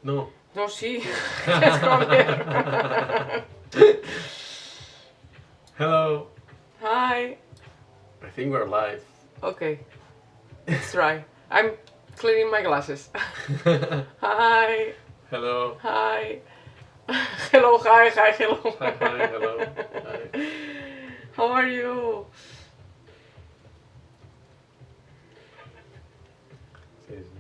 No. No, she. Let's come here. Hello. Hi. I think we're live. Okay, let's try. I'm cleaning my glasses. Hi. Hello. Hi. Hello, hi, hi, hello. Hi, hi, hello. Hi. How are you? Sí, sí.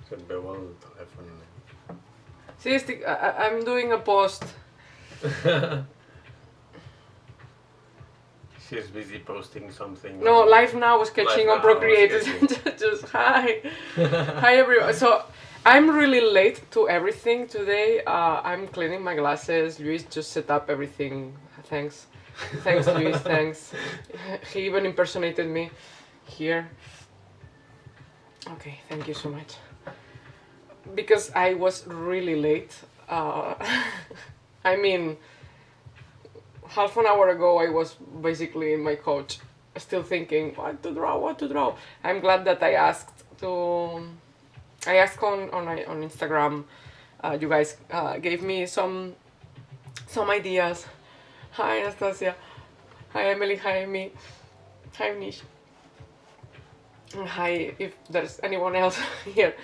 Se veo el teléfono. Sí, I'm doing a post. She's busy posting something. No, on- live now, sketching Live on now, PROCREATE. sketching. Just hi. Hi everyone. So I'm really late to everything today. I'm cleaning my glasses. Luis just set up everything. Thanks. Thanks, Luis. Thanks. He even impersonated me here. Okay, thank you so much. Because I was really late. I mean, half an hour ago I was basically in my couch, still thinking what to draw. I'm glad that I asked on Instagram. You guys gave me some ideas. Hi Anastasia. Hi Emily. Hi Amy. Hi Nish. And hi if there's anyone else here.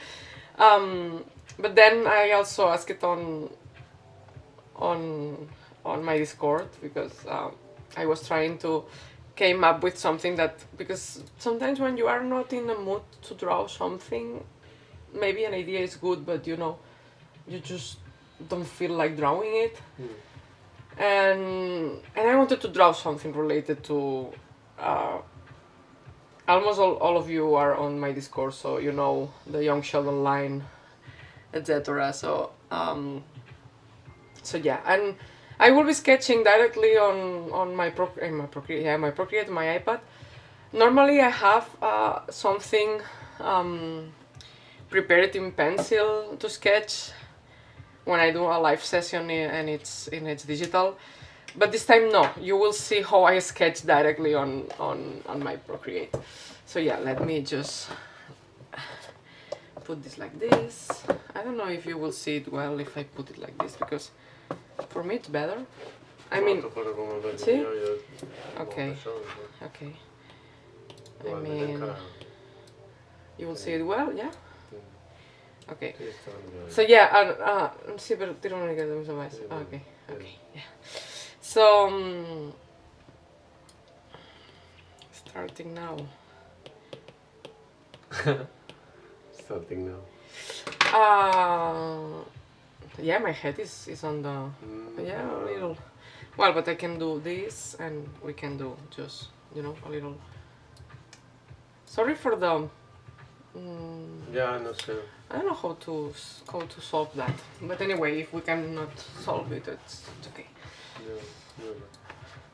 But then I also asked it on my Discord because I was trying to came up with something that, because sometimes when you are not in the mood to draw something, maybe an idea is good, but you know, you just don't feel like drawing it. And I wanted to draw something related to almost all of you are on my Discord, so you know the Young Sheldon line, etc. So yeah, and I will be sketching directly on my Procreate, my iPad. Normally I have something prepared in pencil to sketch when I do a live session and it's digital. But this time no, you will see how I sketch directly on my Procreate. So yeah, let me just put this like this. I don't know if you will see it well if I put it like this, because for me it's better. I mean, see? Okay. Okay. I mean, you will see it well, yeah? Okay. So yeah, sí, pero tiro una que te más. Okay, okay, yeah. So, starting now. Starting now. Yeah, my head is on the, yeah, a little. Well, but I can do this and we can do just, you know, a little. Sorry for the, Yeah, no sé. I don't know how to solve that. But anyway, if we cannot solve it, it's okay. Yeah.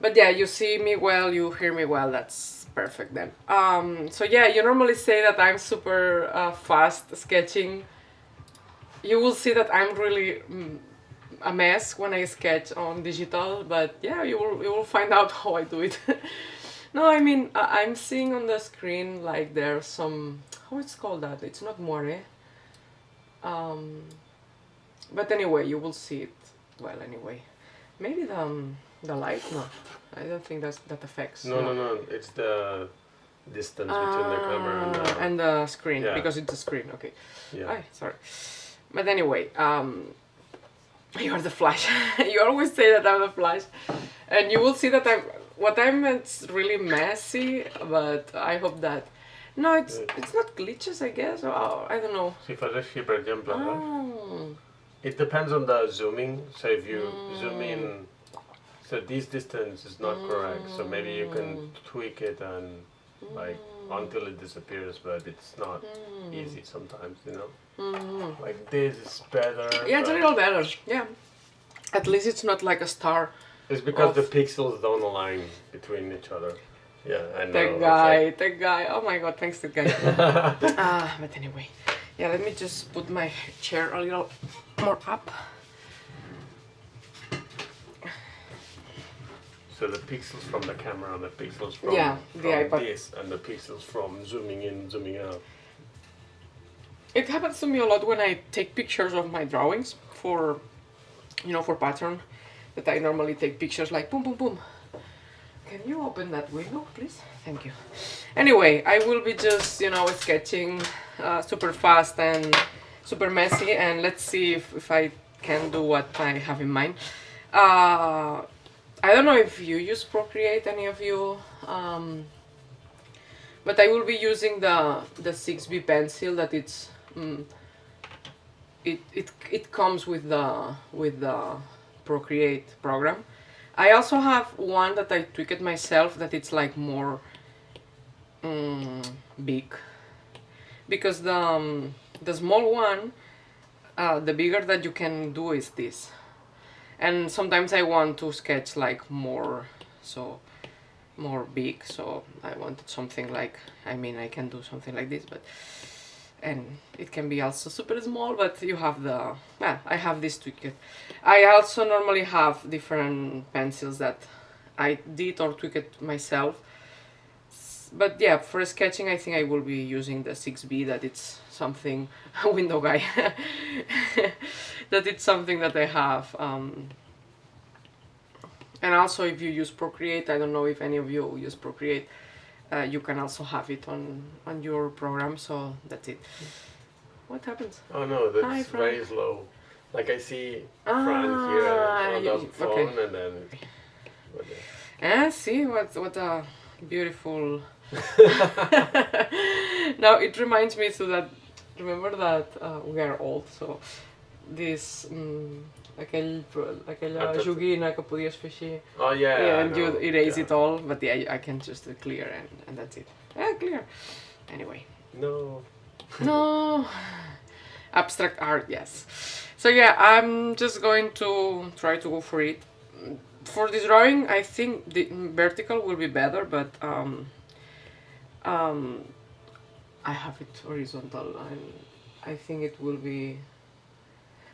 But yeah, you see me well, you hear me well, that's perfect then. So yeah, you normally say that I'm super fast sketching. You will see that I'm really a mess when I sketch on digital, but yeah, you will find out how I do it. No, I mean, I'm seeing on the screen like there's some, how it's called that? It's not moire. But anyway, you will see it well anyway. Maybe the light? No, I don't think that affects. No. It's the distance between the camera and the screen, yeah. Because it's a screen. Okay. Yeah. Sorry. But anyway, you're the Flash. You always say that I'm the Flash, and you will see that it's really messy. But I hope that. No, it's not glitches, I guess. Or, I don't know. Si fas així, per exemple, it depends on the zooming. So if you zoom in, so this distance is not correct. So maybe you can tweak it and like until it disappears, but it's not easy sometimes, you know. Like this is better. Yeah, it's a little better. Yeah, at least it's not like a star. It's because the pixels don't align between each other. Yeah, I know. That guy. Oh my god, thanks to guy. But anyway, yeah. Let me just put my chair a little more up. So the pixels from the camera and the pixels from, the iPad. this and the pixels from zooming in, zooming out. It happens to me a lot when I take pictures of my drawings for, for pattern, that I normally take pictures like boom, boom, boom. Can you open that window, please? Thank you. Anyway, I will be just, sketching super fast and super messy, and let's see if I can do what I have in mind. I don't know if you use Procreate, any of you, but I will be using the 6B pencil that it's it comes with the Procreate program. I also have one that I tweaked myself that it's like more big, because the small one, the bigger that you can do is this, and sometimes I want to sketch like more big, so I wanted something like, I can do something like this, but and it can be also super small, but you have I have this tweaked. I also normally have different pencils that I did or tweaked myself, but yeah, for sketching I think I will be using the 6B, that it's something window guy that it's something that I have, and also if you use Procreate, I don't know if any of you use Procreate, you can also have it on your program, so that's it. What happens? Oh no, that's Hi, very slow. Like I see Fran here on the phone, okay. And then... see what a beautiful... Now it reminds me remember that we are old, so this... aquella joguina que podies fer així. Oh yeah, and you erase it all, but yeah, I can just clear and that's it. Clear. Anyway. No. Abstract art, yes. So yeah, I'm just going to try to go for it. For this drawing, I think the vertical will be better, but I have it horizontal, and I think it will be,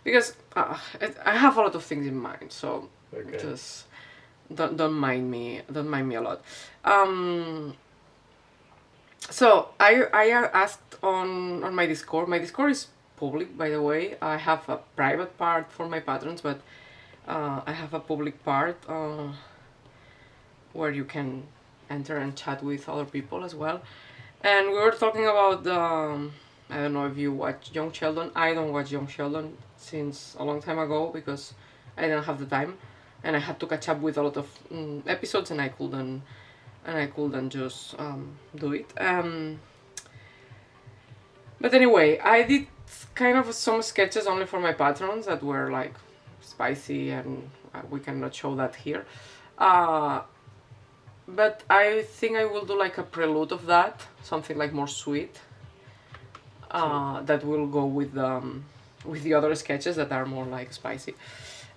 because I have a lot of things in mind, so just don't mind me a lot. So I asked on my Discord. My Discord is public, by the way. I have a private part for my patrons, but I have a public part where you can enter and chat with other people as well. And we were talking about I don't know if you watch Young Sheldon. I don't watch Young Sheldon since a long time ago because I didn't have the time, and I had to catch up with a lot of episodes, and I couldn't just do it. But anyway, I did kind of some sketches only for my patrons that were like spicy, and we cannot show that here. But I think I will do like a prelude of that, something like more sweet. That will go with the other sketches that are more like spicy.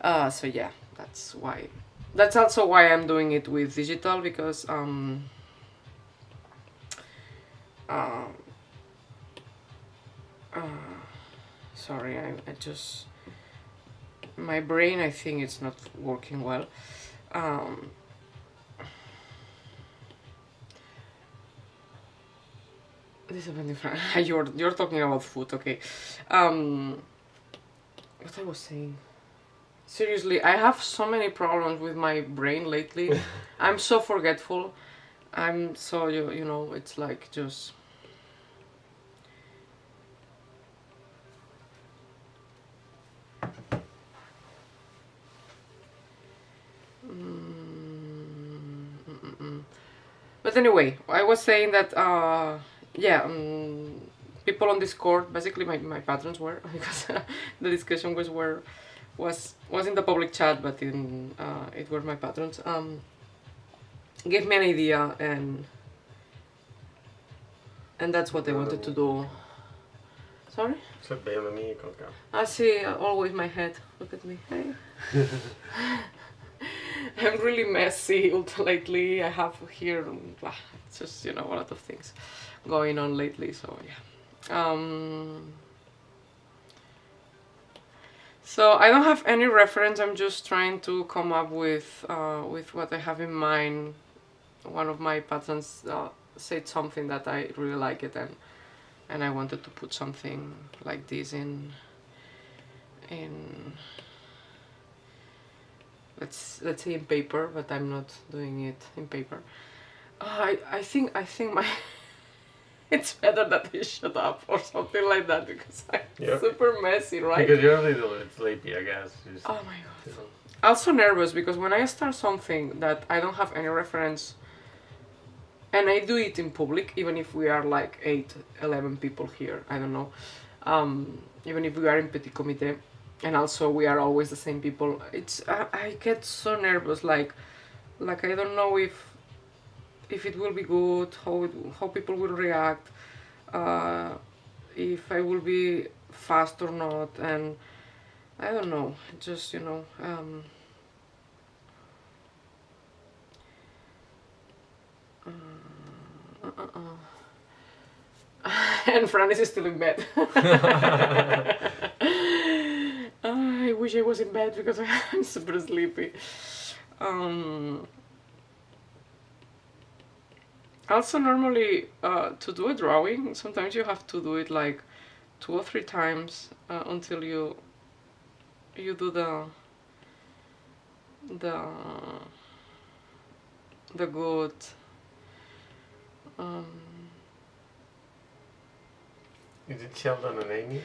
So yeah, that's why. That's also why I'm doing it with digital, because sorry, I just, my brain, I think it's not working well. This is different. You're talking about food, okay. What I was saying. Seriously, I have so many problems with my brain lately. I'm so forgetful. I'm so, you know, it's like just... But anyway, I was saying that, yeah, people on Discord, basically my patrons were, because the discussion was in the public chat, but it were my patrons, gave me an idea, and that's what I wanted to do. Sorry? I see, always my head. Look at me. Hey. I'm really messy lately. I have here, just, you know, a lot of things going on lately, so yeah. So I don't have any reference. I'm just trying to come up with what I have in mind. One of my patrons said something that I really like it, and I wanted to put something like this in. Let's say in paper, but I'm not doing it in paper. I think my it's better that I shut up or something like that because I'm super messy, right? Because you're a little bit sleepy, I guess. Oh my god. Also nervous because when I start something that I don't have any reference, and I do it in public, even if we are like 11 people here, I don't know, even if we are in petit comité, and also we are always the same people, I get so nervous, like I don't know if it will be good, how people will react, if I will be fast or not, and I don't know, just, and Francis is still in bed. I wish I was in bed because I'm super sleepy. Also, normally, to do a drawing, sometimes you have to do it like 2 or 3 times until you do the good. Is it Sheldon and Amy?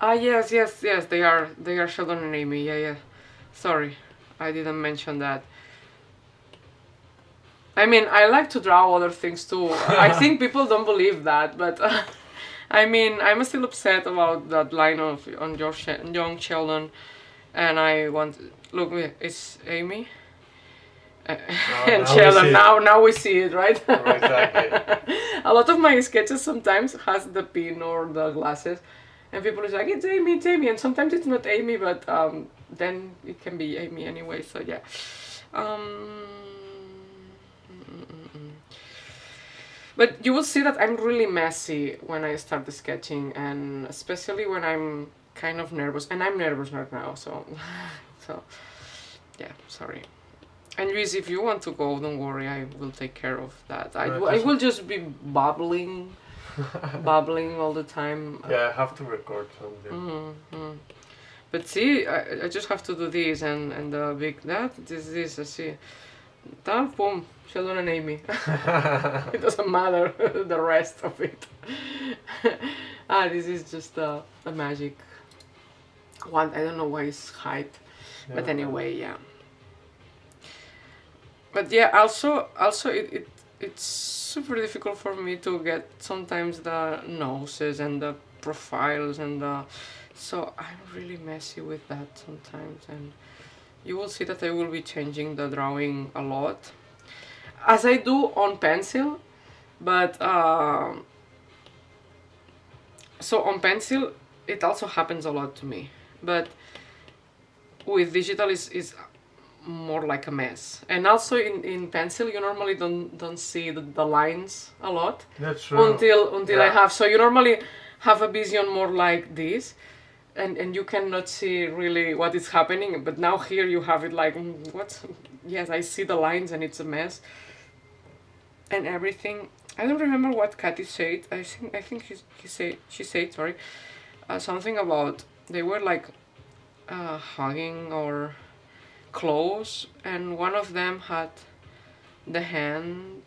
Yes, they are Sheldon and Amy. Yeah. Sorry, I didn't mention that. I mean, I like to draw other things too. I think people don't believe that, but I mean, I'm still upset about that line on young Sheldon, and I want look. It's Amy. And Sheldon, now we see it, right? Exactly. A lot of my sketches sometimes has the pin or the glasses, and people is like, it's Amy, and sometimes it's not Amy, but then it can be Amy anyway. So yeah. But you will see that I'm really messy when I start the sketching, and especially when I'm kind of nervous, and I'm nervous right now. So yeah, sorry. And Luis, if you want to go, don't worry, I will take care of that. I will just be babbling all the time. Yeah, I have to record something. But see, I just have to do this and the big this, I see. Then, boom, Sheldon and Amy. It doesn't matter the rest of it. This is just a magic one. I don't know why it's height, but anyway, yeah. But yeah, also it's super difficult for me to get sometimes the noses and the profiles and so I'm really messy with that sometimes, and you will see that I will be changing the drawing a lot, as I do on pencil, but so on pencil it also happens a lot to me, but with digital is more like a mess. And also in pencil you normally don't see the lines a lot. That's true. Until I have, so you normally have a vision more like this, and you cannot see really what is happening, but now here you have it like what? Yes, I see the lines and it's a mess and everything. I don't remember what Katy said. I think she said sorry, something about they were like hugging or close, and one of them had the hand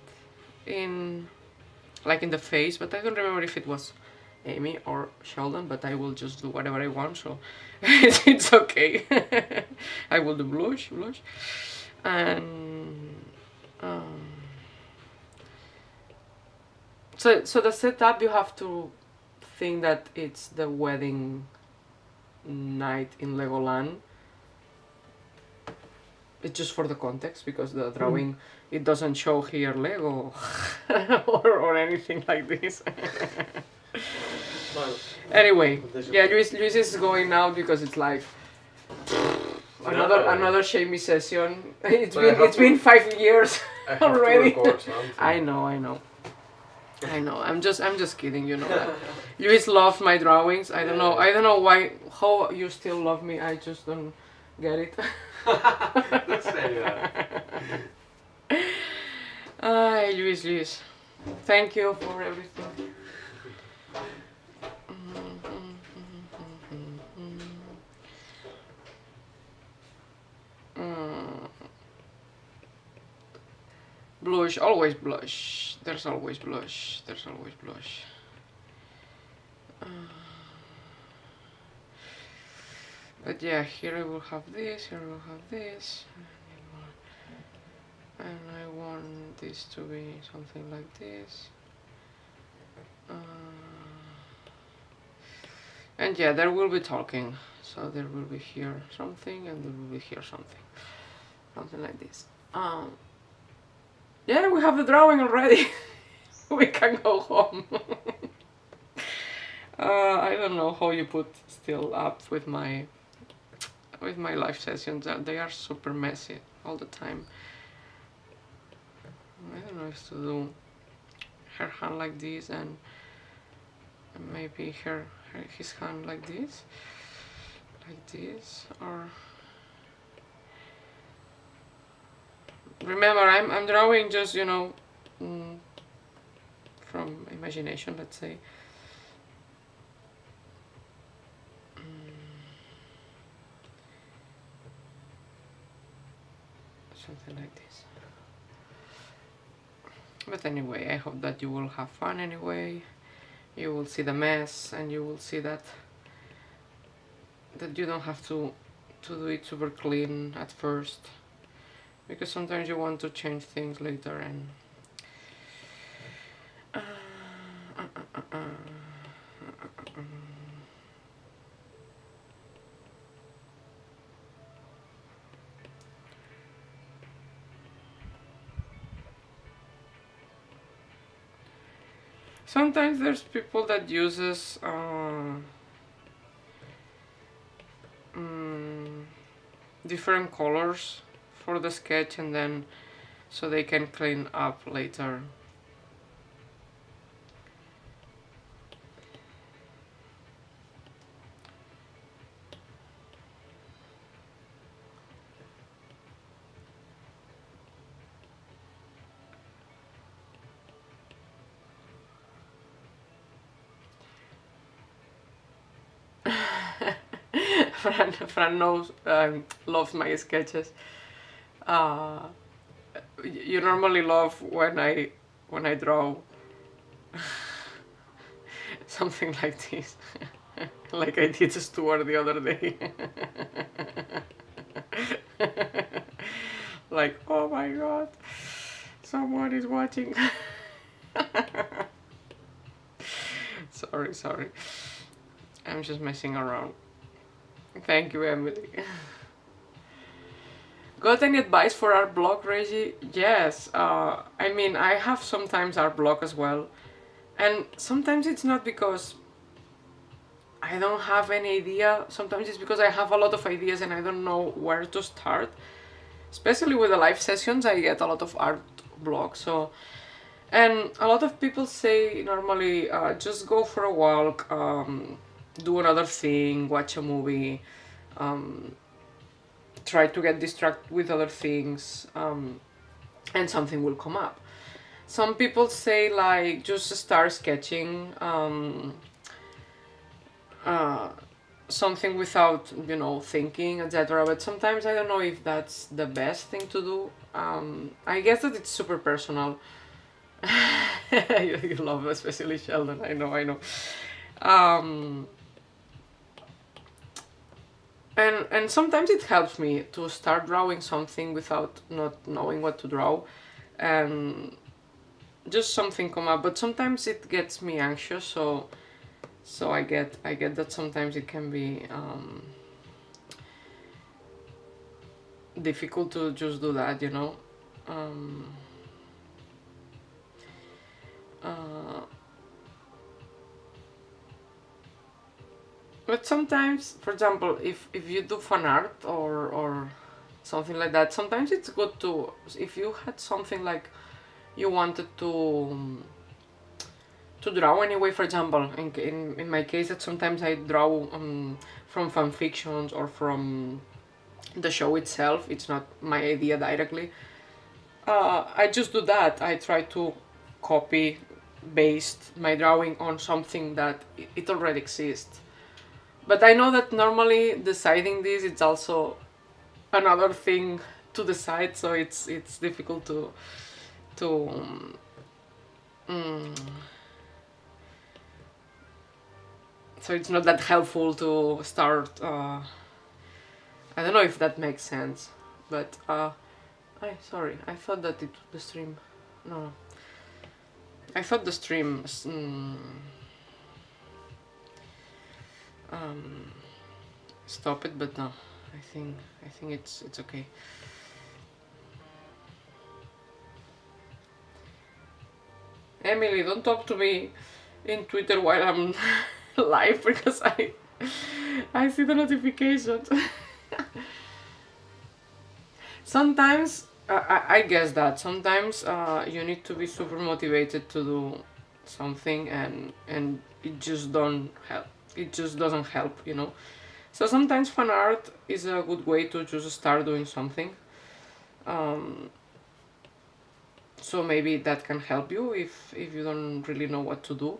in the face, but I don't remember if it was Amy or Sheldon, but I will just do whatever I want, so it's okay. I will do blush, and so the setup, you have to think that it's the wedding night in Legoland. It's just for the context, because the drawing it doesn't show here Lego or anything like this. Anyway, yeah, Luis is going out because it's like another shamey session. It's been 5 years already. I know. I know. I'm just kidding. You know. Like, Luis loves my drawings. I don't know. I don't know why. How you still love me? I just don't get it. Don't say that. Ay, Luis. Thank you for everything. Blush, always blush. There's always blush. There's always blush. But yeah, here I will have this, here I will have this. And I want this to be something like this. And yeah, there will be talking. So there will be here something and there will be here something. Something like this. Yeah, we have the drawing already. We can go home. I don't know how you put still up with my live sessions. They are super messy all the time. I don't know if to do her hand like this and maybe his hand like this, or remember I'm drawing just, you know, from imagination, let's say. Something like this. But anyway, I hope that you will have fun anyway. You will see the mess and you will see that you don't have to do it super clean at first, because sometimes you want to change things later and sometimes there's people that uses different colors for the sketch, and then so they can clean up later. Fran knows, loves my sketches. You normally love when I draw something like this, like I did Stuart the other day. Like, oh my god, someone is watching. Sorry. I'm just messing around. Thank you, Emily. Got any advice for art block, Reggie? Yes. I mean, I have sometimes art block as well. And sometimes it's not because I don't have any idea. Sometimes it's because I have a lot of ideas and I don't know where to start. Especially with the live sessions, I get a lot of art block. So, and a lot of people say normally just go for a walk, do another thing, watch a movie, try to get distracted with other things, and something will come up. Some people say like just start sketching something without, you know, thinking, etc. But sometimes I don't know if that's the best thing to do. I guess that it's super personal. You love especially Sheldon, I know. And sometimes it helps me to start drawing something without not knowing what to draw, and just something come up. But sometimes it gets me anxious, so I get that sometimes it can be difficult to just do that, you know. But sometimes, for example, if you do fan art or something like that, sometimes it's good to, if you had something like you wanted to draw anyway. For example, in my case, that sometimes I draw from fan fictions or from the show itself. It's not my idea directly. I just do that. I try to copy based my drawing on something that it already exists. But I know that normally deciding this, it's also another thing to decide, so it's difficult to so it's not that helpful to start. I don't know if that makes sense, but sorry, I thought that the stream. No, I thought the stream stop it, but no. I think it's okay. Emily, don't talk to me in Twitter while I'm live because I see the notifications. Sometimes I guess that sometimes you need to be super motivated to do something, and it just don't help. It just doesn't help, you know. So sometimes fan art is a good way to just start doing something. So maybe that can help you if you don't really know what to do,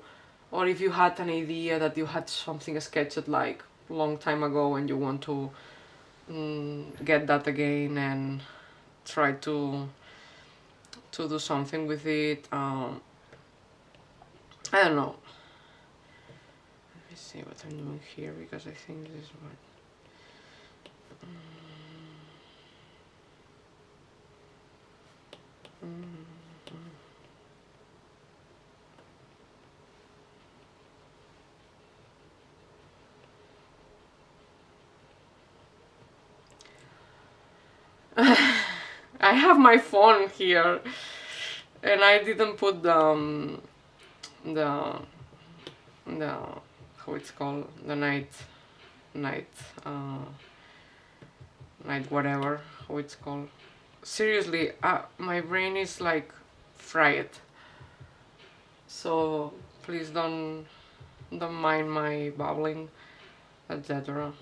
or if you had an idea that you had something sketched like a long time ago and you want to get that again and try to do something with it. I don't know. Let me see what I'm doing here, because I think this is what. I have my phone here, and I didn't put the how it's called, the night whatever how it's called. Seriously, my brain is like fried. So please don't mind my babbling, etc.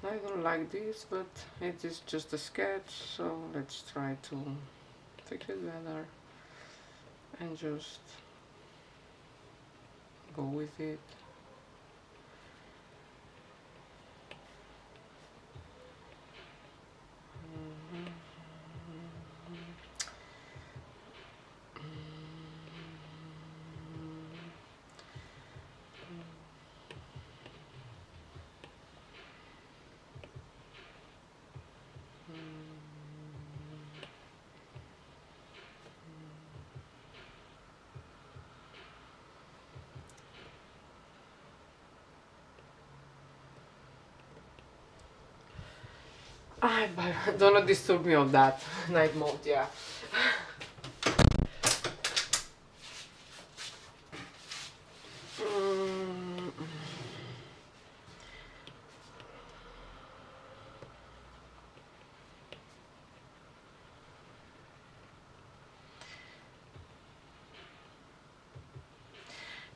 I don't like this, but it is just a sketch, so let's try to fix it better and just go with it. Don't disturb me of that night mode, yeah.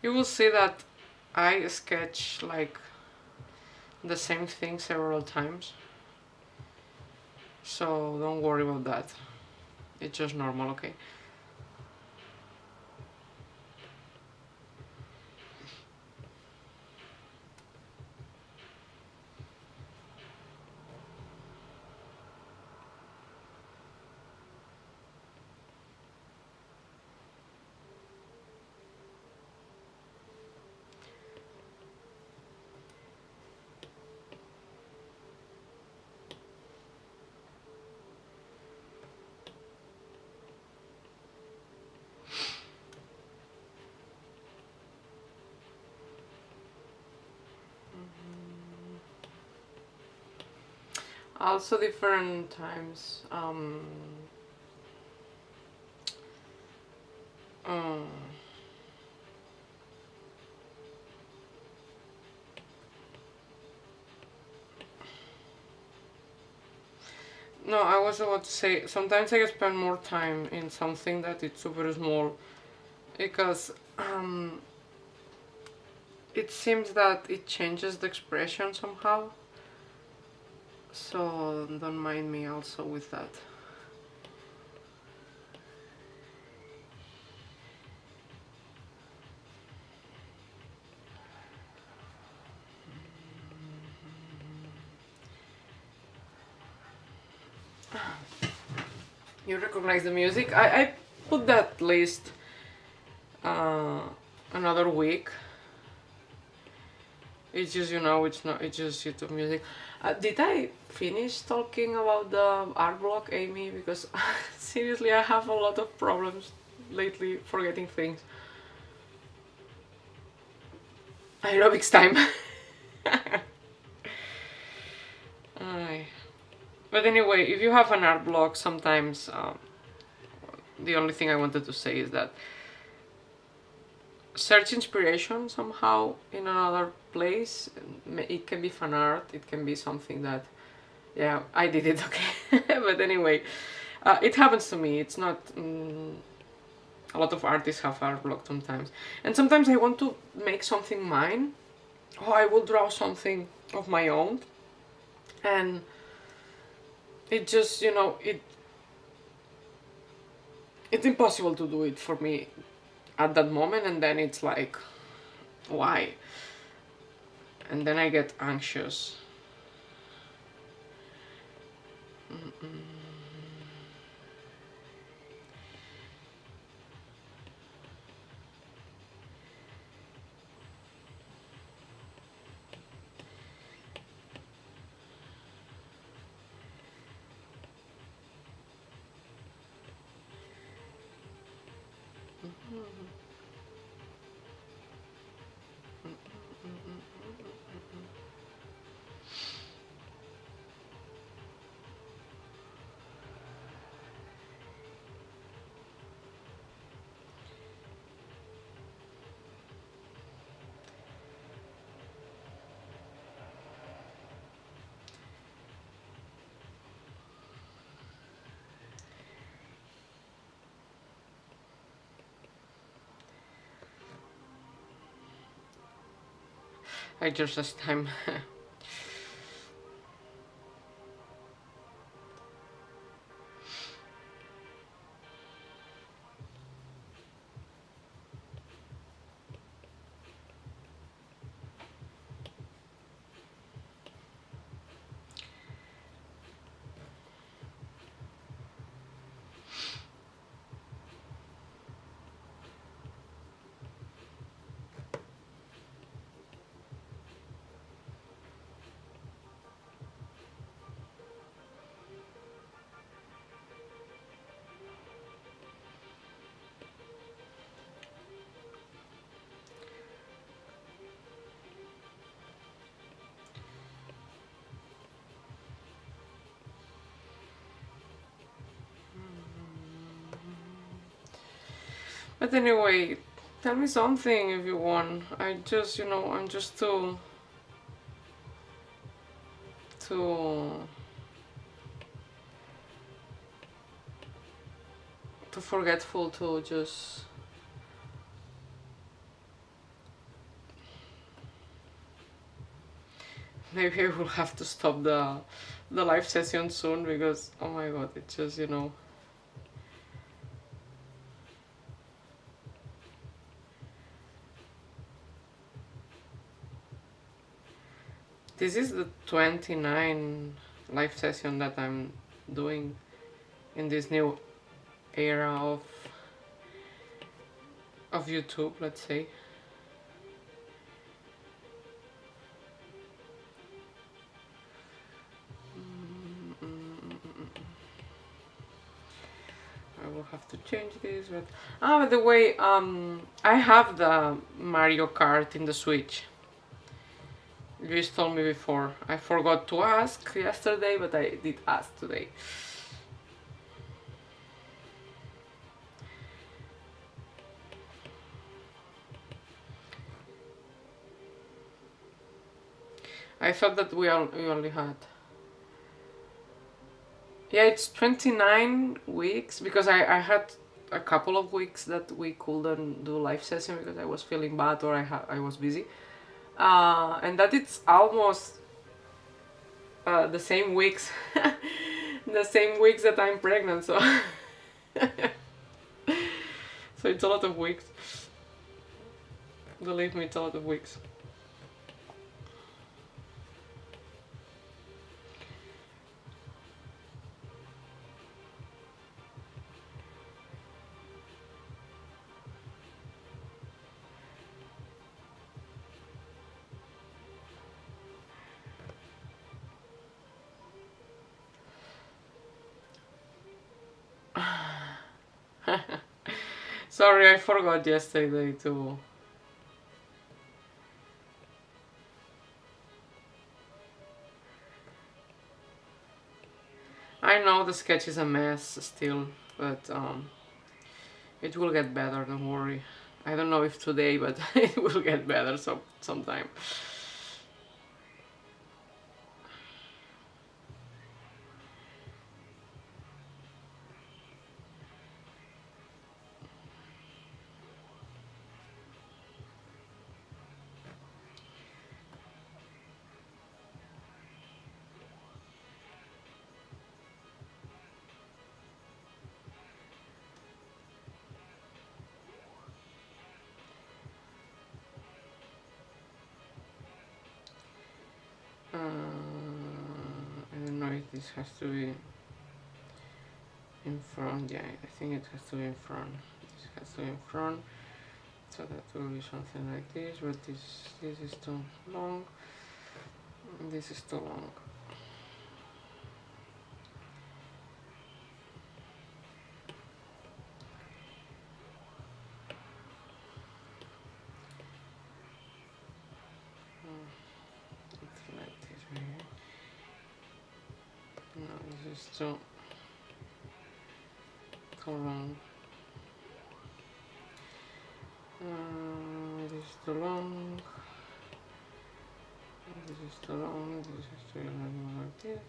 You will see that I sketch like the same thing several times, so don't worry about that. It's just normal, okay? Also different times. Um, no, I was about to say, sometimes I spend more time in something that it's super small because it seems that it changes the expression somehow. So don't mind me also with that. You recognize the music? I put that list another week. It's just, it's not, it's just YouTube music. Did I finish talking about the art block, Amy? Because seriously, I have a lot of problems lately forgetting things. Aerobics time. Aye. But anyway, if you have an art block, sometimes the only thing I wanted to say is that search inspiration somehow in another place. It can be fan art, it can be something that, yeah, I did it, okay. But anyway, it happens to me. It's not, a lot of artists have art block sometimes. And sometimes I want to make something mine, or I will draw something of my own. And it just, it's impossible to do it for me at that moment, and then it's like, why? And then I get anxious. I just as time. But anyway, tell me something if you want. I just, I'm just too too forgetful to just. Maybe I will have to stop the live session soon because, oh my god, it's just, This is the 29 live session that I'm doing in this new era of YouTube, let's say. I will have to change this, but by the way, I have the Mario Kart in the Switch. You just told me before. I forgot to ask yesterday, but I did ask today. I thought that we only had. Yeah, it's 29 weeks because I had a couple of weeks that we couldn't do live session because I was feeling bad or I was busy. And that it's almost the same weeks, the same weeks that I'm pregnant. So, so it's a lot of weeks. Believe me, it's a lot of weeks. Sorry, I forgot yesterday to. I know the sketch is a mess still, but it will get better, don't worry. I don't know if today, but it will get better sometime. I don't know if this has to be in front. Yeah, I think it has to be in front. This has to be in front. So that will be something like this, but this is too long. This is too long. It's like this right here. No, this is too long. This is too long. This is too long. This is too long like this.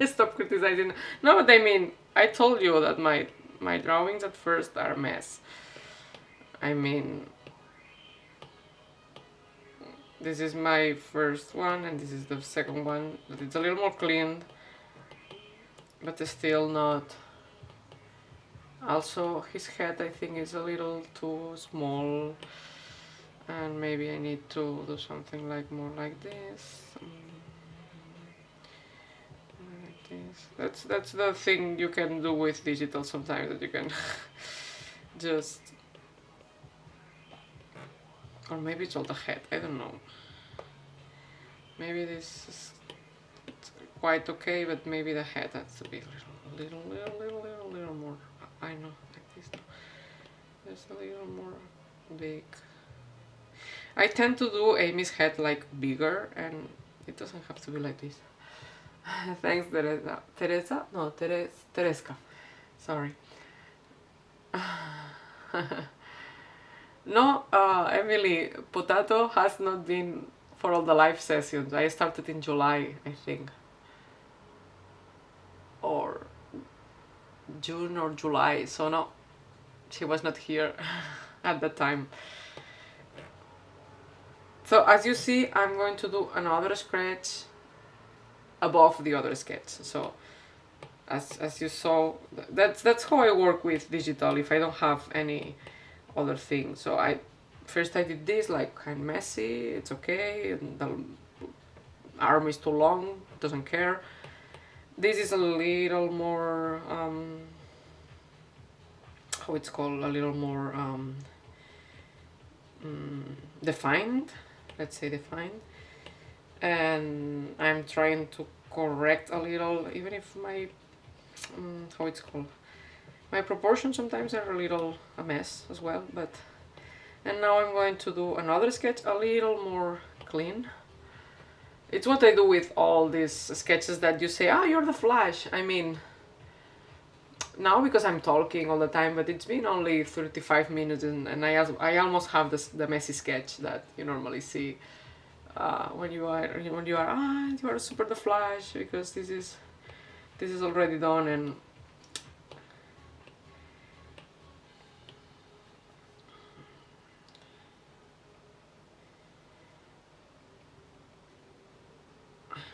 Stop criticizing. No, but I mean, I told you that my drawings at first are a mess. I mean, this is my first one and this is the second one, but it's a little more cleaned, but it's still not. Also, his head I think is a little too small, and maybe I need to do something like more like this. That's the thing you can do with digital sometimes, that you can just, or maybe it's all the head, I don't know. Maybe this is quite okay, but maybe the head has to be a little more. I know, like this. Just a little more big. I tend to do Amy's head like bigger, and it doesn't have to be like this. Thanks, Teresa. Teresa? No, Tereska. Sorry. No, Emily, Potato has not been for all the live sessions. I started in July, I think. Or June or July, so no, she was not here at that time. So as you see, I'm going to do another sketch above the other sketch. So as you saw, that's how I work with digital if I don't have any other thing. So first I did this, like kind of messy, it's okay, and the arm is too long, doesn't care. This is a little more, how it's called, a little more defined, let's say defined. And I'm trying to correct a little, even if my, how it's called, my proportions sometimes are a little a mess as well, but. And now I'm going to do another sketch a little more clean. It's what I do with all these sketches that you say, ah, you're the Flash. I mean, now because I'm talking all the time, but it's been only 35 minutes and I almost have the messy sketch that you normally see when you are you are super the Flash, because this is already done. And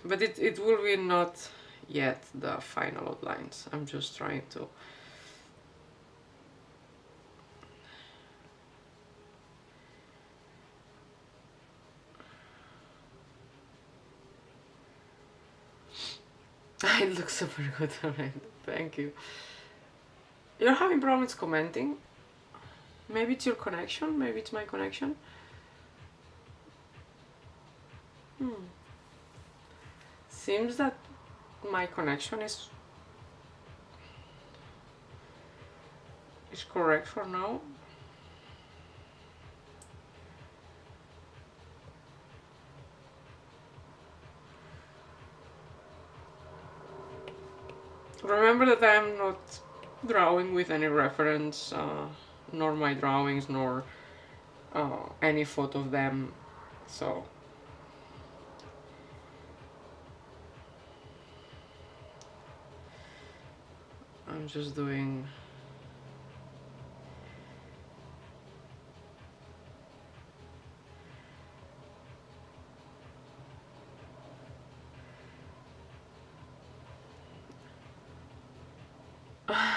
but it will be not yet the final outlines. I'm just trying to. It looks super good already. Thank you. You're having problems commenting? Maybe it's your connection? Maybe it's my connection? Seems that my connection is correct for now. Remember that I am not drawing with any reference, nor my drawings, nor any photo of them, so I'm just doing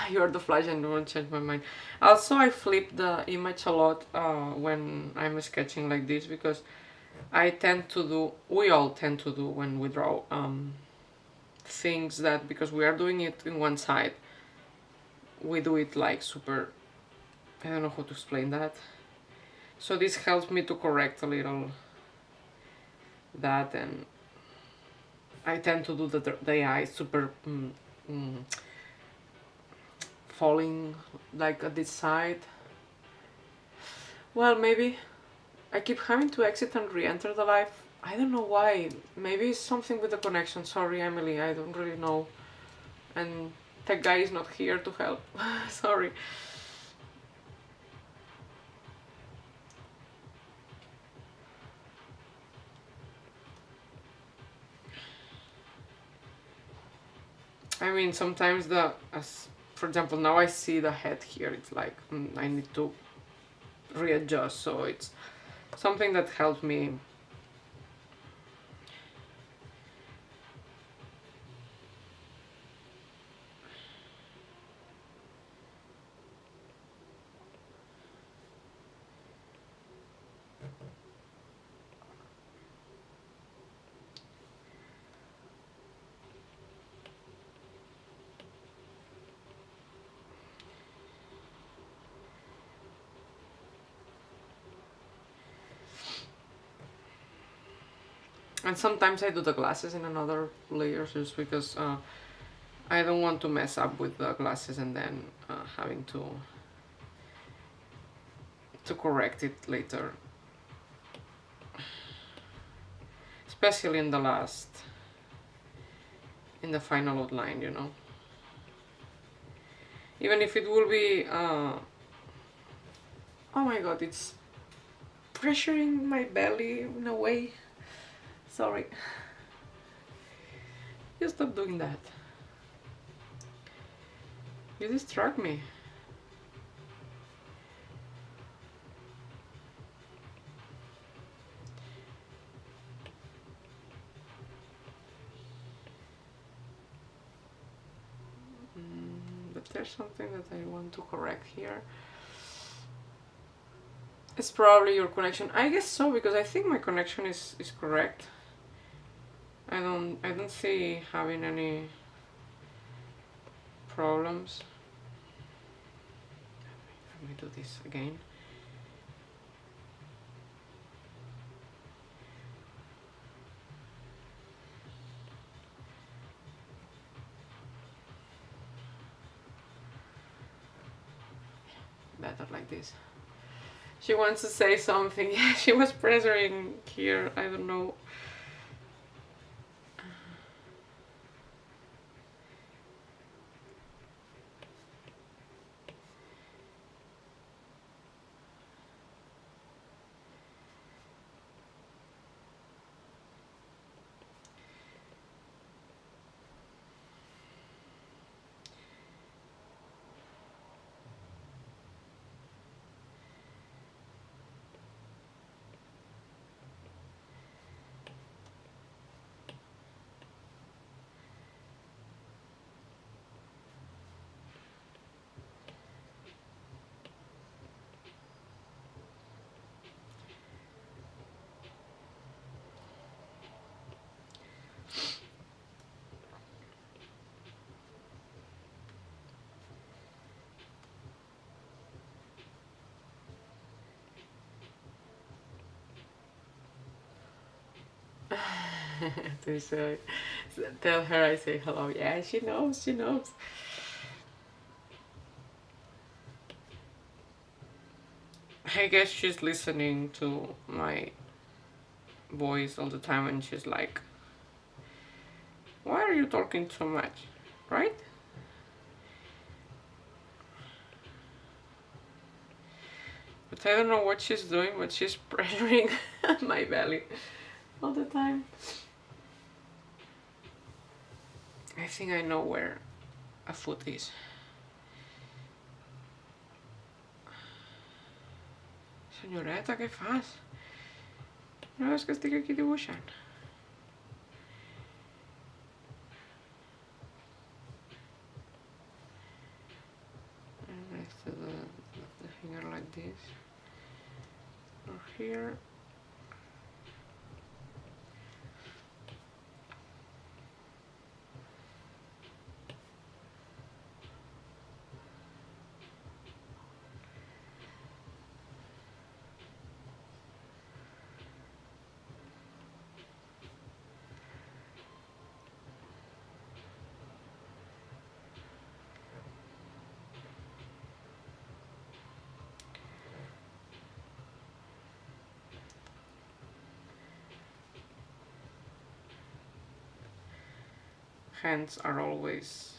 you're the Flash and don't change my mind. Also, I flip the image a lot when I'm sketching like this, because we all tend to do when we draw things that, because we are doing it in one side, we do it like super, I don't know how to explain that. So this helps me to correct a little that, and I tend to do the eye super falling like at this side. Well, maybe I keep having to exit and re-enter the live. I don't know why. Maybe it's something with the connection. Sorry, Emily, I don't really know. And tech guy is not here to help. Sorry. I mean, sometimes for example, now I see the head here. It's like I need to readjust. So it's something that helps me. And sometimes I do the glasses in another layer just because I don't want to mess up with the glasses and then having to correct it later. Especially in the final outline, you know. Even if it will be, oh my god, it's pressuring my belly in a way. Sorry. You stop doing that. You distract me. But there's something that I want to correct here. It's probably your connection. I guess so, because I think my connection is correct. I don't see having any problems. Let me do this again. Better like this. She wants to say something. Yeah, she was pressuring here. I don't know. To say, tell her I say hello. Yeah, she knows. She knows. I guess she's listening to my voice all the time, and she's like, "Why are you talking so much?" Right? But I don't know what she's doing, but she's pressuring my belly all the time. I think I know where a foot is. Senyoreta, què fas? No veus que estic aquí dibuixant? And I still the finger like this. Or here. Hands are always...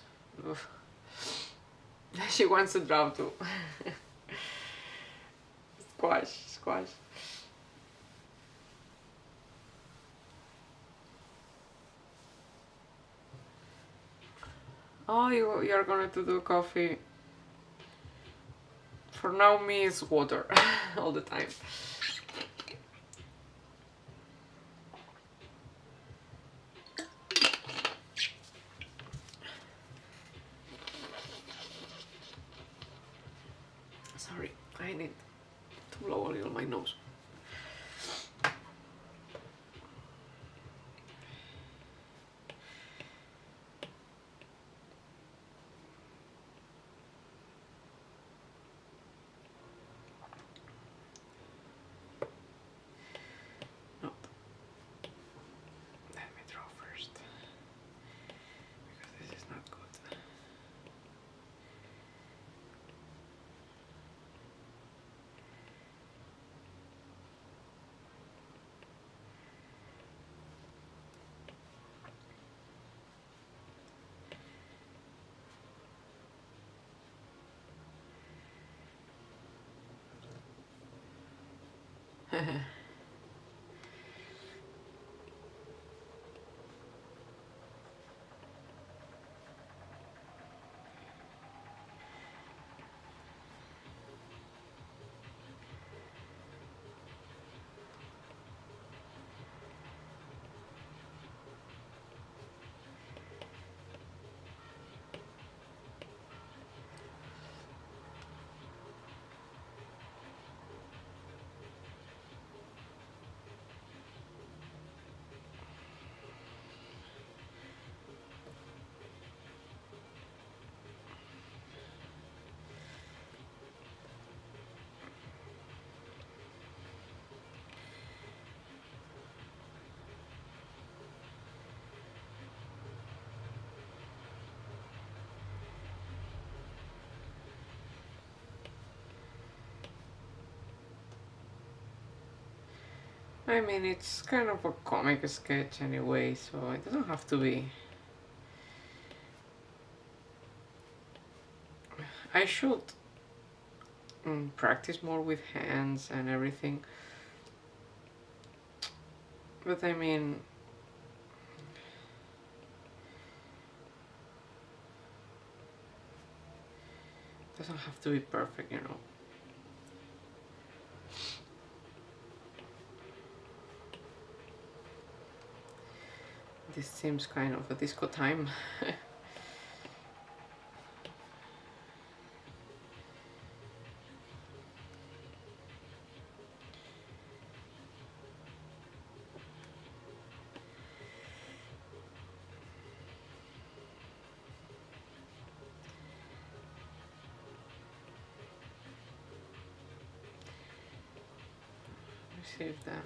She wants to draw too. Squash, squash. Oh, you're going to do coffee. For now, me is water all the time. Sorry, I need to blow a little my nose. Nope. Let me draw first, because this is not good. I mean, it's kind of a comic sketch anyway, so it doesn't have to be. I should practice more with hands and everything. But I mean, it doesn't have to be perfect, you know. This seems kind of a disco time. See if that.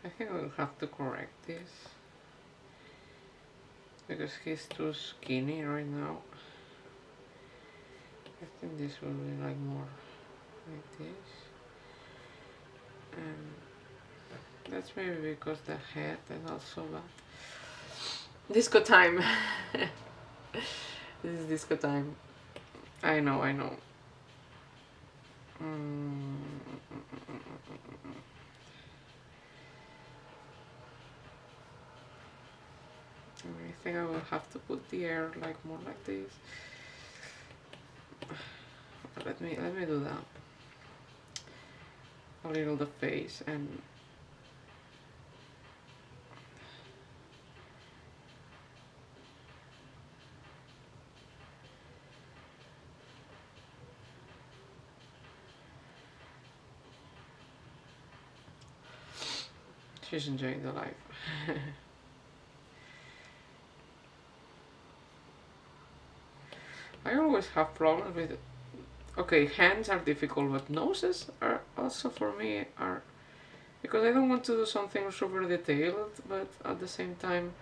I think I will have to correct this because he's too skinny right now. I think this will be like more like this, and that's maybe because the head is also bad. Disco time. This is disco time. I know, I know. I think I will have to put the air like more like this. Let me do that. A little the face and she's enjoying the life. I always have problems with, okay, hands are difficult, but noses are also for me are, because I don't want to do something super detailed, but at the same time,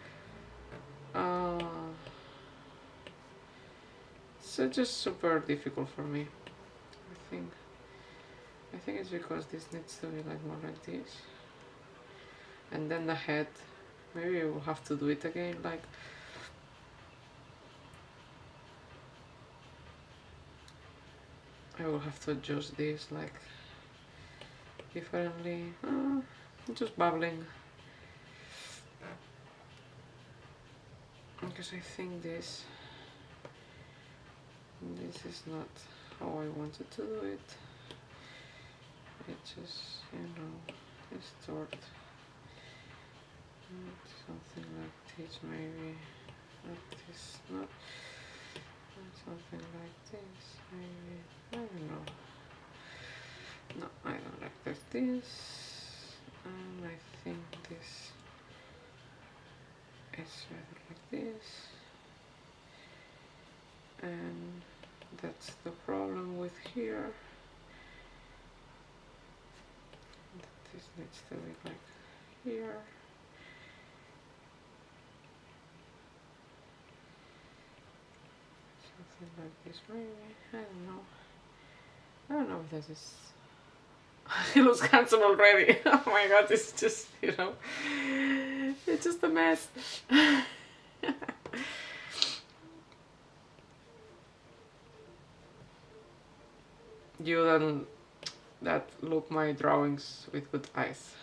it's just super difficult for me. I think it's because this needs to be like more like this, and then the head. Maybe I will have to do it again, like. I will have to adjust this like differently. Just babbling. Because I think this is not how I wanted to do it. It just, you know, distort. Something like this maybe. Like this, not something like this maybe. I don't know. No, I don't like this. And I think this is rather like this. And that's the problem with here. This needs to be like here. Something like this maybe. I don't know. I don't know if this is. He looks handsome already. Oh my god, it's just, you know, it's just a mess. You then that look my drawings with good eyes.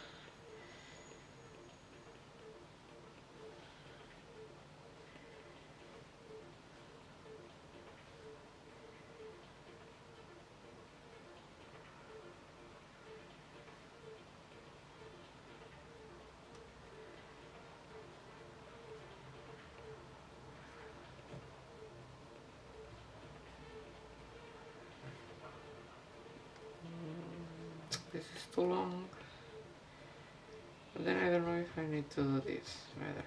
too long. But then I don't know if I need to do this either.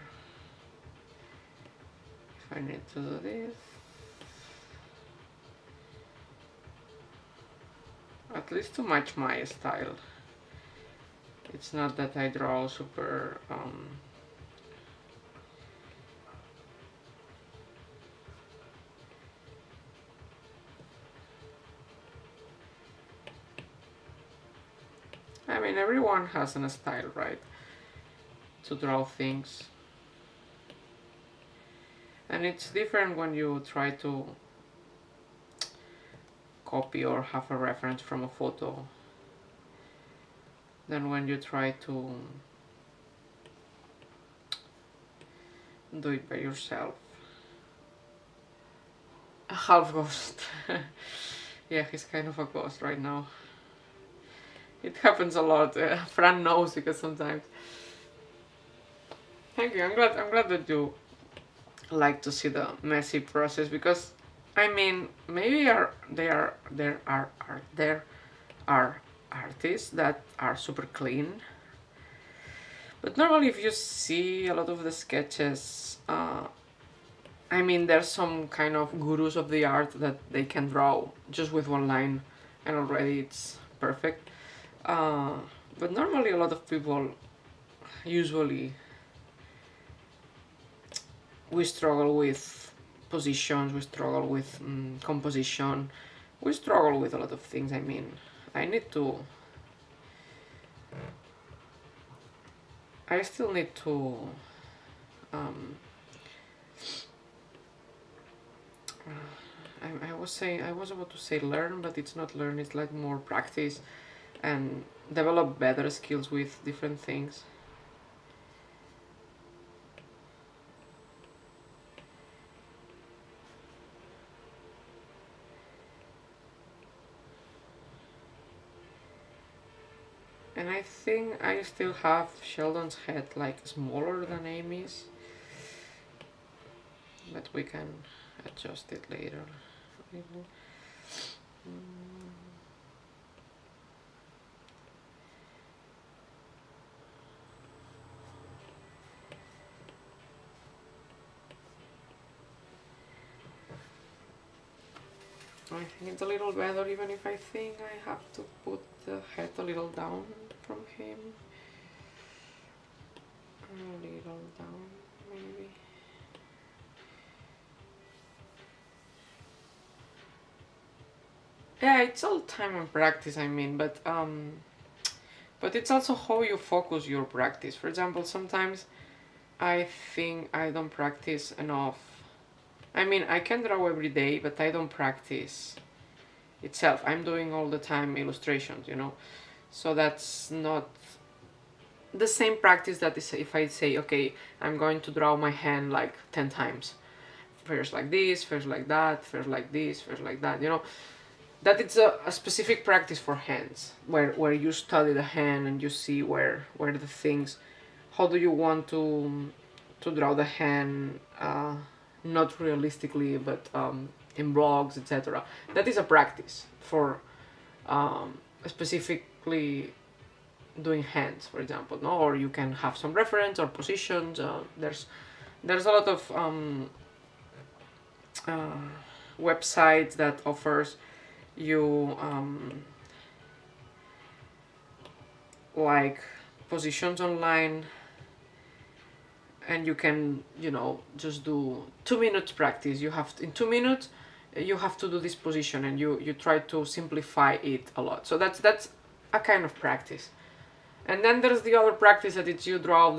If I need to do this. At least to match my style. It's not that I draw super I mean, everyone has a style, right? To draw things. And it's different when you try to copy or have a reference from a photo than when you try to do it by yourself. A half ghost. Yeah, he's kind of a ghost right now. It happens a lot. Fran knows because sometimes. Thank you. I'm glad that you like to see the messy process, because I mean, maybe there are artists that are super clean, but normally if you see a lot of the sketches, I mean, there's some kind of gurus of the art that they can draw just with one line and already it's perfect. But normally a lot of people, usually, we struggle with positions, we struggle with composition, we struggle with a lot of things. I mean, I still need to I was about to say learn, but it's not learn, it's like more practice and develop better skills with different things. And I think I still have Sheldon's head like smaller than Amy's, but we can adjust it later. I think it's a little better, even if I think I have to put the head a little down from him. A little down, maybe. Yeah, it's all time and practice, I mean, but it's also how you focus your practice. For example, sometimes I think I don't practice enough. I mean, I can draw every day, but I don't practice itself. I'm doing all the time illustrations, you know, so that's not the same practice that is if I say, okay, I'm going to draw my hand like 10 times. First like this, first like that, first like this, first like that, you know. That it's a specific practice for hands, where you study the hand and you see where the things, how do you want to draw the hand, not realistically, but in blogs, etc. That is a practice for specifically doing hands, for example, no? Or you can have some reference or positions. There's a lot of websites that offers you like positions online, and you can, you know, just do 2 minutes practice. You have in 2 minutes you have to do this position, and you try to simplify it a lot. So that's a kind of practice. And then there's the other practice that it's you draw,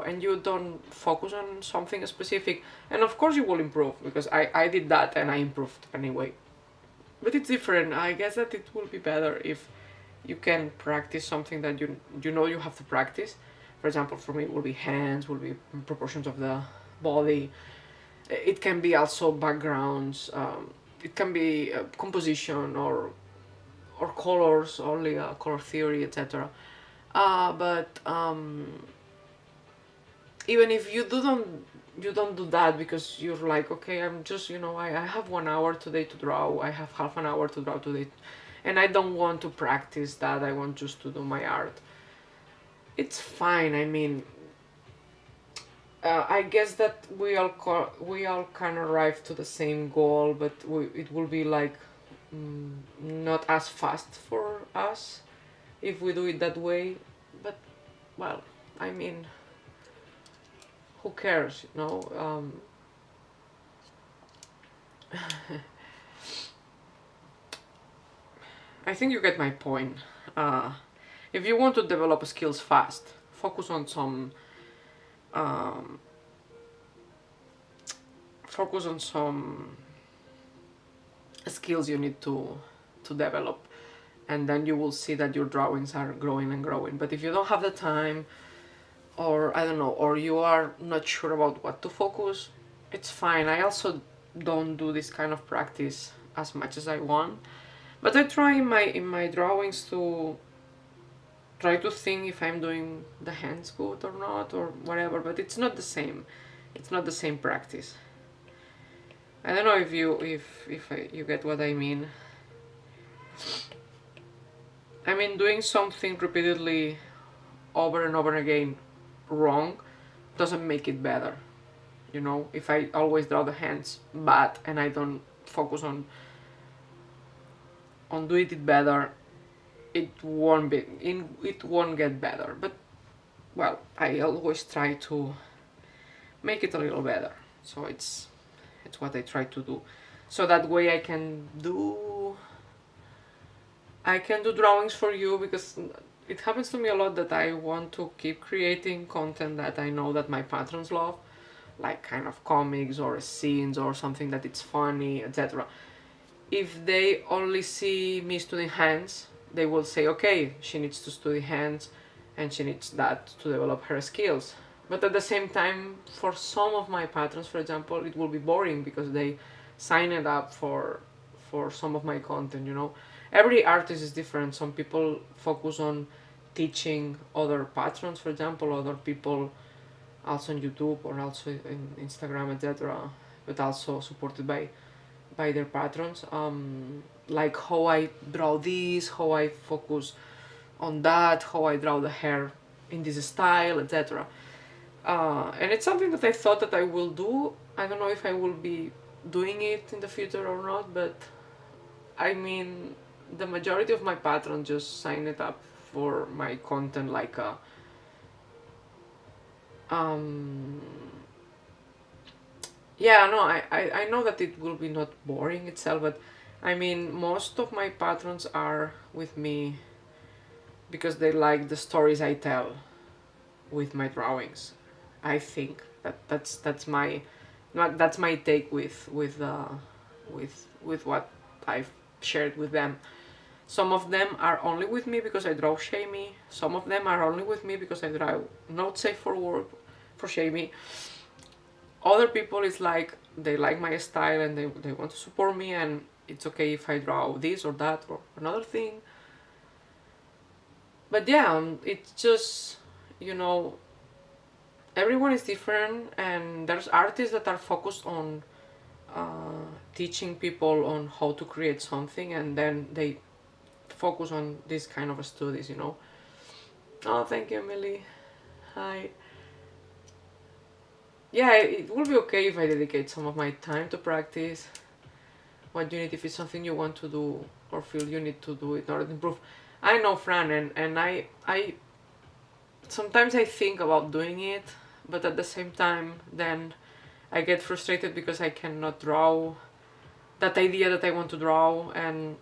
and you don't focus on something specific. And of course you will improve, because I did that and I improved anyway. But it's different. I guess that it will be better if you can practice something that you know you have to practice. For example, for me it will be hands, will be proportions of the body. It can be also backgrounds. It can be composition or colors, only color theory, etc. But even if you don't do that, because you're like, okay, I'm just, you know, I have 1 hour today to draw, I have half an hour to draw today, and I don't want to practice that. I want just to do my art. It's fine. I mean, I guess that we all can arrive to the same goal, but it will be like not as fast for us if we do it that way. But well, I mean, who cares, you know? I think you get my point. If you want to develop skills fast, focus on some skills you need to develop, and then you will see that your drawings are growing and growing. But if you don't have the time, or I don't know, or you are not sure about what to focus, it's fine. I also don't do this kind of practice as much as I want, but I try in my drawings to try to think if I'm doing the hands good or not, or whatever. But it's not the same. It's not the same practice. I don't know if you get what I mean. I mean, doing something repeatedly over and over again wrong doesn't make it better. You know, if I always draw the hands bad and I don't focus on doing it better, it won't get better. But well, I always try to make it a little better. So it's what I try to do. So that way I can do drawings for you, because it happens to me a lot that I want to keep creating content that I know that my patrons love, like kind of comics or scenes or something that it's funny, etc. If they only see me studying hands, they will say, okay, she needs to study hands and she needs that to develop her skills. But at the same time, for some of my patrons, for example, it will be boring because they sign it up for some of my content, you know. Every artist is different. Some people focus on teaching other patrons, for example, other people also on YouTube or also in Instagram, etc., but also supported by their patrons. Like how I draw this, how I focus on that, how I draw the hair in this style, etc. And it's something that I thought that I will do. I don't know if I will be doing it in the future or not, but I mean, the majority of my patrons just sign it up for my content like a yeah, no, I know that it will be not boring itself, but I mean, most of my patrons are with me because they like the stories I tell with my drawings. I think that's my take with what I've shared with them. Some of them are only with me because I draw shamey. Some of them are only with me because I draw not safe for work for shamey. Other people is like they like my style and they want to support me, and it's okay if I draw this or that or another thing. But yeah, it's just, you know, everyone is different, and there's artists that are focused on teaching people on how to create something, and then they focus on this kind of studies, you know. Oh, thank you, Emily. Hi. Yeah, it will be okay if I dedicate some of my time to practice what you need, if it's something you want to do or feel you need to do in order to improve. I know, Fran, and I sometimes I think about doing it, but at the same time then I get frustrated because I cannot draw that idea that I want to draw, and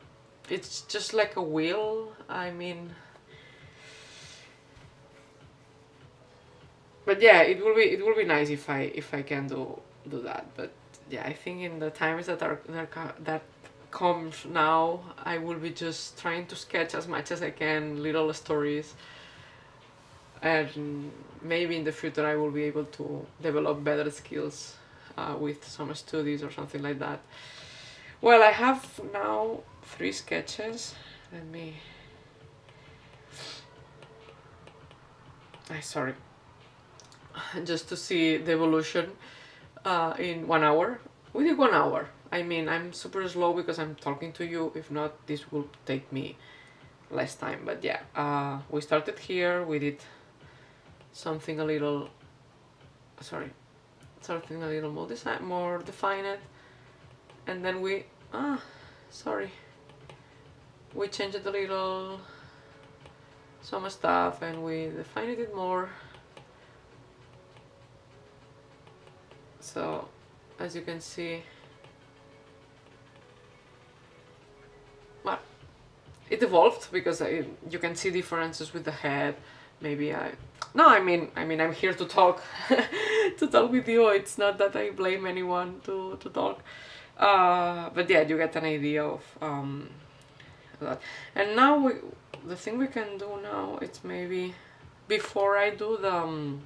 it's just like a will. I mean, but yeah, it will be nice if I can do that. But yeah, I think in the times that comes now, I will be just trying to sketch as much as I can, little stories, and maybe in the future I will be able to develop better skills with some studies or something like that. Well, I have now 3 sketches. Let me. Sorry. Just to see the evolution in 1 hour. We did 1 hour. I mean, I'm super slow because I'm talking to you. If not, this will take me less time. But yeah, we started here. We did something a little, sorry, something a little more defined, and then we, sorry, we changed a little some stuff and we defined it more. So as you can see, well, it evolved because you can see differences with the head. Maybe I mean I'm here to talk to talk with you. It's not that I blame anyone to talk, but yeah, you get an idea of that. And now the thing we can do now, it's maybe before I do the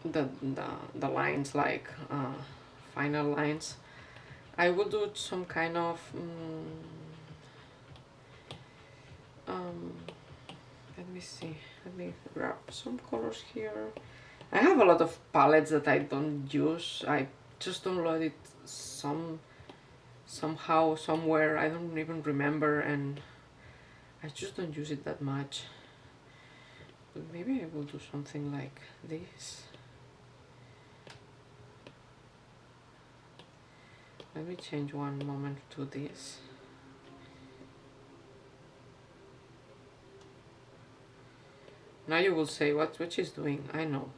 the lines, like final lines, I will do some kind of let me see, let me grab some colors here. I have a lot of palettes that I don't use. I just download it somehow, somewhere, I don't even remember, and I just don't use it that much. But maybe I will do something like this. Let me change one moment to this. Now you will say, what she's doing. I know.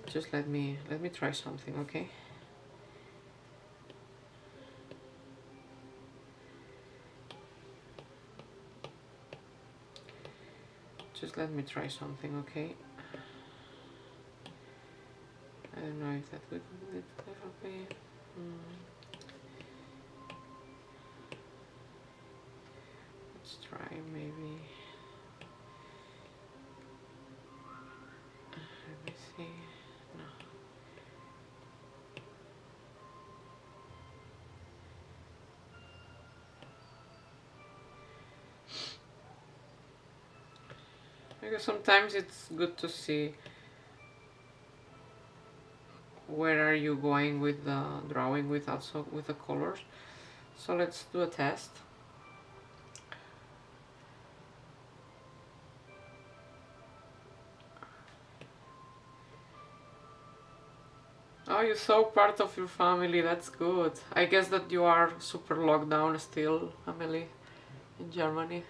Just let me try something, okay? Just let me try something, okay? I don't know if that would be. Let's try maybe. Let me see. No. Because sometimes it's good to see where are you going with the drawing, with also with the colors. So let's do a test. Oh, you saw part of your family, that's good. I guess that you are super locked down still, Emily, in Germany.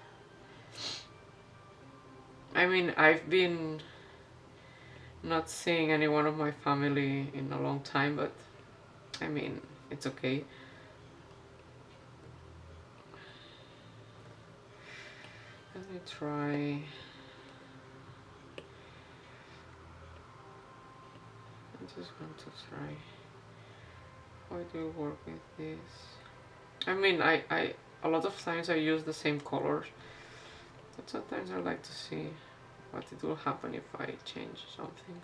I mean, I've been not seeing any one of my family in a long time, but I mean, it's okay. Let me try. I just want to try how it will work with this. I mean, I a lot of times I use the same colors, but sometimes I like to see what it will happen if I change something.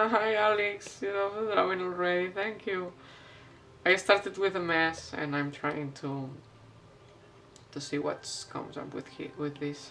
Hi Alex, you know the drawing already, thank you. I started with a mess and I'm trying to see what comes up with this.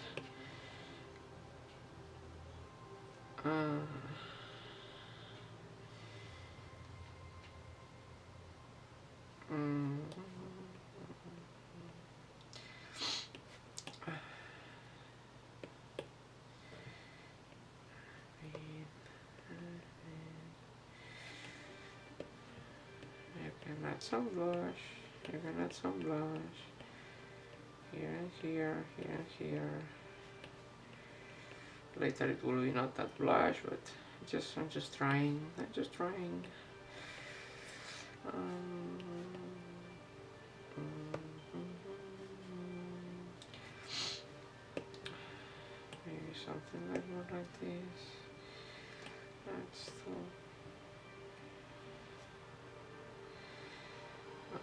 Add some blush, you can add some blush here and here, here and here. Later it will be not that blush, but I'm just trying. Maybe something like more like this. That's too. A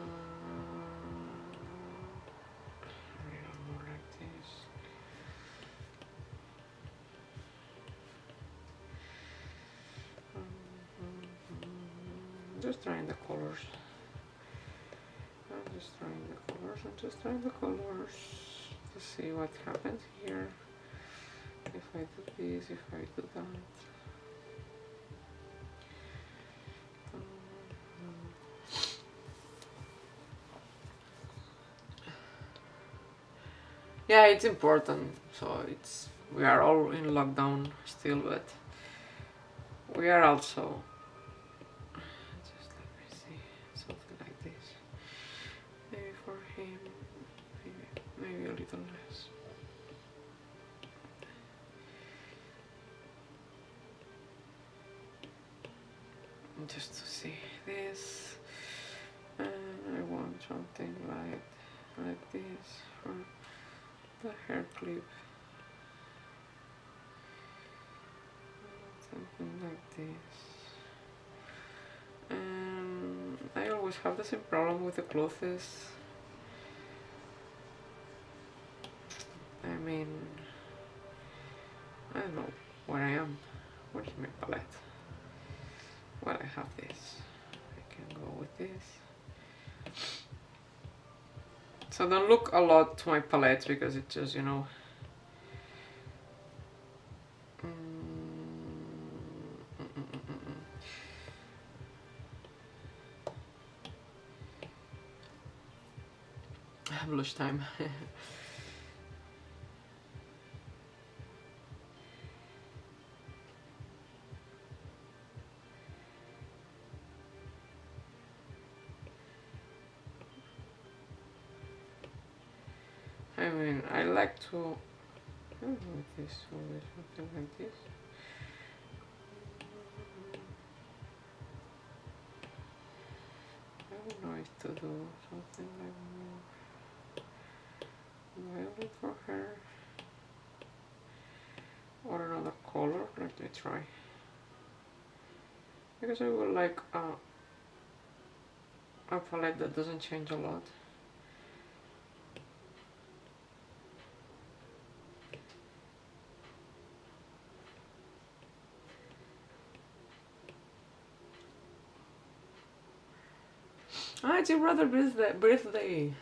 little more like this. Just trying the colors. I'm just trying the colors. I'm just trying the colors to see what happens here. If I do this, if I do that. Yeah, it's important. So we are all in lockdown still, but we are also. Just let me see something like this. Maybe for him, maybe a little less. Just to see this, and I want something like this for the hair clip. Something like this. And I always have the same problem with the clothes. I mean, I don't know where I am. Where's my palette? Well, I have this. I can go with this. So don't look a lot to my palette because it just, you know. Blush time. I mean, I like to. I don't know if this always something like this. I don't know if to do something like more violet for her or another color. Let me try. Because I would like a palette that doesn't change a lot. Ah, it's your brother's birthday.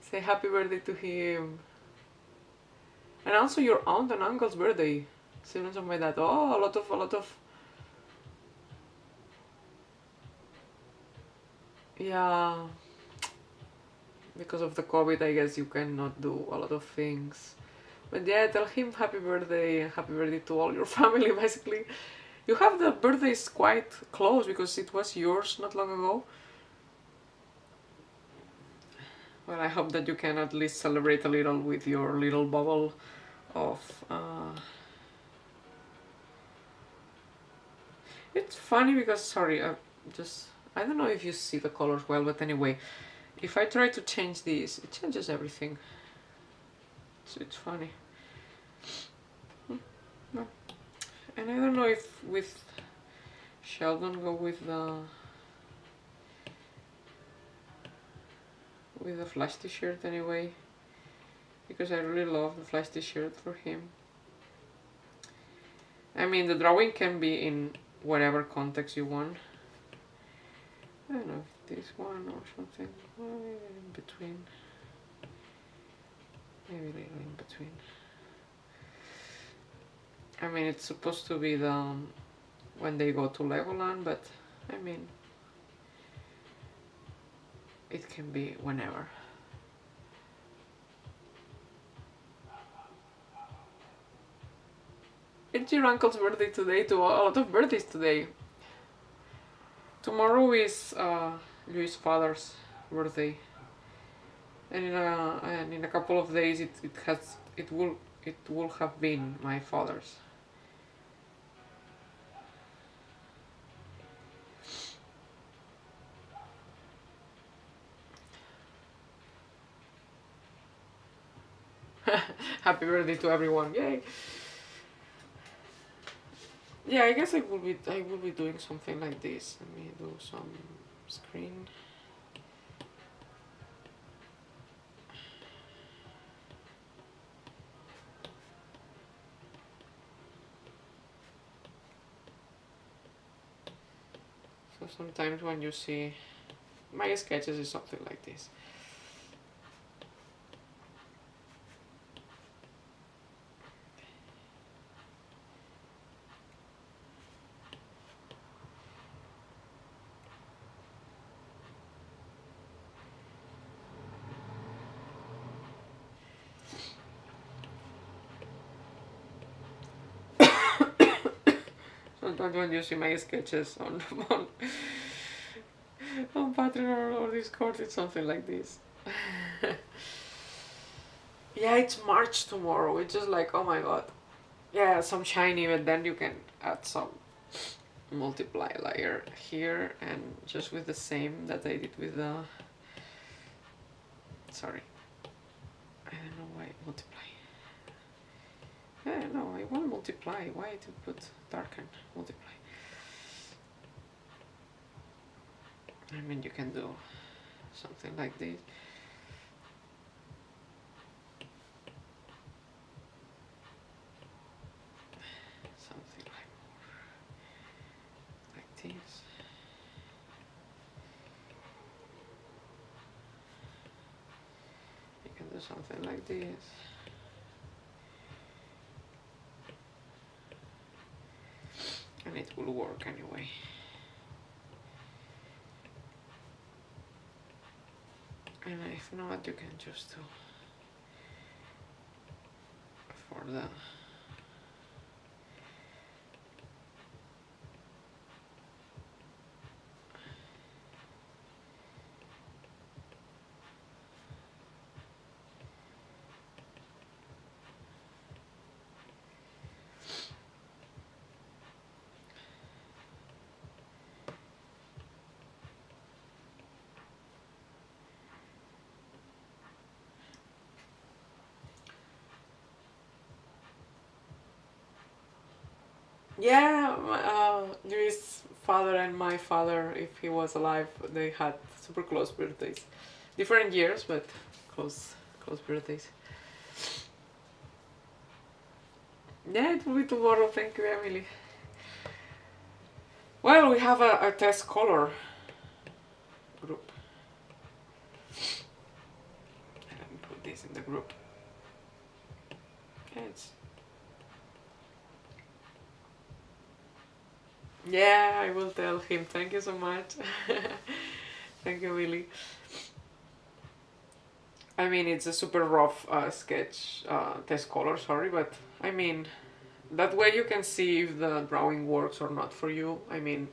Say happy birthday to him. And also your aunt and uncle's birthday. Siblings of my dad. Oh, a lot of. Yeah. Because of the COVID, I guess you cannot do a lot of things. But yeah, tell him happy birthday and happy birthday to all your family, basically. You have the birthdays quite close because it was yours not long ago. Well, I hope that you can at least celebrate a little with your little bubble of... It's funny because, sorry, I don't know if you see the colors well, but anyway, if I try to change these, it changes everything. So it's funny. No. And I don't know if with Sheldon go with the flash t-shirt anyway, because I really love the flash t-shirt for him. I mean, the drawing can be in whatever context you want. I don't know if this one or something, maybe in between. Maybe a little in between. I mean, it's supposed to be the when they go to Legoland, but I mean, it can be whenever. It's your uncle's birthday today, too. A lot of birthdays today. Tomorrow is Luis' father's birthday, and in a couple of days it will have been my father's. Happy birthday to everyone! Yay! Yeah, I guess I will be doing something like this. Let me do some screen. So sometimes when you see my sketches is something like this. Sometimes when you see my sketches on Patreon or Discord, it's something like this. Yeah, it's March tomorrow. It's just like, oh my god. Yeah, some shiny, but then you can add some multiply layer here and just with the same that I did with the... Sorry. I don't know why multiply. Yeah, no, I want multiply. Why to put darken? Multiply. I mean, you can do something like this. Something like this. You can do something like this. And it will work anyway. And if not, you can just do for the... Yeah, Luis' father and my father, if he was alive, they had super close birthdays. Different years, but close birthdays. Yeah, it will be tomorrow. Thank you, Emily. Well, we have a test color group. Let me put this in the group. It's... Yeah, I will tell him. Thank you so much. Thank you, Willy. I mean, it's a super rough sketch, test color, sorry, but I mean, that way you can see if the drawing works or not for you. I mean,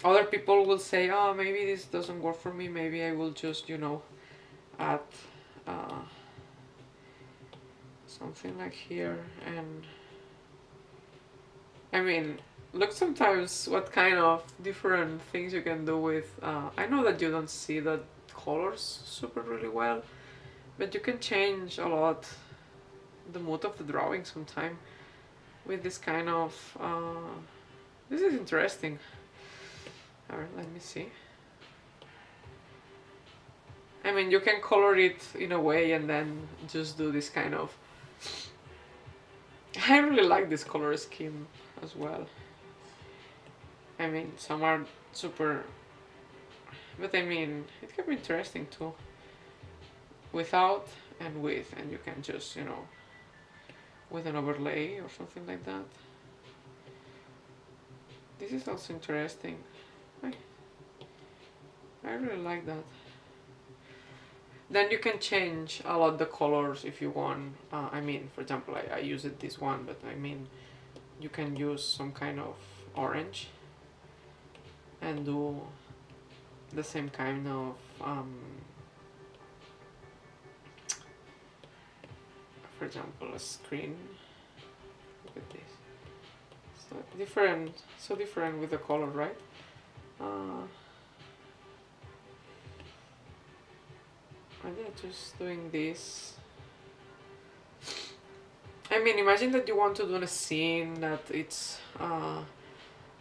other people will say, oh, maybe this doesn't work for me, maybe I will just, you know, add something like here. And I mean, look sometimes what kind of different things you can do with... I know that you don't see the colors super really well, but you can change a lot the mood of the drawing sometime with this kind of... this is interesting. Alright, let me see. I mean, you can color it in a way and then just do this kind of... I really like this color scheme as well. I mean, some are super... But I mean, it can be interesting too. Without and with, and you can just, you know, with an overlay or something like that. This is also interesting. I really like that. Then you can change a lot the colors if you want. I mean, for example, I used this one, but I mean, you can use some kind of orange and do the same kind of for example, a screen. Look at this. So different with the color, right? And yeah, just doing this. I mean, imagine that you want to do a scene that it's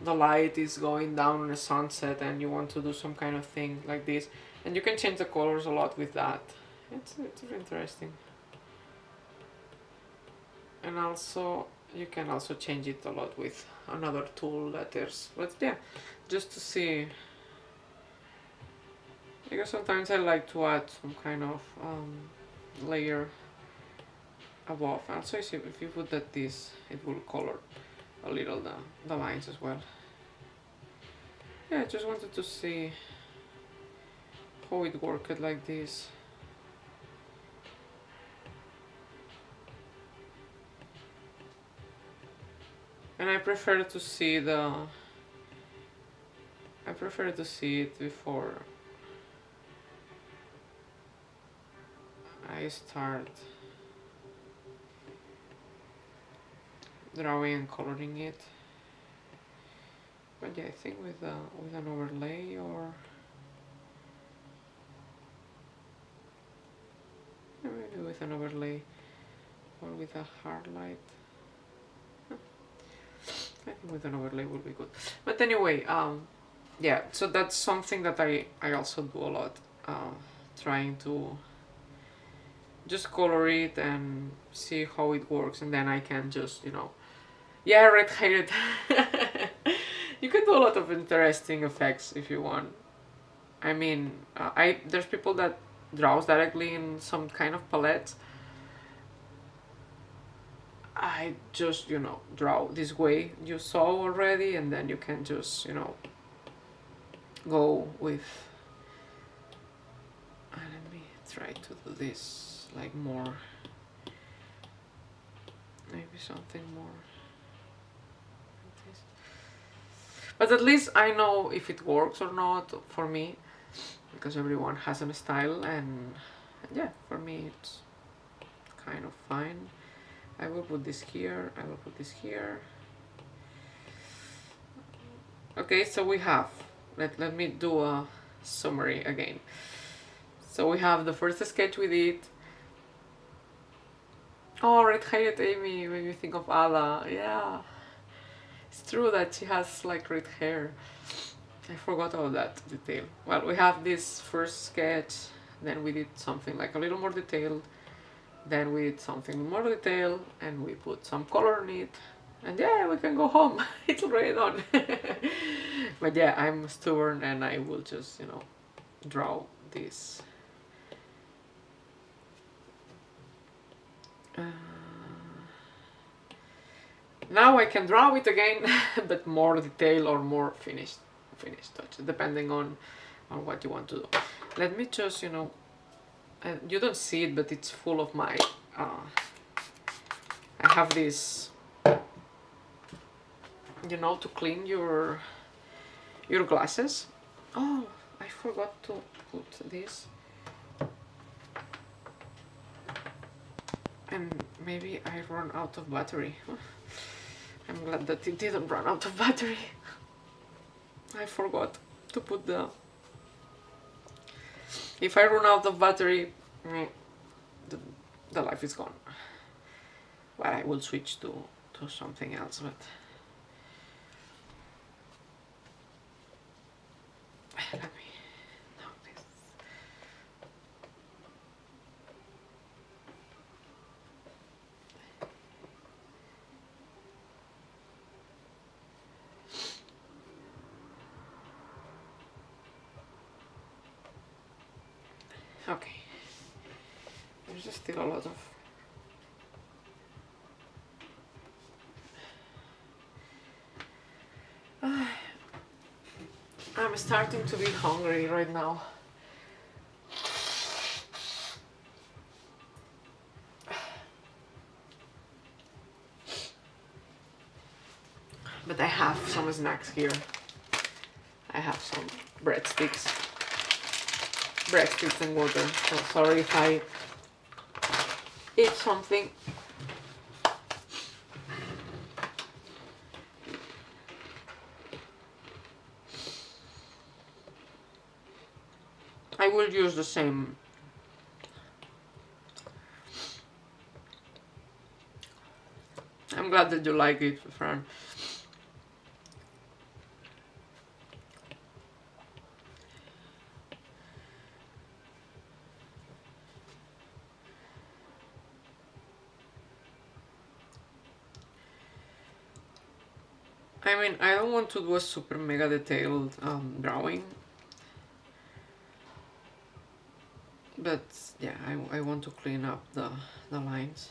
the light is going down on a sunset and you want to do some kind of thing like this, and you can change the colors a lot with that. It's really interesting. And also you can also change it a lot with another tool that there's, but yeah, just to see, because sometimes I like to add some kind of layer above. Also, if you put that this, it will color a little the lines as well. Yeah, I just wanted to see how it worked like this. And I prefer to see it before I start drawing and coloring it. But yeah, I think with an overlay, or maybe with an overlay or with a hard light. I think with an overlay would be good. But anyway, yeah, so that's something that I also do a lot, trying to just color it and see how it works, and then I can just, yeah, red-handed. You can do a lot of interesting effects if you want. I mean, there's people that draws directly in some kind of palette. I just, draw this way you saw already, and then you can just, go with, let me try to do this like more, maybe something more like this. But at least I know if it works or not for me, because everyone has a style, and yeah, for me it's kind of fine. I will put this here, I will put this here. Okay, so we have, let me do a summary again. So we have the first sketch we did. Oh, red-haired Amy, when you think of Ala, yeah. It's true that she has like red hair. I forgot all that detail. Well, we have this first sketch, then we did something like a little more detailed, then we did something more detailed, and we put some color in it, and yeah, we can go home. It's already done. But yeah, I'm stubborn, and I will just, draw this. Now I can draw it again, but more detail or more finished touch, depending on what you want to do. Let me just, you don't see it, but it's full of my, I have this, to clean your glasses. Oh, I forgot to put this. And maybe I run out of battery. I'm glad that it didn't run out of battery. I forgot to put if I run out of battery, the life is gone. Well, I will switch to something else, but let me know this. Okay, there's just still a lot of I'm starting to be hungry right now. But I have some snacks here. I have some breadsticks and water. So sorry if I eat something. I will use the same I'm glad that you like it, Fran. I mean, I don't want to do a super mega detailed drawing, but yeah, I want to clean up the lines.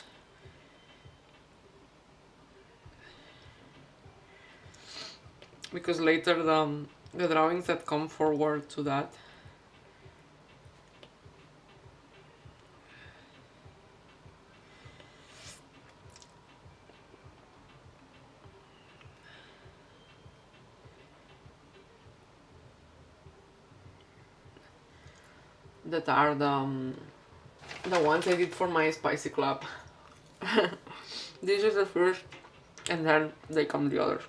Because later the drawings that come forward to that that are the ones I did for my spicy club. This is the first, and then they come the others.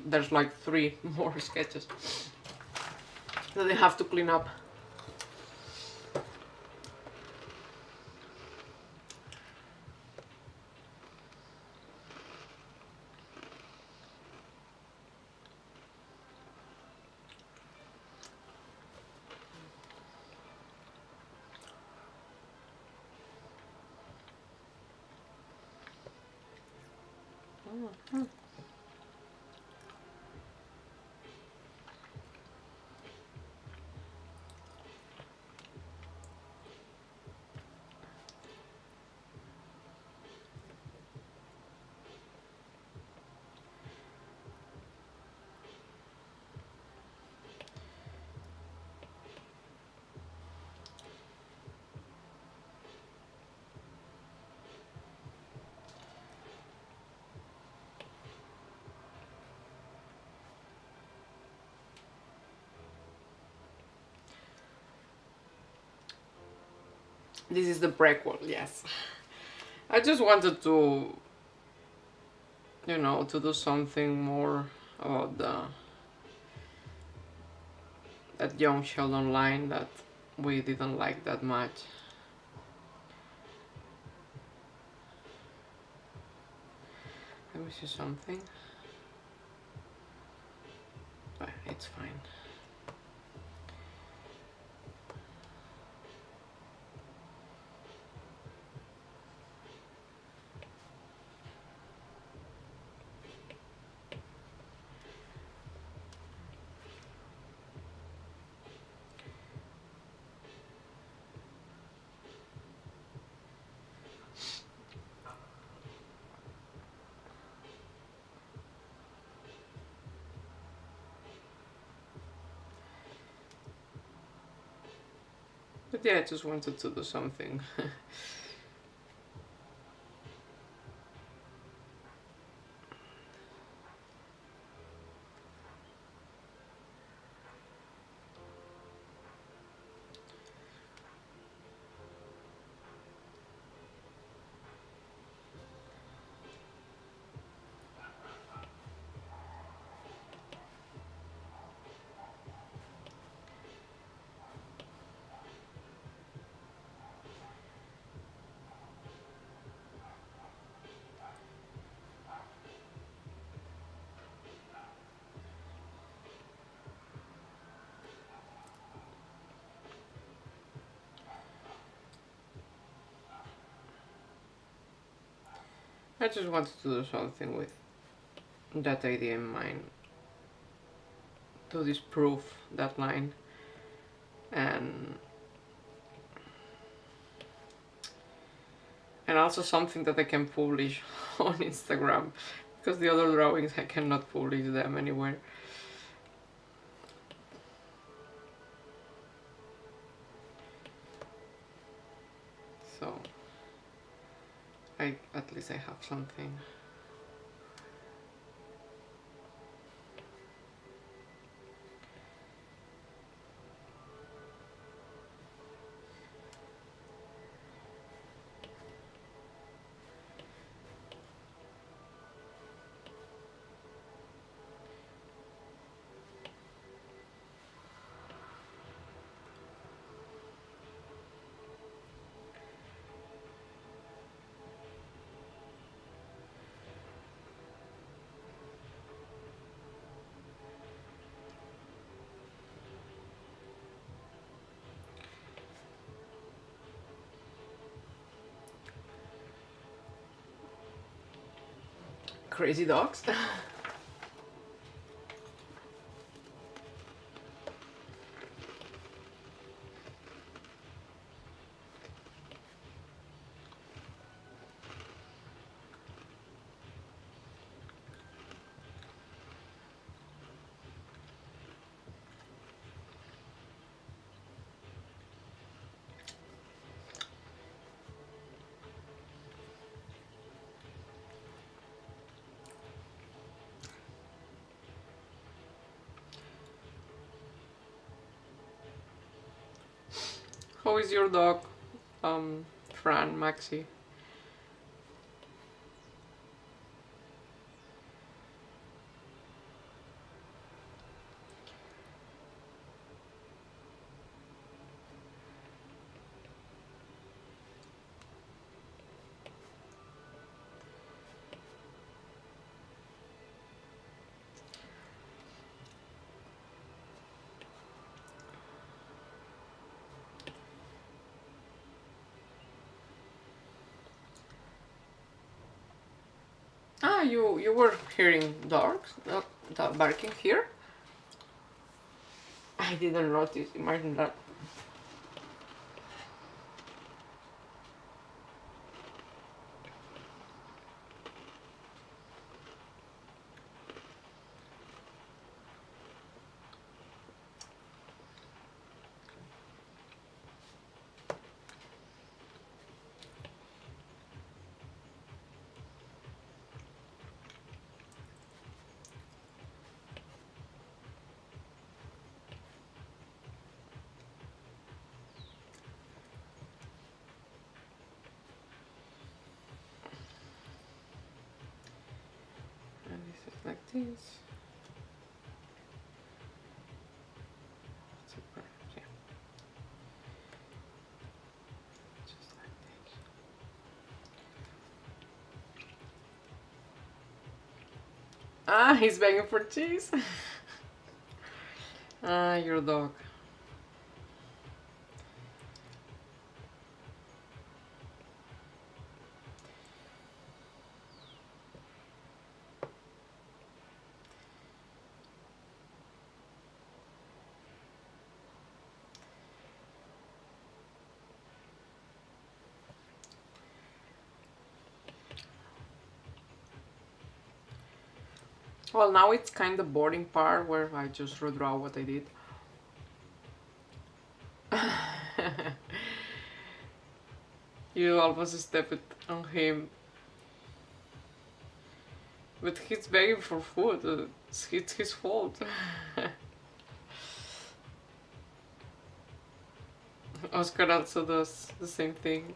There's like 3 more sketches that they have to clean up. This is the prequel, yes. I just wanted to, you know, to do something more about that young Sheldon line that we didn't like that much. Let me see something. But it's fine. But yeah, I just wanted to do something. I just wanted to do something with that idea in mind, to disprove that line, and also something that I can publish on Instagram, because the other drawings I cannot publish them anywhere. So at least I have something. crazy dogs. How is your dog, Fran, Maxi? Ah, you were hearing dogs barking here? I didn't notice. Imagine that. And this is like this. Super, yeah. Just like this. Ah, he's begging for cheese. Ah, your dog. Well, now it's kind of boring part where I just redraw what I did. You almost stepped on him. But he's begging for food. It's his fault. Oscar also does the same thing.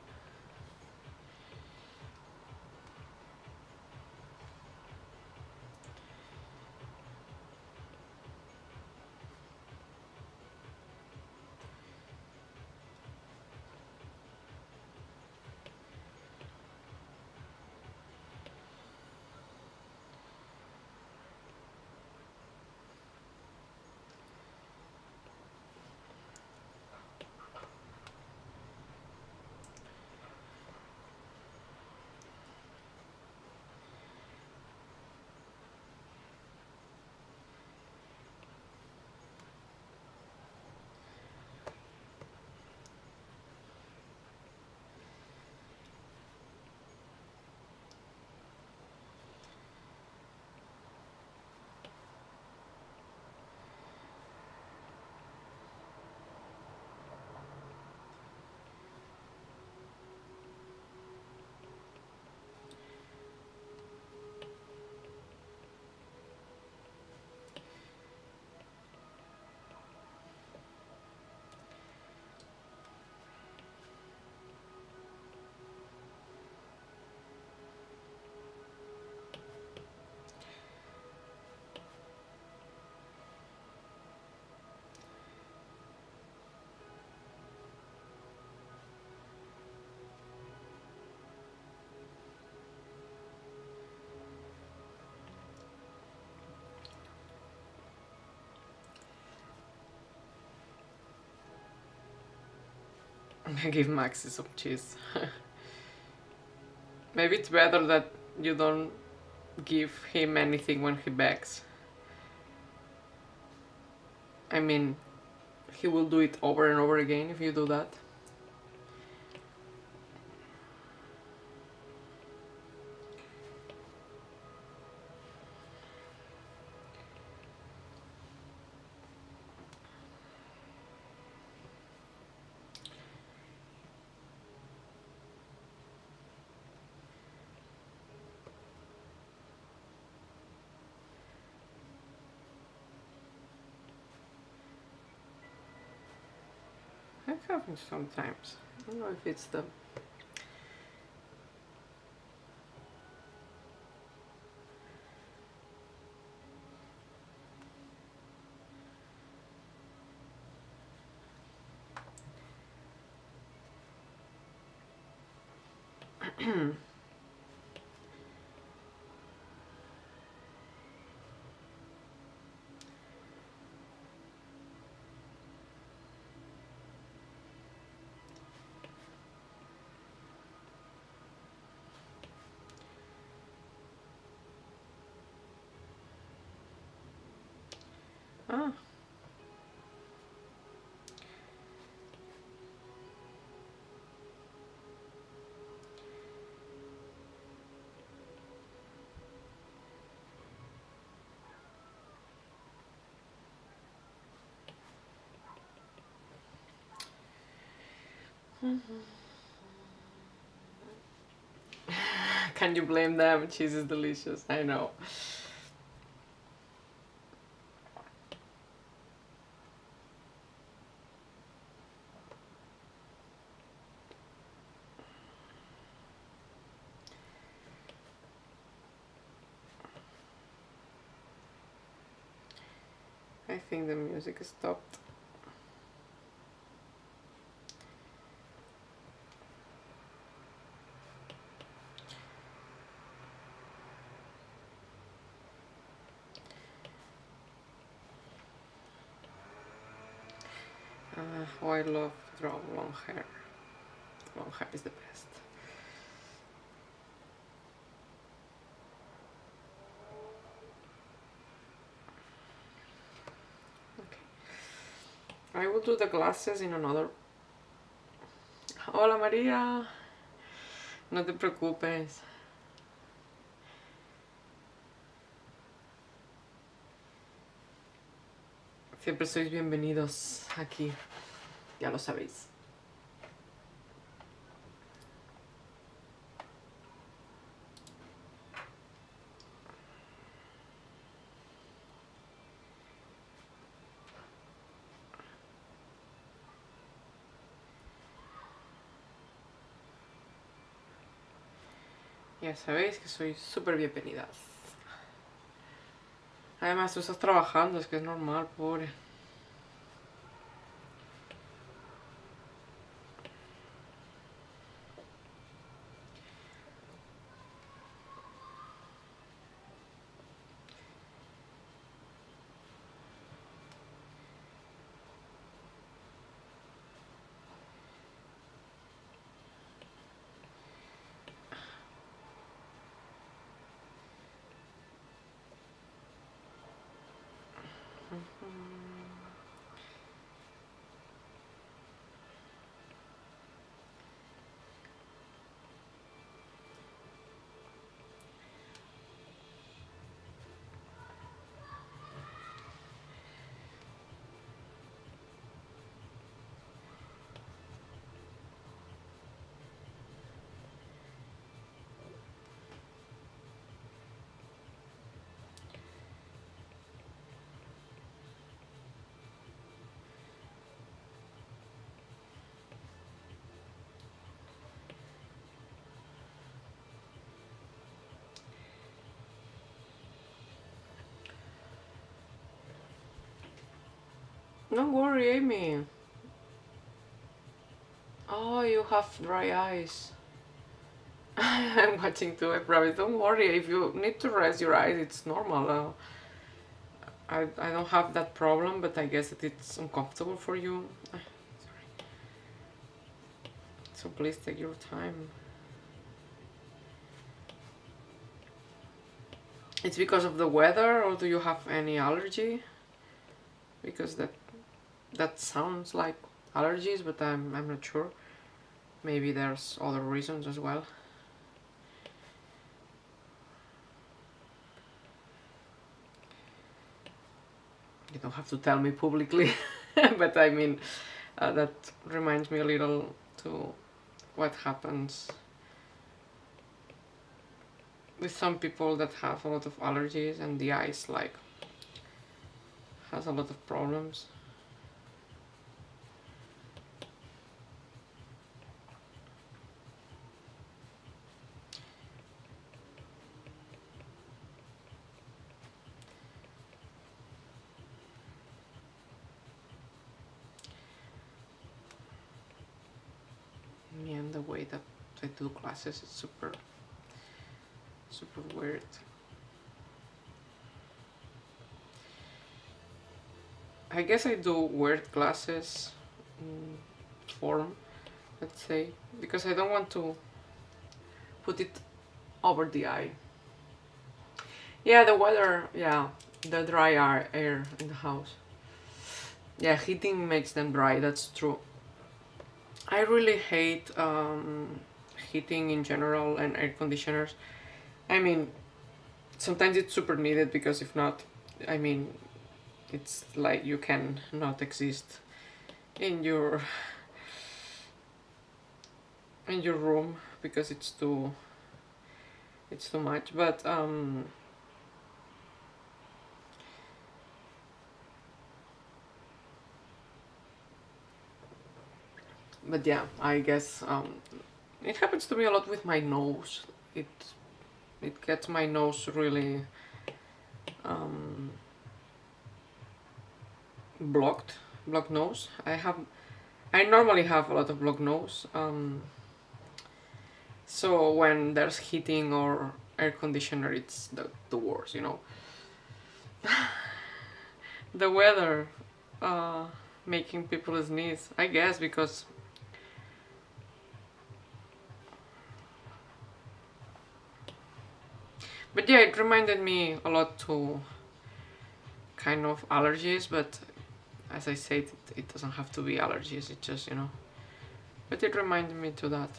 I give Maxi some cheese. Maybe it's better that you don't give him anything when he begs. I mean, he will do it over and over again if you do that. It happens sometimes. I don't know if it's the... Ah. Can you blame them? Cheese is delicious. I know. I think the music stopped. Oh, I love to draw long hair. Long hair is the best. Okay. I will do the glasses in another... Hola María. No te preocupes. Siempre sois bienvenidos aquí. Ya lo sabéis. Ya sabéis que sois súper bienvenidas. Además, tú estás trabajando, es que es normal, pobre. Don't worry, Amy. Oh, you have dry eyes. I'm watching too, I promise. Don't worry, if you need to rest your eyes, it's normal. I don't have that problem, but I guess that it's uncomfortable for you. Sorry. So please take your time. it's because of the weather, or do you have any allergy? Because that sounds like allergies, but I'm not sure. Maybe there's other reasons as well. You don't have to tell me publicly, but I mean, that reminds me a little to what happens with some people that have a lot of allergies and the eyes like has a lot of problems. Me and the way that I do classes is super weird. I guess I do weird classes form, let's say, because I don't want to put it over the eye. Yeah, the weather, yeah, the dry air in the house. Yeah, heating makes them dry, that's true. I really hate heating in general and air conditioners. I mean, sometimes it's super needed because if not, I mean, it's like you can not exist in your room because it's too much. But yeah, I guess it happens to me a lot with my nose. It gets my nose really blocked nose. I normally have a lot of blocked nose. So when there's heating or air conditioner, it's the worst, you know. The weather making people sneeze, I guess, because but yeah, it reminded me a lot to kind of allergies, but as I said, it doesn't have to be allergies, it just, you know, but it reminded me to that.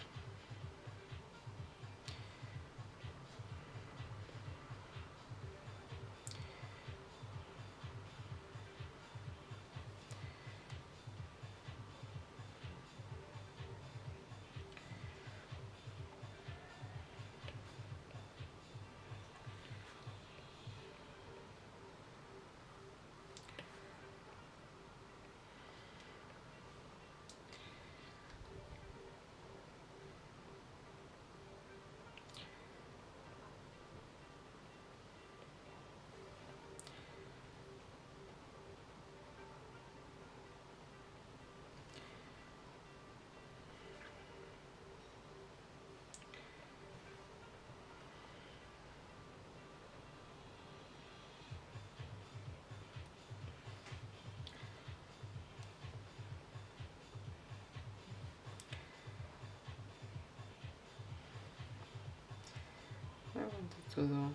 I wanted to do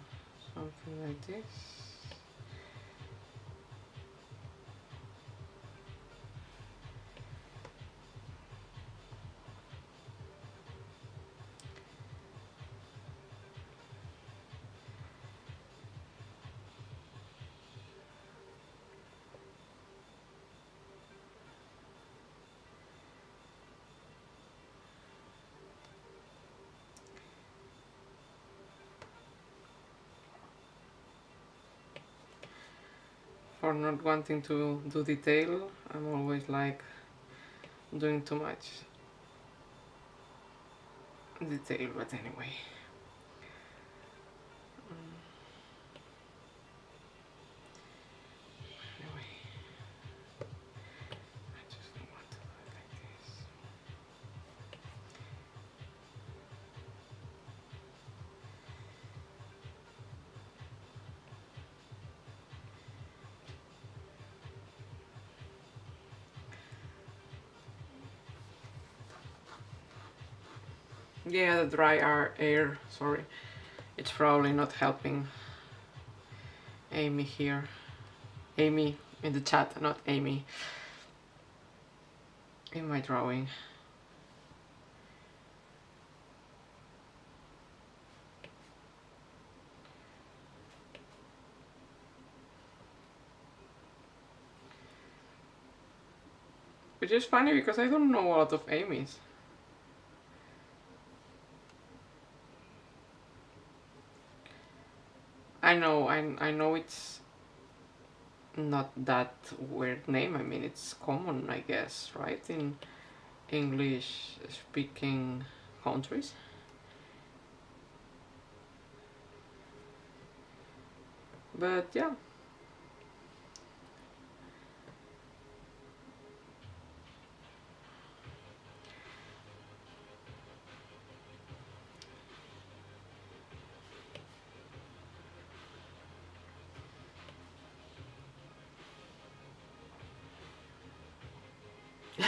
something like this. For not wanting to do detail, I'm always like doing too much detail, but anyway. Anyway, I just don't want to do it like this. Yeah, the dry air, sorry, it's probably not helping Amy here. Amy in the chat, not Amy in my drawing. Which is funny because I don't know a lot of Amy's. I know it's not that weird name. I mean, it's common, I guess, right, in English speaking countries. But yeah.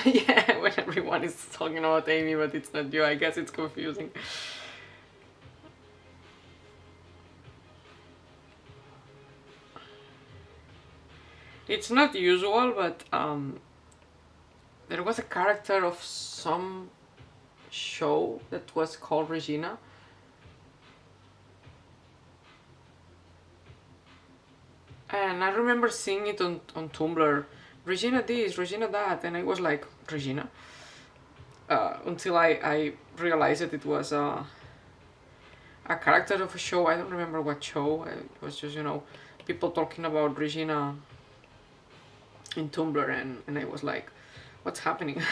Yeah, when everyone is talking about Amy, but it's not you, I guess it's confusing. It's not usual, but there was a character of some show that was called Regina. And I remember seeing it on Tumblr. Regina this, Regina that, and I was like, Regina? Until I realized that it was a character of a show. I don't remember what show. It was just, you know, people talking about Regina in Tumblr, and I was like, what's happening?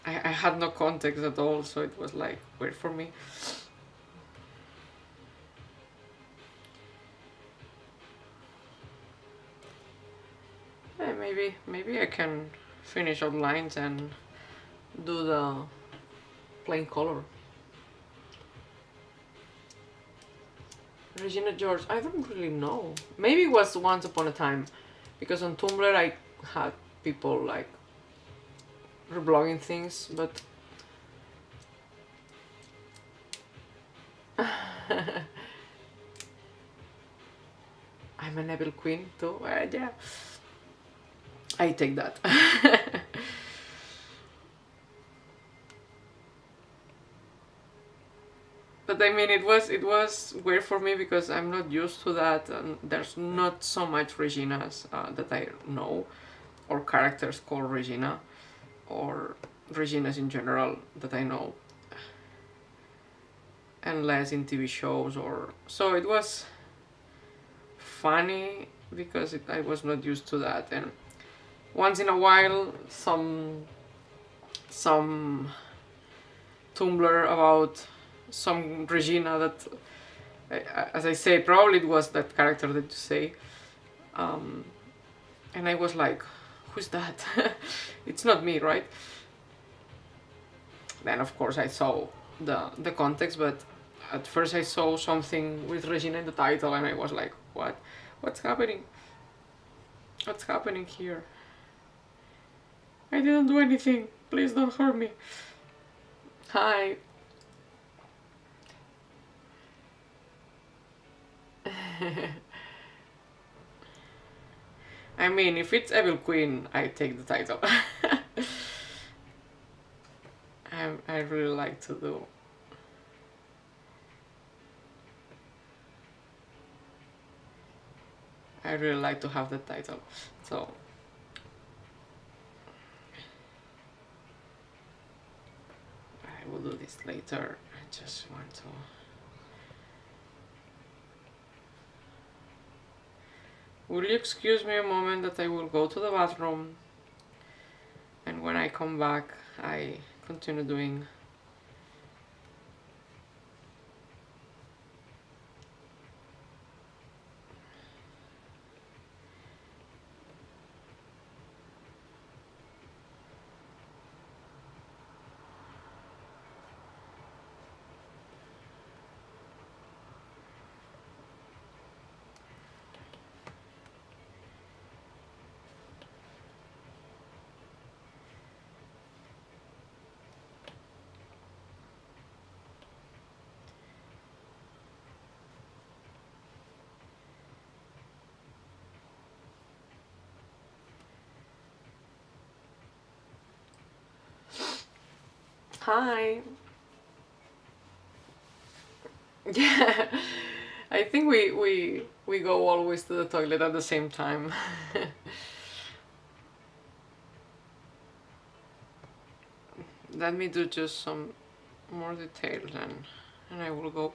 I had no context at all, so it was like weird for me. Yeah, maybe I can finish outlines and do the plain color. Regina George, I don't really know. Maybe it was once upon a time, because on Tumblr I had people like reblogging things, but I'm an evil queen too. Yeah, I take that. But I mean, it was weird for me because I'm not used to that, and there's not so much Reginas that I know, or characters called Regina, or Reginas in general that I know, unless in TV shows or so. It was funny because I was not used to that, and once in a while some Tumblr about some Regina that, as I say, probably it was that character that you say, and I was like, who's that? It's not me, right? Then of course I saw the context, but at first I saw something with Regina in the title, and I was like, what's happening? What's happening here? I didn't do anything, please don't hurt me. Hi. I mean, if it's Evil Queen, I take the title. I really like to do. I really like to have the title, so I will do this later. I just want to. Will you excuse me a moment that I will go to the bathroom, and when I come back I continue doing. Hi. Yeah, I think we go always to the toilet at the same time. Let me do just some more details and I will go.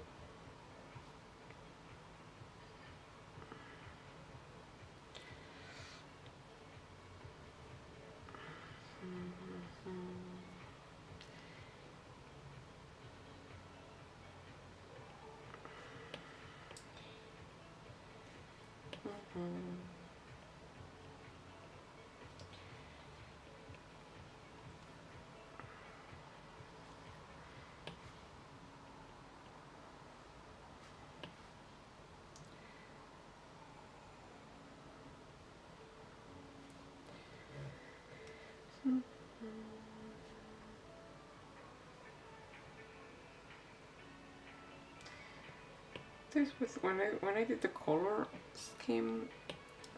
This was when I did the color scheme,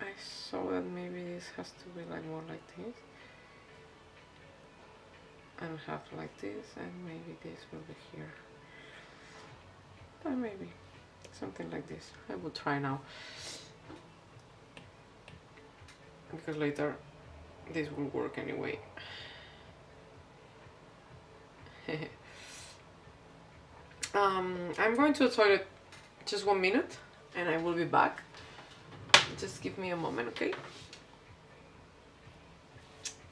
I saw that maybe this has to be like more like this, and half like this, and maybe this will be here. But maybe something like this. I will try now, because later this will work anyway. I'm going to the toilet just 1 minute and I will be back. Just give me a moment, okay?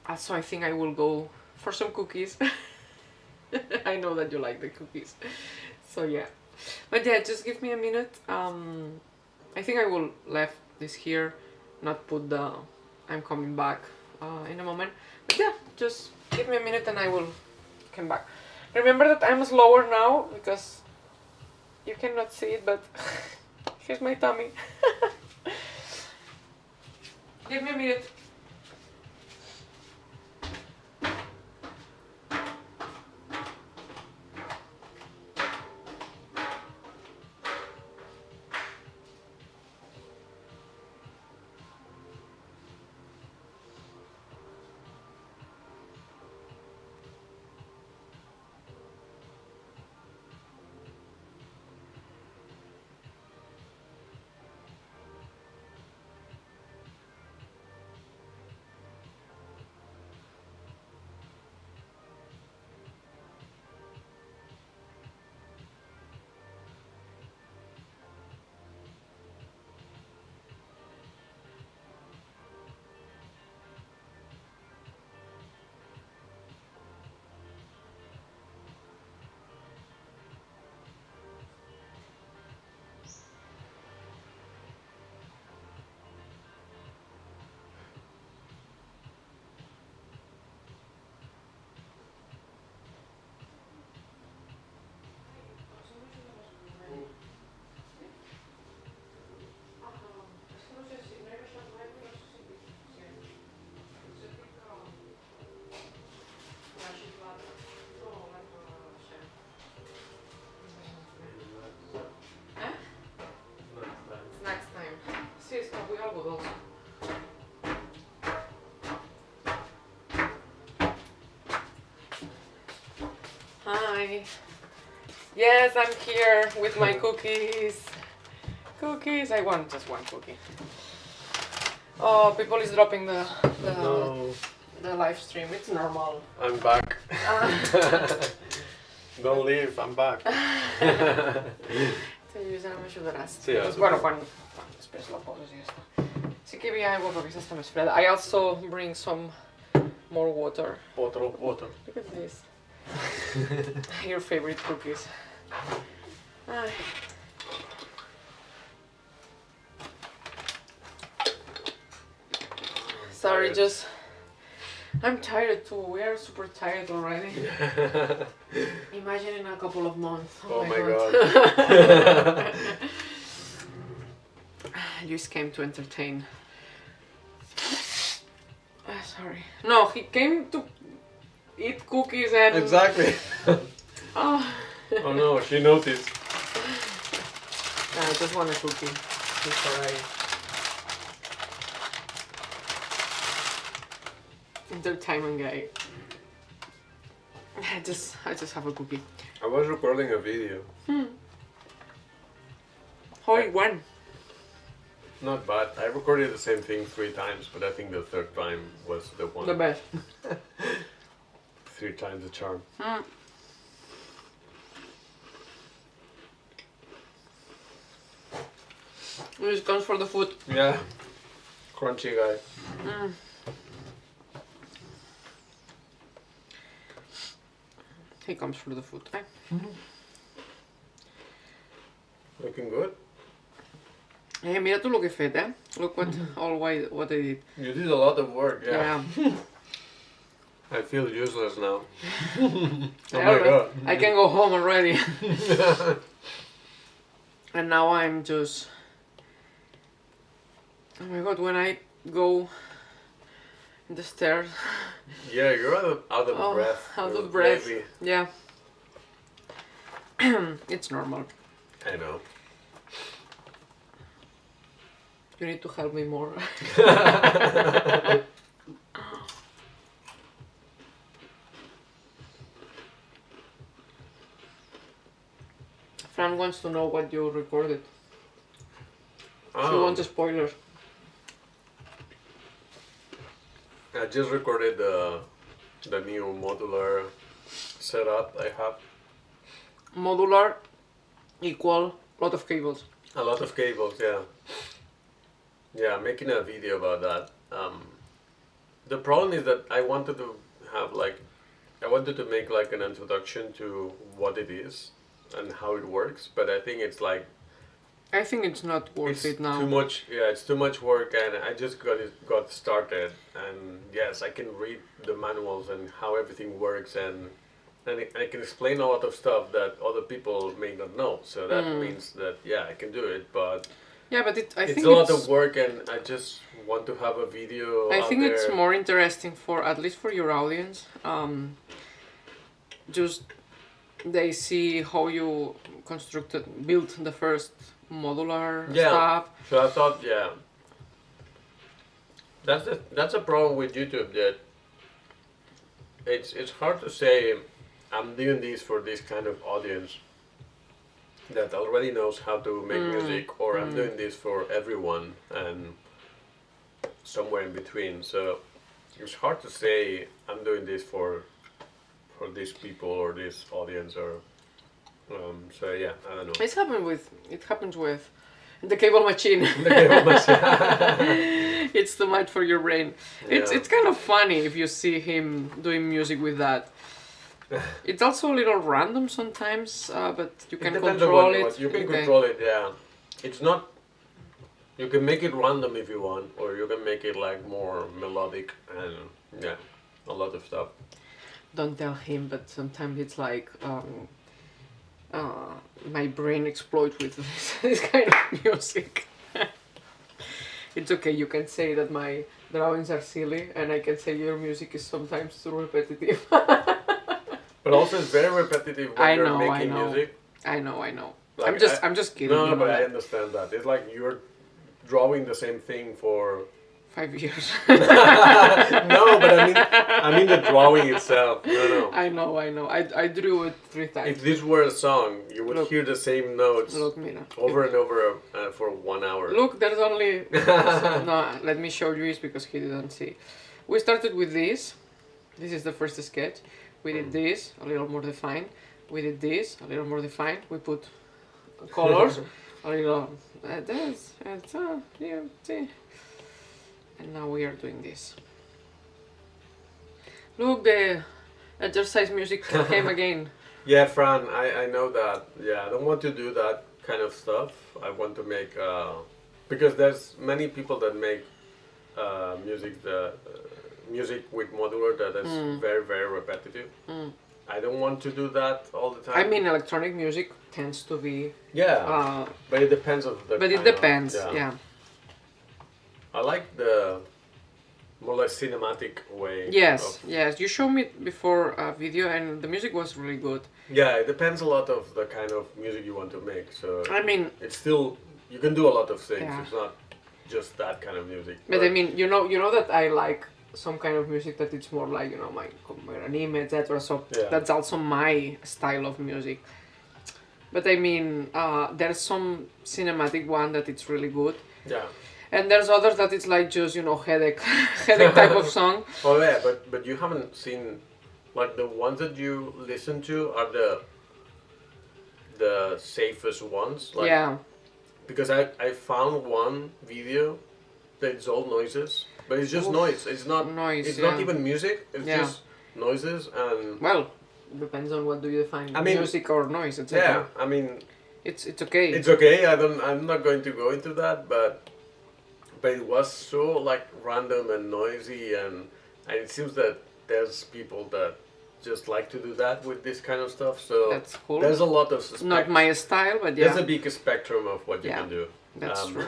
Also, I think I will go for some cookies. I know that you like the cookies, so yeah. But yeah, just give me a minute. I think I will leave this here, not put the I'm coming back in a moment. But yeah, just give me a minute and I will come back. Remember that I'm slower now because you cannot see it, but here's my tummy. Give me a minute. Hi. Yes, I'm here with my cookies. Cookies. I want just one cookie. Oh, people is dropping No. the live stream. It's normal. I'm back. Don't leave, I'm back. Ya no me ayudarás. Sí, Pues, bueno, cuando después lo pongo y ya está. Sí que vi algo porque esta me spread. I also bring some more water. Water. Look at this. Your favorite cookies. Ay. Sorry, tired. just I'm tired too. We are super tired already. Imagine in a couple of months. Oh my god. I just came to entertain. Sorry. No, he came to eat cookies and... Exactly. Oh. Oh no, she noticed. I just want a cookie before I entertainment guy. I just have a cookie. I was recording a video. How it went? Not bad. I recorded the same thing 3 times, but I think the 3rd time was the one. The best. 3 times the charm. This comes for the food. Yeah. Crunchy guy. He comes for the food. Looking good. Hey, mira tú lo que he fet, eh? Look what what I did. You did a lot of work, yeah. Yeah. I feel useless now. Oh Yeah, my god. I can go home already. And now I'm just... Oh my god, when I go in the stairs... Yeah, you're out of breath. Out of breath. Maybe. Yeah. It's normal. I know. You need to help me more. Fran wants to know what you recorded. She wants a spoiler. I just recorded the new modular setup I have. Modular equal lot of cables. A lot of cables, yeah. Yeah, making a video about that. The problem is that I wanted to have I wanted to make like an introduction to what it is and how it works, but I think it's like I think it's not worth it now. too much. Yeah, it's too much work, and I just got started. And yes, I can read the manuals and how everything works, and I can explain a lot of stuff that other people may not know. So that means that yeah, I can do it, but yeah, but I it's think a lot of work, and I just want to have a video. I think out it's there. more interesting for at least for your audience. Just they see how you built the first modular stuff. So I thought, yeah, that's a problem with YouTube, that it's hard to say I'm doing this for this kind of audience that already knows how to make music, or I'm doing this for everyone and somewhere in between. So it's hard to say I'm doing this for these people or this audience, or so yeah, I don't know. It happens with the cable machine. The cable machine. It's too much for your brain. It's kind of funny if you see him doing music with that. It's also a little random sometimes, but you can control it. You can control it, yeah. It's not. You can make it random if you want, or you can make it like more melodic and yeah, a lot of stuff. Don't tell him, but sometimes it's like my brain explodes with this kind of music. It's okay, you can say that my drawings are silly, and I can say your music is sometimes too repetitive. But also it's very repetitive when you're making music. I know. Like I'm just kidding. No, but I understand that. It's like you're drawing the same thing for 5 years. No, but I mean the drawing itself. No. I know. I drew it 3 times. If this were a song, you would hear the same notes over and over for 1 hour. Look, there's only... No, let me show you this because he didn't see. We started with this. This is the first sketch. We did this, a little more defined. We did this, a little more defined. We put colors, a little... this, yeah, see. And now we are doing this. Look, the exercise music came again. Yeah, Fran, I know that. Yeah, I don't want to do that kind of stuff. I want to make... because there's many people that make music with modular that is very, very repetitive. I don't want to do that all the time. I mean, electronic music tends to be... Yeah, but it depends on the... But it depends, yeah. I like the more like cinematic way. Yes. You showed me before a video, and the music was really good. Yeah, it depends a lot of the kind of music you want to make. So I mean, it's still, you can do a lot of things. Yeah. It's not just that kind of music. But I mean, you know that I like some kind of music that it's more like, you know, my anime, etc. So Yeah. that's also my style of music. But I mean, there's some cinematic one that it's really good. Yeah. And there's others that it's like just, you know, headache headache type of song. Oh yeah, but you haven't seen, like, the ones that you listen to are the safest ones. Like, Yeah. Because I found one video that it's all noises, but it's just Oof, noise. It's not noise, It's yeah. not even music. It's Yeah. just noises and. Well, depends on what do you define, I mean, music or noise, etc. Yeah, I mean, It's okay. it's okay. I'm not going to go into that, but it was so like random and noisy, and it seems that there's people that just like to do that with this kind of stuff. So That's cool. There's a lot of Not my style, but yeah. There's a big spectrum of what you Yeah, can do. That's true.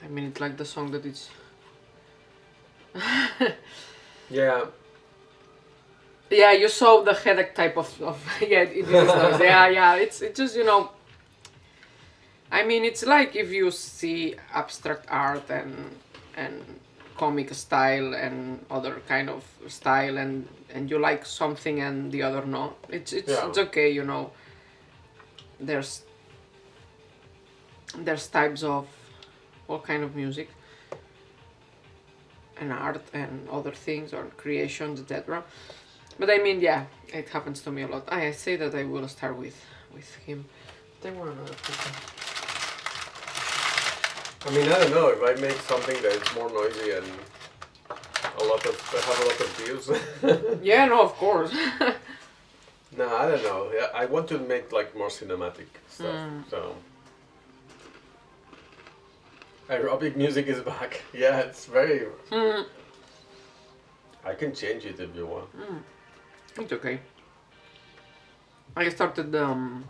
I mean, it's like the song that it's. Yeah. Yeah, you saw the headache type of yeah, it is noise. Yeah, it's just, you know. I mean, it's like if you see abstract art and comic style and other kind of style, and you like something and the other no. It's okay, you know. There's types of all kind of music and art and other things or creations, etc. But I mean, yeah, it happens to me a lot. I say that I will start with him. But I want another picture. I mean, I don't know if I make something that is more noisy and have a lot of views. Yeah, no, of course. No, I don't know. Yeah, I want to make like more cinematic stuff. So aerobic music is back. Yeah, it's very. I can change it if you want. It's okay. I started the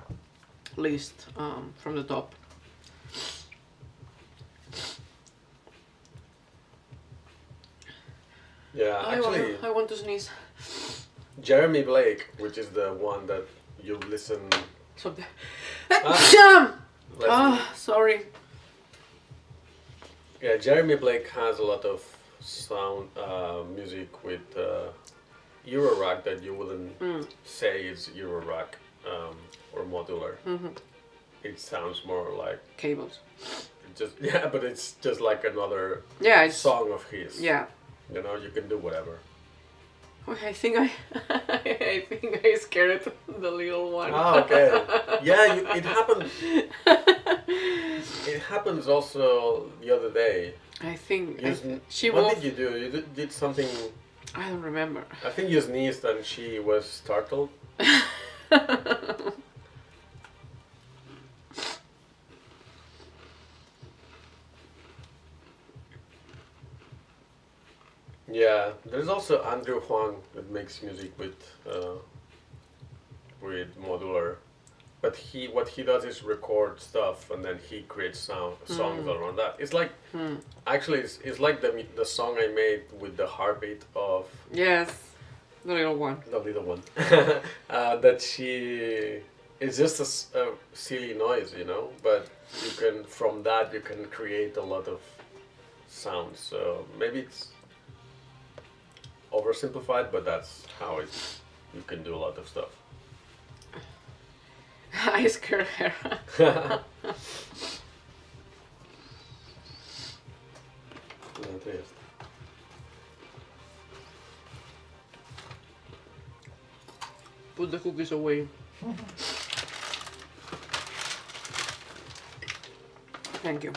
list from the top. Yeah, actually, I want to sneeze. Jeremy Blake, which is the one that you listen. Something. Leslie. Sorry. Yeah, Jeremy Blake has a lot of sound music with Eurorack that you wouldn't say is Eurorack or modular. It sounds more like Cables. but it's just like another Yeah, song of his. Yeah. You know, you can do whatever. Oh, I think I scared the little one. Ah, okay. Yeah, it happened. It happens also the other day. I think she What was. did you do? You did something. I don't remember. I think you sneezed and she was startled. Yeah, there's also Andrew Huang that makes music with modular, but what he does is record stuff and then he creates songs around that. It's like actually it's like the song I made with the heartbeat of Yes, the little one. the little one. That she it's just a silly noise, you know, but from that you can create a lot of sounds. So maybe it's oversimplified, but that's how you can do a lot of stuff. I scared her. Put the cookies away. Thank you.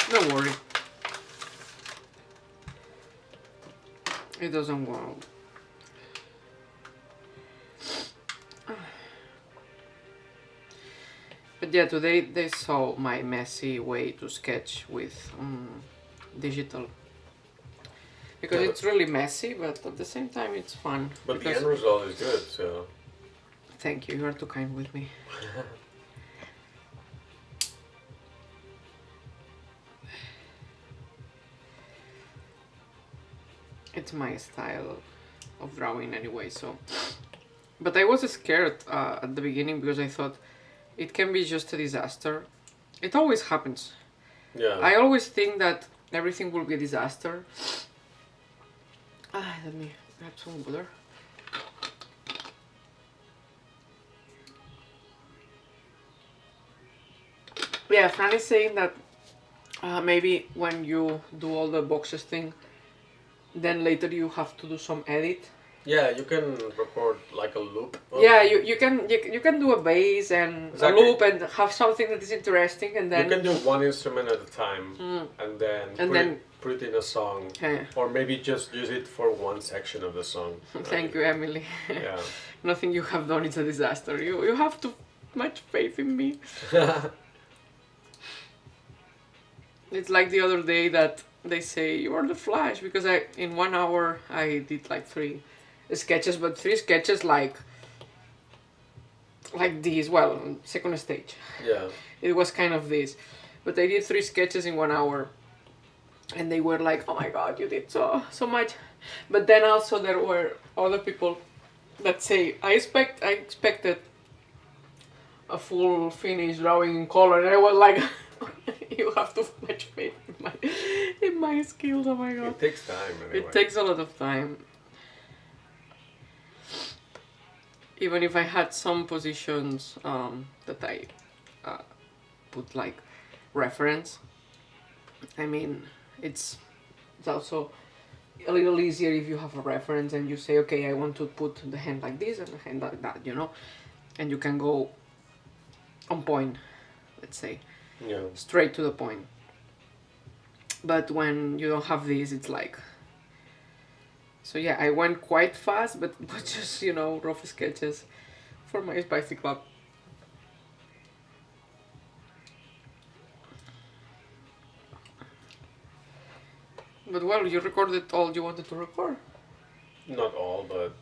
Don't worry. It doesn't want. But yeah, today they saw my messy way to sketch with digital. Because it's really messy, but at the same time it's fun. But the end result is good, so... Thank you, you are too kind with me. It's my style. of drawing anyway. So, but I was scared at the beginning because I thought it can be just a disaster. It always happens. Yeah. I always think that everything will be a disaster. Let me grab some water. Yeah, Fran is saying that maybe when you do all the boxes thing, then later you have to do some edit. Yeah, you can record like a loop. Yeah, you can do a bass and Exactly. a loop and have something that is interesting, and then you can do one instrument at a time, and then put it in a song, or maybe just use it for one section of the song. Thank you, Emily. Yeah. Nothing you have done is a disaster. You have too much faith in me. It's like the other day that they say you are the Flash because in 1 hour I did like 3 sketches, but 3 sketches like this. Well, second stage. Yeah. It was kind of this, but I did 3 sketches in 1 hour, and they were like, "Oh my God, you did so much." But then also there were other people that say, "I expected a full finished drawing in color," and I was like, "You have too much faith in my skills." Oh my God. It takes time. Anyway. It takes a lot of time. Even if I had some positions that I put like reference, I mean, it's also a little easier if you have a reference and you say, okay, I want to put the hand like this and the hand like that, you know, and you can go on point, let's say, straight to the point. But when you don't have this, it's like, so yeah, I went quite fast, but just, you know, rough sketches for my Spicy Club. But well, you recorded all you wanted to record. Not all, but...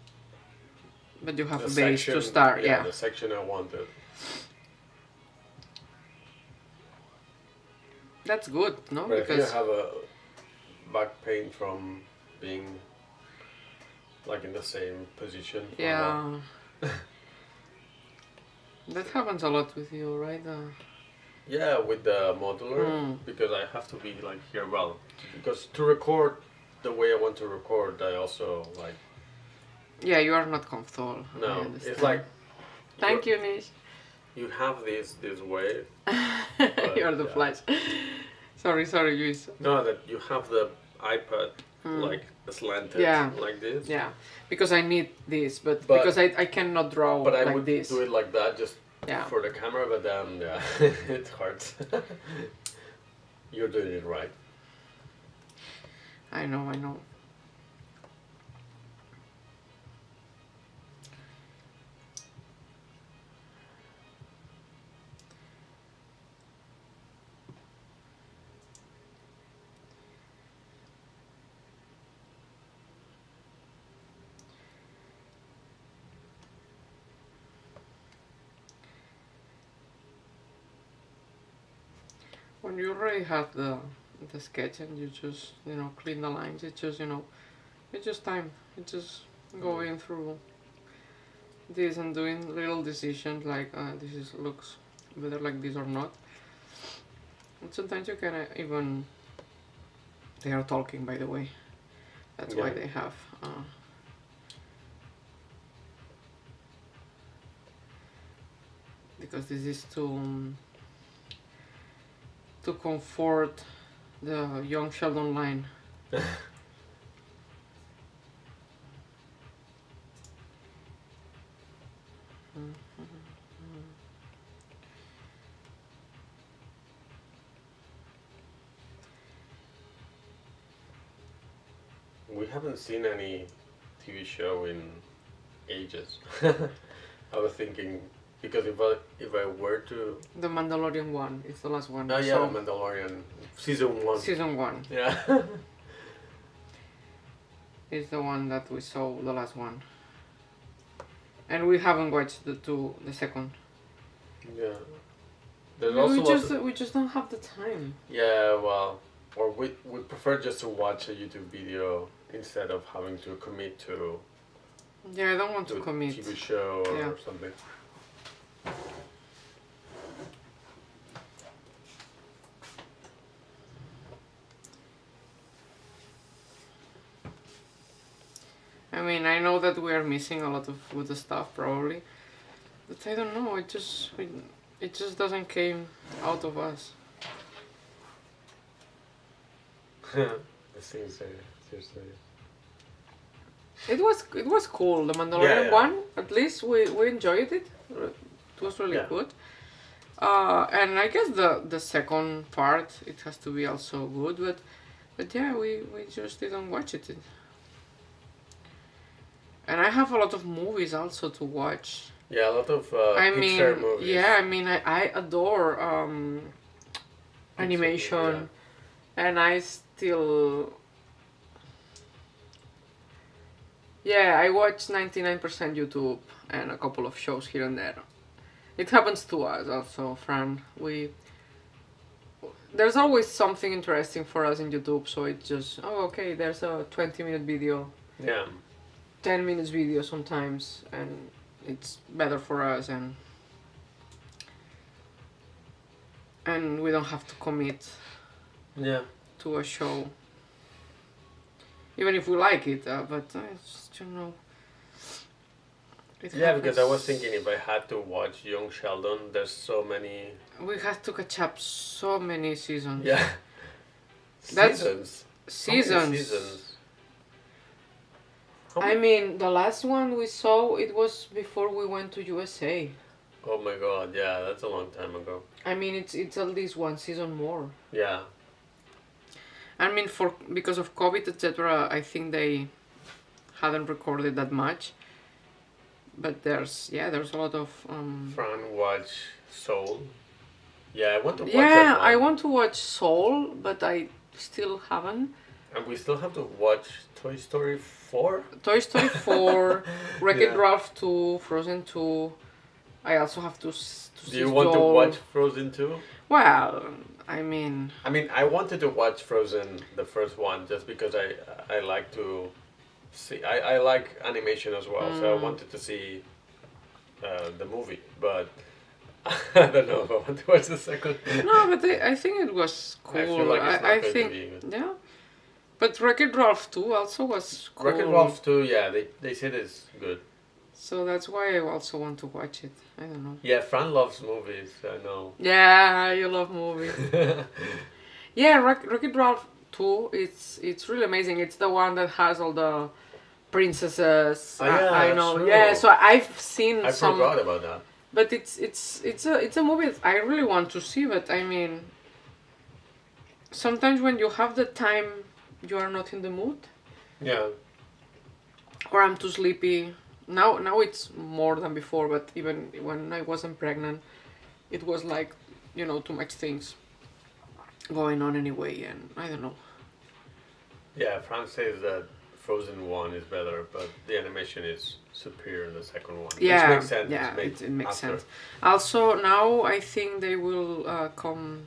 But you have a base to start, yeah. The section I wanted. That's good, no? But because if you have a back pain from being like in the same position. Yeah. That happens a lot with you, right? Yeah, with the modular, because I have to be like here, well, because to record the way I want to record, I also like... Yeah, you are not comfortable. No, it's like... Thank you, Nish. You have this way. You're the Flash. Sorry, Luis. No, that you have the iPad like slanted like this. Yeah, because I need this, but because I cannot draw but I like would this. do it like that just for the camera, but then it hurts. You're doing it right. I know. When you already have the sketch and you just, you know, clean the lines, it's just, you know, it's just time. It's just going through this and doing little decisions like this looks better like this or not. And sometimes you can even, they are talking, by the way. That's why they have because this is to comfort the young Sheldon line. We haven't seen any TV show in ages. I was thinking, because if I were to... The Mandalorian one, it's the last one. Oh yeah, so, The Mandalorian, season 1. Season 1. Yeah. It's the one that we saw, the last one. And we haven't watched the second. Yeah. There's also we just don't have the time. Yeah, well, or we prefer just to watch a YouTube video instead of having to commit to Yeah, I don't want to do a commit. TV show or Yeah. something. I mean, I know that we are missing a lot of good stuff probably, but I don't know. It just doesn't came out of us. The things are seriously. It was cool. The Mandalorian Yeah. one, at least we enjoyed it. It was really Yeah. good. And I guess the second part it has to be also good, but yeah, we just didn't watch it. And I have a lot of movies also to watch. Yeah, a lot of I Pixar mean, movies. yeah, I mean, I adore animation, and I still. Yeah, I watch 99% YouTube and a couple of shows here and there. It happens to us also, Fran. There's always something interesting for us in YouTube, so it's just, oh, okay, there's a 20-minute video. Yeah. 10 minutes video sometimes, and it's better for us, and we don't have to commit to a show. Even if we like it, but it's just, because I was thinking if I had to watch Young Sheldon, there's so many. We have to catch up so many seasons. Yeah. That's seasons. Seasons. I mean, the last one we saw, it was before we went to USA. Oh my god, yeah, that's a long time ago. I mean, it's at least one season more. Yeah. I mean, because of COVID, etc., I think they hadn't recorded that much. But there's a lot of. Fran watch Soul. Yeah, I want to watch Yeah, that one. I want to watch Soul, but I still haven't. And we still have to watch Toy Story 4? Toy Story 4, Wreck-It Ralph 2, Frozen 2. I also have to see Do you want to Joel. watch Frozen 2? Well, I mean, I wanted to watch Frozen, the first one, just because I like to see. I like animation as well, so I wanted to see the movie, but I don't know if I want to watch the second. no, but I think it was cool. I feel like it's not going to be good. Yeah. But Wreck-It Ralph 2 also was cool. Wreck-It Ralph 2, yeah, they said it's good. So that's why I also want to watch it. I don't know. Yeah, Fran loves movies, I know. Yeah, you love movies. Yeah, Wreck-It Ralph 2, it's really amazing. It's the one that has all the princesses. Oh, yeah, I know. true. Yeah, so I've seen I some. forgot about that. But it's a movie that I really want to see. But I mean, sometimes when you have the time, you are not in the mood. Yeah. Or I'm too sleepy. Now it's more than before. But even when I wasn't pregnant, it was like, too much things going on anyway, and I don't know. Yeah, Fran says that Frozen 1 is better, but the animation is superior in the second one. Yeah, Which makes sense. yeah, It's made it makes after. sense. Also, now I think they will come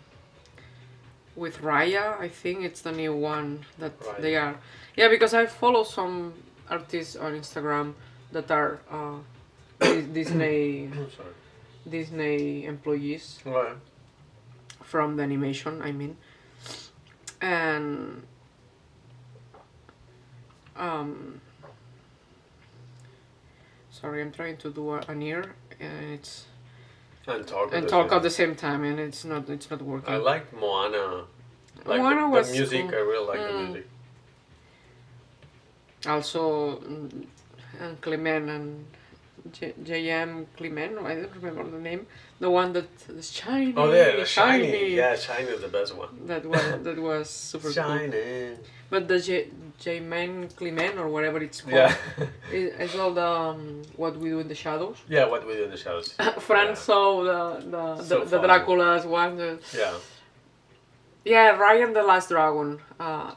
with Raya. I think it's the new one that Raya. they are. Yeah, because I follow some artists on Instagram that are Disney Sorry. Disney employees Right. from the animation. I mean, and sorry, I'm trying to do an ear, and it's. And talk At the same time, and it's not working. I like Moana. Like Moana was the music, cool. I really like the music. Also, and Clement and J.M. Clement, I don't remember the name. The one that is shiny. Oh, yeah, Shiny. Yeah, Shiny is the best one. That was super cool. Shiny. But the J.M. Clement or whatever it's called. Yeah. It's all the What We Do in the Shadows. Yeah, What We Do in the Shadows. Fran Yeah. saw So the funny. Dracula's one. Yeah. Yeah, Ryan the Last Dragon.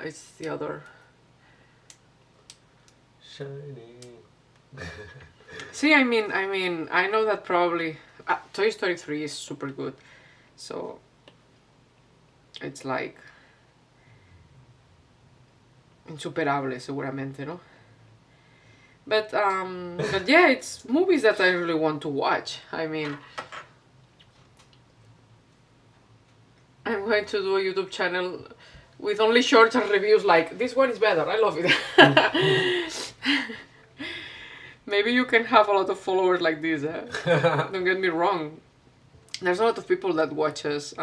It's the other. Shiny. See, I mean, I know that probably Toy Story 3 is super good, so it's like insuperable, seguramente, ¿no? But yeah, it's movies that I really want to watch. I mean, I'm going to do a YouTube channel with only shorts and reviews like, this one is better, I love it. Maybe you can have a lot of followers like this, eh? Don't get me wrong. There's a lot of people that watches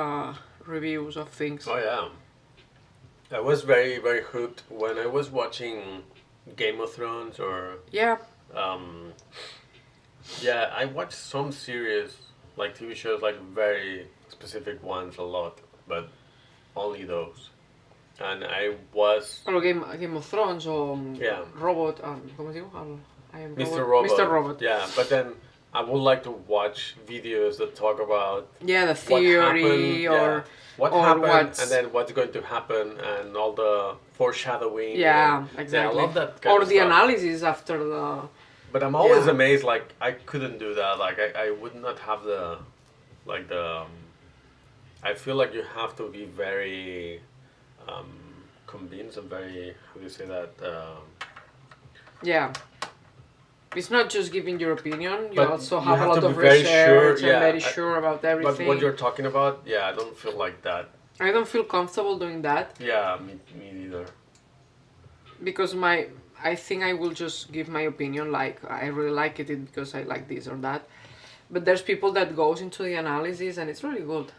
reviews of things. Oh yeah. I was very, very hooked when I was watching Game of Thrones or... Yeah. Yeah, I watched some series, like TV shows, like very specific ones a lot, but only those. And I was... Or Game of Thrones or Yeah. Robot, ¿cómo se llama? I am Mr. Robot. Mr. Robot. Yeah, but then I would like to watch videos that talk about the theory what or happened what's... and then what's going to happen and all the foreshadowing. Yeah, and, exactly. Yeah, I love that kind or of the stuff. analysis after the... But I'm always amazed, like, I couldn't do that. Like, I would not have the, like, the... I feel like you have to be very convinced and very, how do you say that? Yeah. It's not just giving your opinion, you But also you have a have lot to be of very research sure, and yeah, very sure about everything. But what you're talking about, yeah, I don't feel like that. I don't feel comfortable doing that. Yeah, me neither. Because I think I will just give my opinion, like, I really like it because I like this or that. But there's people that goes into the analysis and it's really good.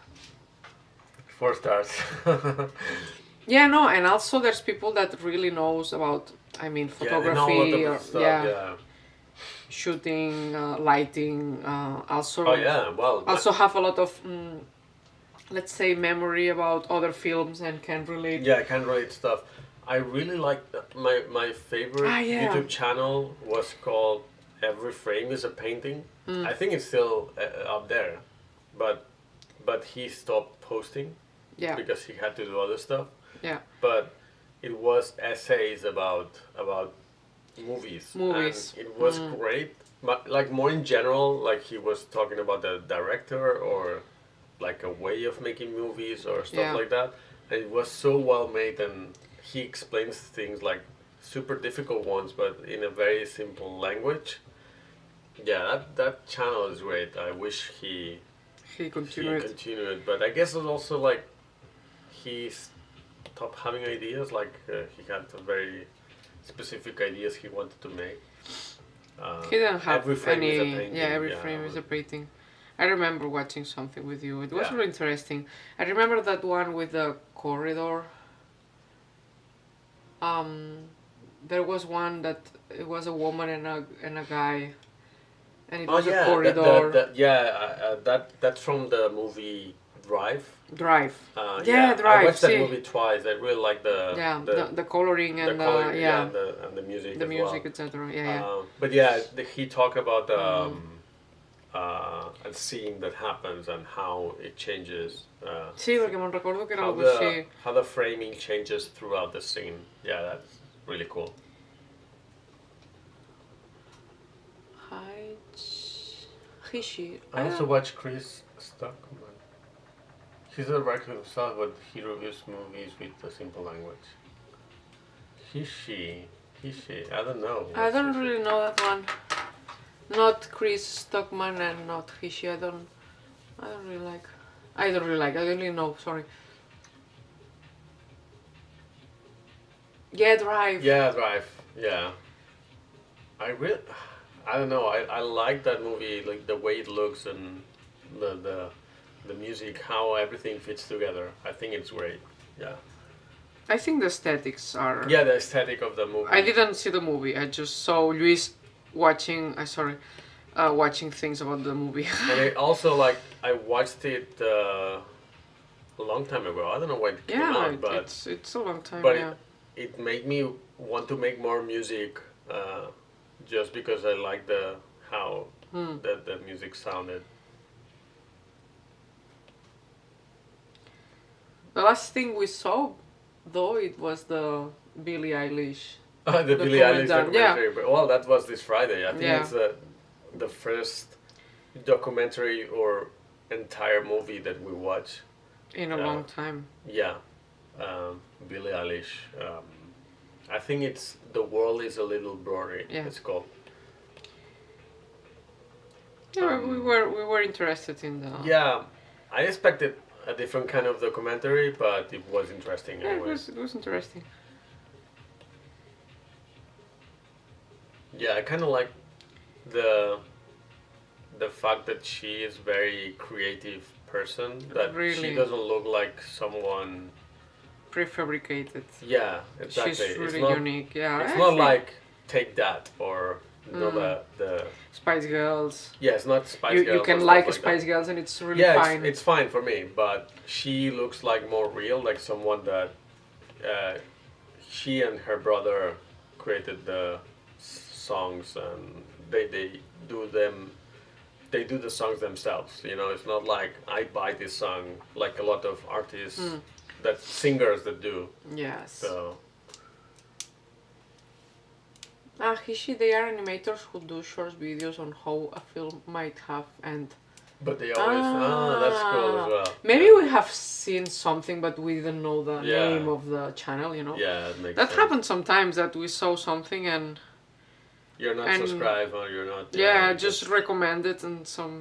4 stars. Yeah, no, and also there's people that really knows about, I mean, photography or stuff, shooting, lighting, also. Oh yeah, well. Also have a lot of, let's say, memory about other films and can relate. Yeah, I can relate stuff. I really like my favorite YouTube channel was called Every Frame is a Painting. I think it's still up there, but he stopped posting. Yeah. Because he had to do other stuff. Yeah. But it was essays about movies. Movies. And it was great. But like more in general, like he was talking about the director or like a way of making movies or stuff like that. And it was so well made, and he explains things like super difficult ones, but in a very simple language. Yeah, that channel is great. I wish he continued, but I guess it's also like he stopped having ideas. Like he had some very specific ideas he wanted to make. He didn't have every frame any. Is a painting. Yeah, every frame is a painting. I remember watching something with you. It was really interesting. I remember that one with the corridor. There was one that it was a woman and a guy, and it was a corridor. That's from the movie Drive. Drive. Drive. I watched that movie twice. I really like the coloring and and the music. The music, etc. But yeah, he talked about a scene that happens and how it changes. Sí, porque me recuerdo que era algo así. How the framing changes throughout the scene. Yeah, that's really cool. Hishi. I also watch Chris Stockman. He's a writer himself, but he reviews movies with a simple language. Hishi. I don't know. I don't really know that one. Not Chris Stockman and not Hishi. I don't really like. I only know. Sorry. Yeah, Drive. Yeah, Drive. Yeah. I don't know. I like that movie, like the way it looks and the music, how everything fits together. I think it's great. Yeah. I think the aesthetics are. Yeah, the aesthetic of the movie. I didn't see the movie. I just saw Luis watching. Watching things about the movie. And I also I watched it a long time ago. I don't know when it came out, but it's a long time. But it made me want to make more music, just because I like how the music sounded. The last thing we saw, though, it was the Billie Eilish. The Billie Eilish documentary. Yeah. Well, that was this Friday. I think it's the first documentary or entire movie that we watch in a long time. Yeah, Billie Eilish. I think it's The World Is a Little Blurry. Yeah. It's called. Yeah, we were interested in the. Yeah, I expected a different kind of documentary, but it was interesting Yeah, anyway. it was interesting. Yeah, I kind of like the fact that she is very creative person. That Really? she doesn't look like someone. Prefabricated. Yeah, exactly. She's really it's not, unique. Yeah, It's I not think like Take That or the. Spice Girls. Yeah, it's not Spice Girls. You can or like stuff Spice that. Girls, and it's really Yeah, fine. it's fine for me, but she looks like more real, like someone that she and her brother created the songs, and they do them. They do the songs themselves. You know, it's not like I buy this song like a lot of artists that singers that do. Yes. So They are animators who do short videos on how a film might have end. but they always that's cool as well. Maybe Yeah. we have seen something, but we didn't know the Yeah. name of the channel. You know. Yeah, it makes That sense. happens sometimes that we saw something and You're not and- subscribed or you're not. just recommend it and some.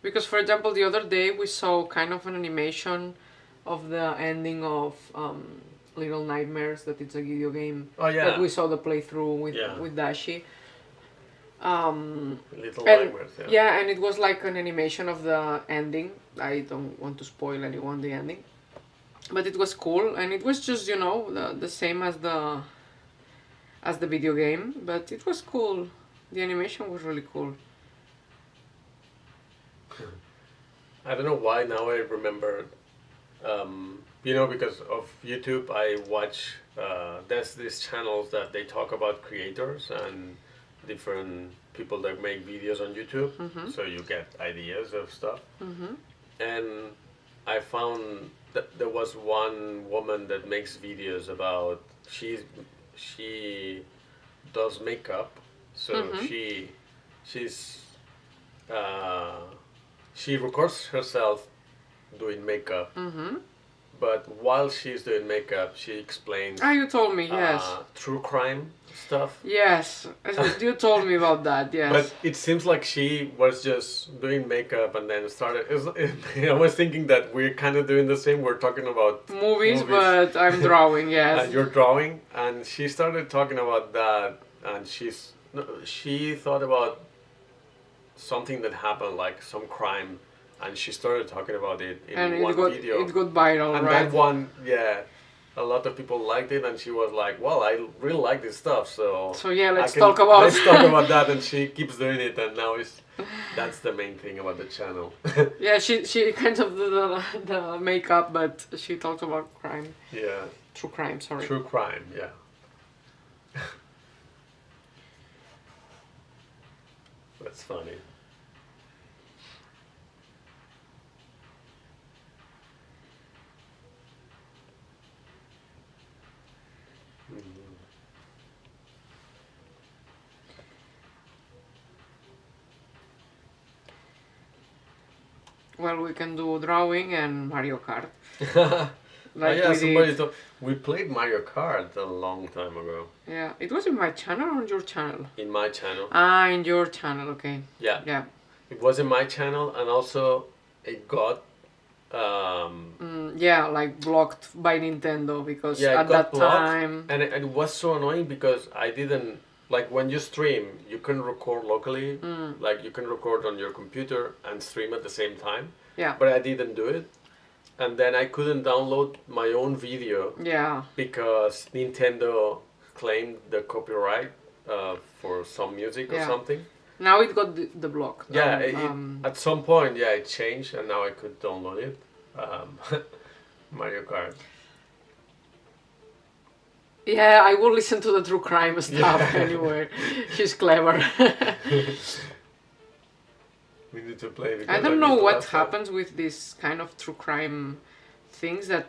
Because for example, the other day we saw kind of an animation of the ending of Little Nightmares, that it's a video game. Oh yeah. That we saw the playthrough Yeah. with Dashi. Little and- Nightmares. Yeah. Yeah, and it was like an animation of the ending. I don't want to spoil anyone the ending, but it was cool, and it was just the same as the video game, but it was cool. The animation was really cool. I don't know why now I remember. Because of YouTube, I watch. There's these channels that they talk about creators and different people that make videos on YouTube. So you get ideas of stuff. And I found that there was one woman that makes videos about she does makeup. So she records herself doing makeup. But while she's doing makeup, she explains You told me, yes. true crime stuff. Yes, you told me about that, yes. But it seems like she was just doing makeup and then started. I was thinking that we're kind of doing the same. We're talking about movies, but I'm drawing, yes. and you're drawing, and she started talking about that, and she thought about something that happened, like some crime, and she started talking about it in And one it got video. it got viral, And right? that one, yeah, a lot of people liked it, and she was like, "Well, I really like this stuff, so yeah, let's I talk about let's talk about that." And she keeps doing it, and now that's the main thing about the channel. Yeah, she kind of did the makeup, but she talked about crime, Yeah, true crime. Sorry. true crime. Yeah. That's funny. Well, we can do drawing and Mario Kart. We played Mario Kart a long time ago. Yeah, it was in my channel or on your channel? In my channel. In your channel, okay. Yeah. Yeah. It was in my channel, and also it got. Like blocked by Nintendo because Yeah, it at got that blocked, time. and it was so annoying because I didn't like when you stream, you can record locally, like you can record on your computer and stream at the same time. Yeah. But I didn't do it, and then I couldn't download my own video. Yeah. Because Nintendo claimed the copyright for some music or something. Now it got the block. Yeah, at some point, it changed, and now I could download it. Mario Kart. Yeah, I will listen to the true crime stuff anyway. She's clever. We need to play. I don't know what happens with this kind of true crime things that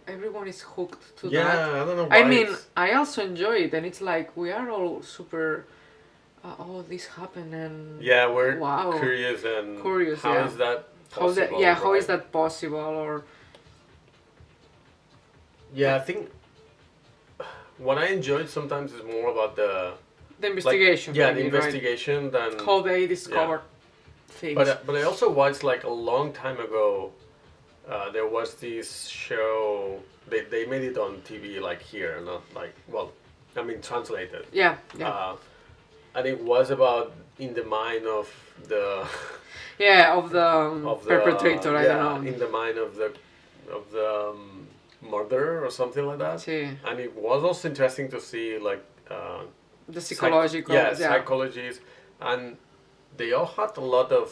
everyone is hooked to that. Yeah, I don't know why. I mean, I also enjoy it, and it's like we are all super. This happened, and we're wow. curious and Curious, how yeah. is that How possible? how is that possible? Or I think what I enjoyed sometimes is more about the the investigation. the maybe, right? investigation than How they discovered things. But I also watched like a long time ago. There was this show. They made it on TV like here, not like translated. Yeah. And it was about in the mind of the Yeah, of the perpetrator. I yeah, don't know. in the mind of the murderer or something like that. Sí. And it was also interesting to see like the psychological. Psychologies, and they all had a lot of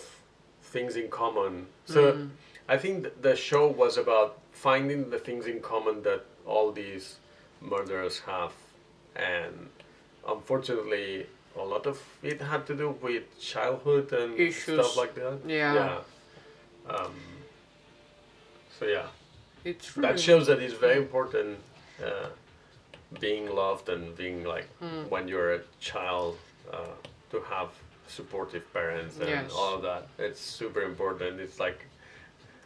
things in common. So I think the show was about finding the things in common that all these murderers have, and unfortunately, a lot of it had to do with childhood and issues. Stuff like that. Yeah. So yeah, it's really that shows that it's very important being loved and being like when you're a child to have supportive parents and all of that. It's super important. It's like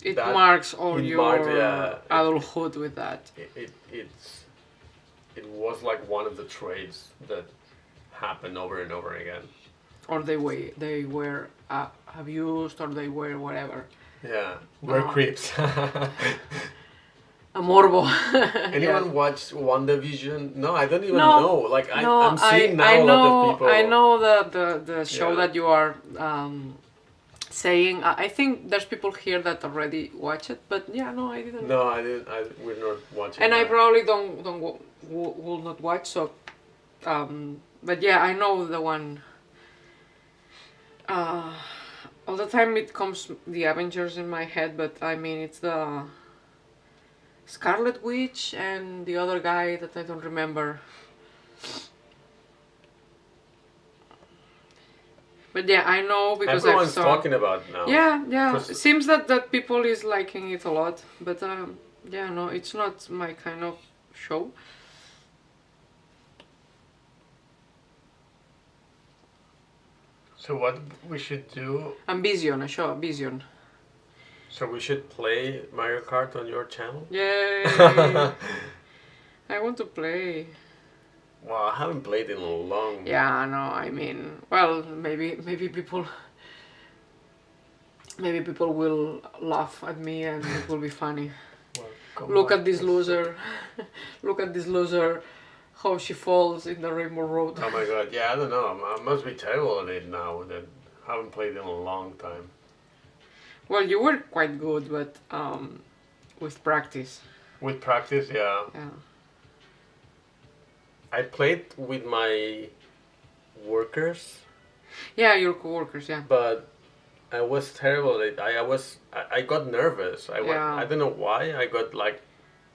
it marks all your adulthood with that. It was like one of the traits that happened over and over again. Or they were abused, or they were whatever. Yeah, we're creeps. A morbo. Anyone watch WandaVision? No, I don't even know. Like I'm seeing now a lot of people. I know the show that you are saying. I think there's people here that already watch it, but yeah, no, I didn't. No, I didn't. We're not watching. And I probably will not watch. So, but yeah, I know the one. All the time it comes the Avengers in my head, but I mean it's the Scarlet Witch and the other guy that I don't remember. But yeah, I know because everyone's talking about it now. Yeah. It seems that people is liking it a lot, but yeah, no, it's not my kind of show. So what we should do? A show, Vision. So we should play Mario Kart on your channel? Yay! I want to play. Well, I haven't played in a long. Yeah, no, I mean, well, maybe people will laugh at me and it will be funny. Well, look at this loser. Look at this loser. How she falls in the Rainbow Road. Oh my god, yeah, I don't know. I must be terrible at it now that I haven't played in a long time. Well, you were quite good, but with practice. With practice, yeah. Yeah. I played with my workers. Yeah, your coworkers, yeah. But I was terrible at it. I got nervous. I don't know why.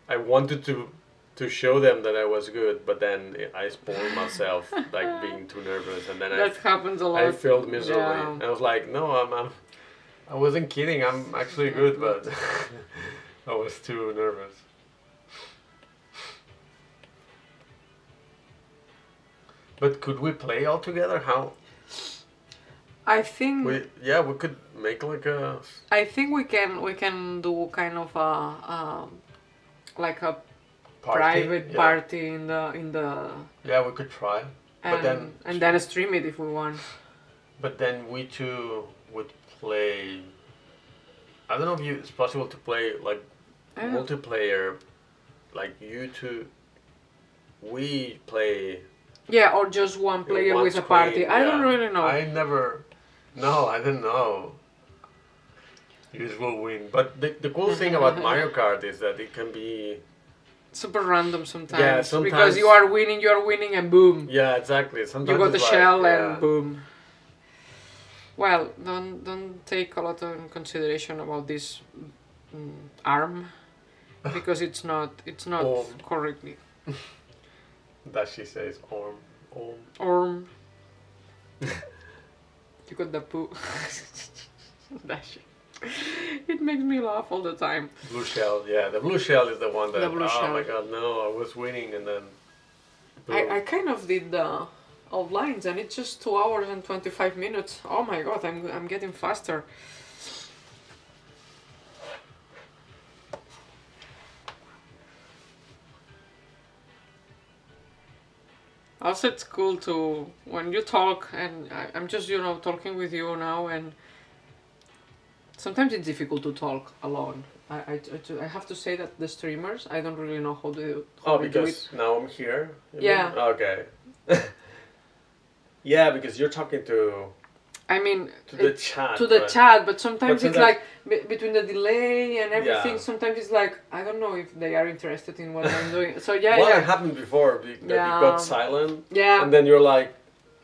I wanted to show them that I was good, but then I spoiled myself, like being too nervous, and then that happens a lot. I failed miserably. Yeah. I was like, no, I wasn't kidding. I'm actually good, but I was too nervous. But could we play all together? How? I think we could make like a. I think we can do kind of like a private party in the. Yeah, we could try. And then stream it if we want. But then we two would play. I don't know if it's possible to play like multiplayer, like you two. We play. Yeah, or just one player with a party. I don't really know. I didn't know. You will win. But the cool thing about Mario Kart is that it can be super random sometimes. Yeah, sometimes. Because you are winning and boom. Yeah, exactly. Sometimes you got the shell and boom. Well, don't take a lot of consideration about this arm because it's not correctly. That she says arm. You got the poo. That shit. It makes me laugh all the time. Blue shell, yeah. The blue shell is the one that. Shell. My god, no! I was winning and then. I kind of did the outlines and it's just 2 hours and 25 minutes. Oh my god, I'm getting faster. Also, it's cool to when you talk and I'm just talking with you now and Sometimes it's difficult to talk alone. I have to say that the streamers, I don't really know how to how they do it. Because now I'm here. you Yeah. mean? Okay. Yeah, because you're talking to I mean, the chat. to the but- chat, but sometimes but it's like between the delay and everything. Yeah. Sometimes it's like I don't know if they are interested in what I'm doing. So yeah, Well, it yeah, happened before that Yeah. you got silent, yeah. and then you're like,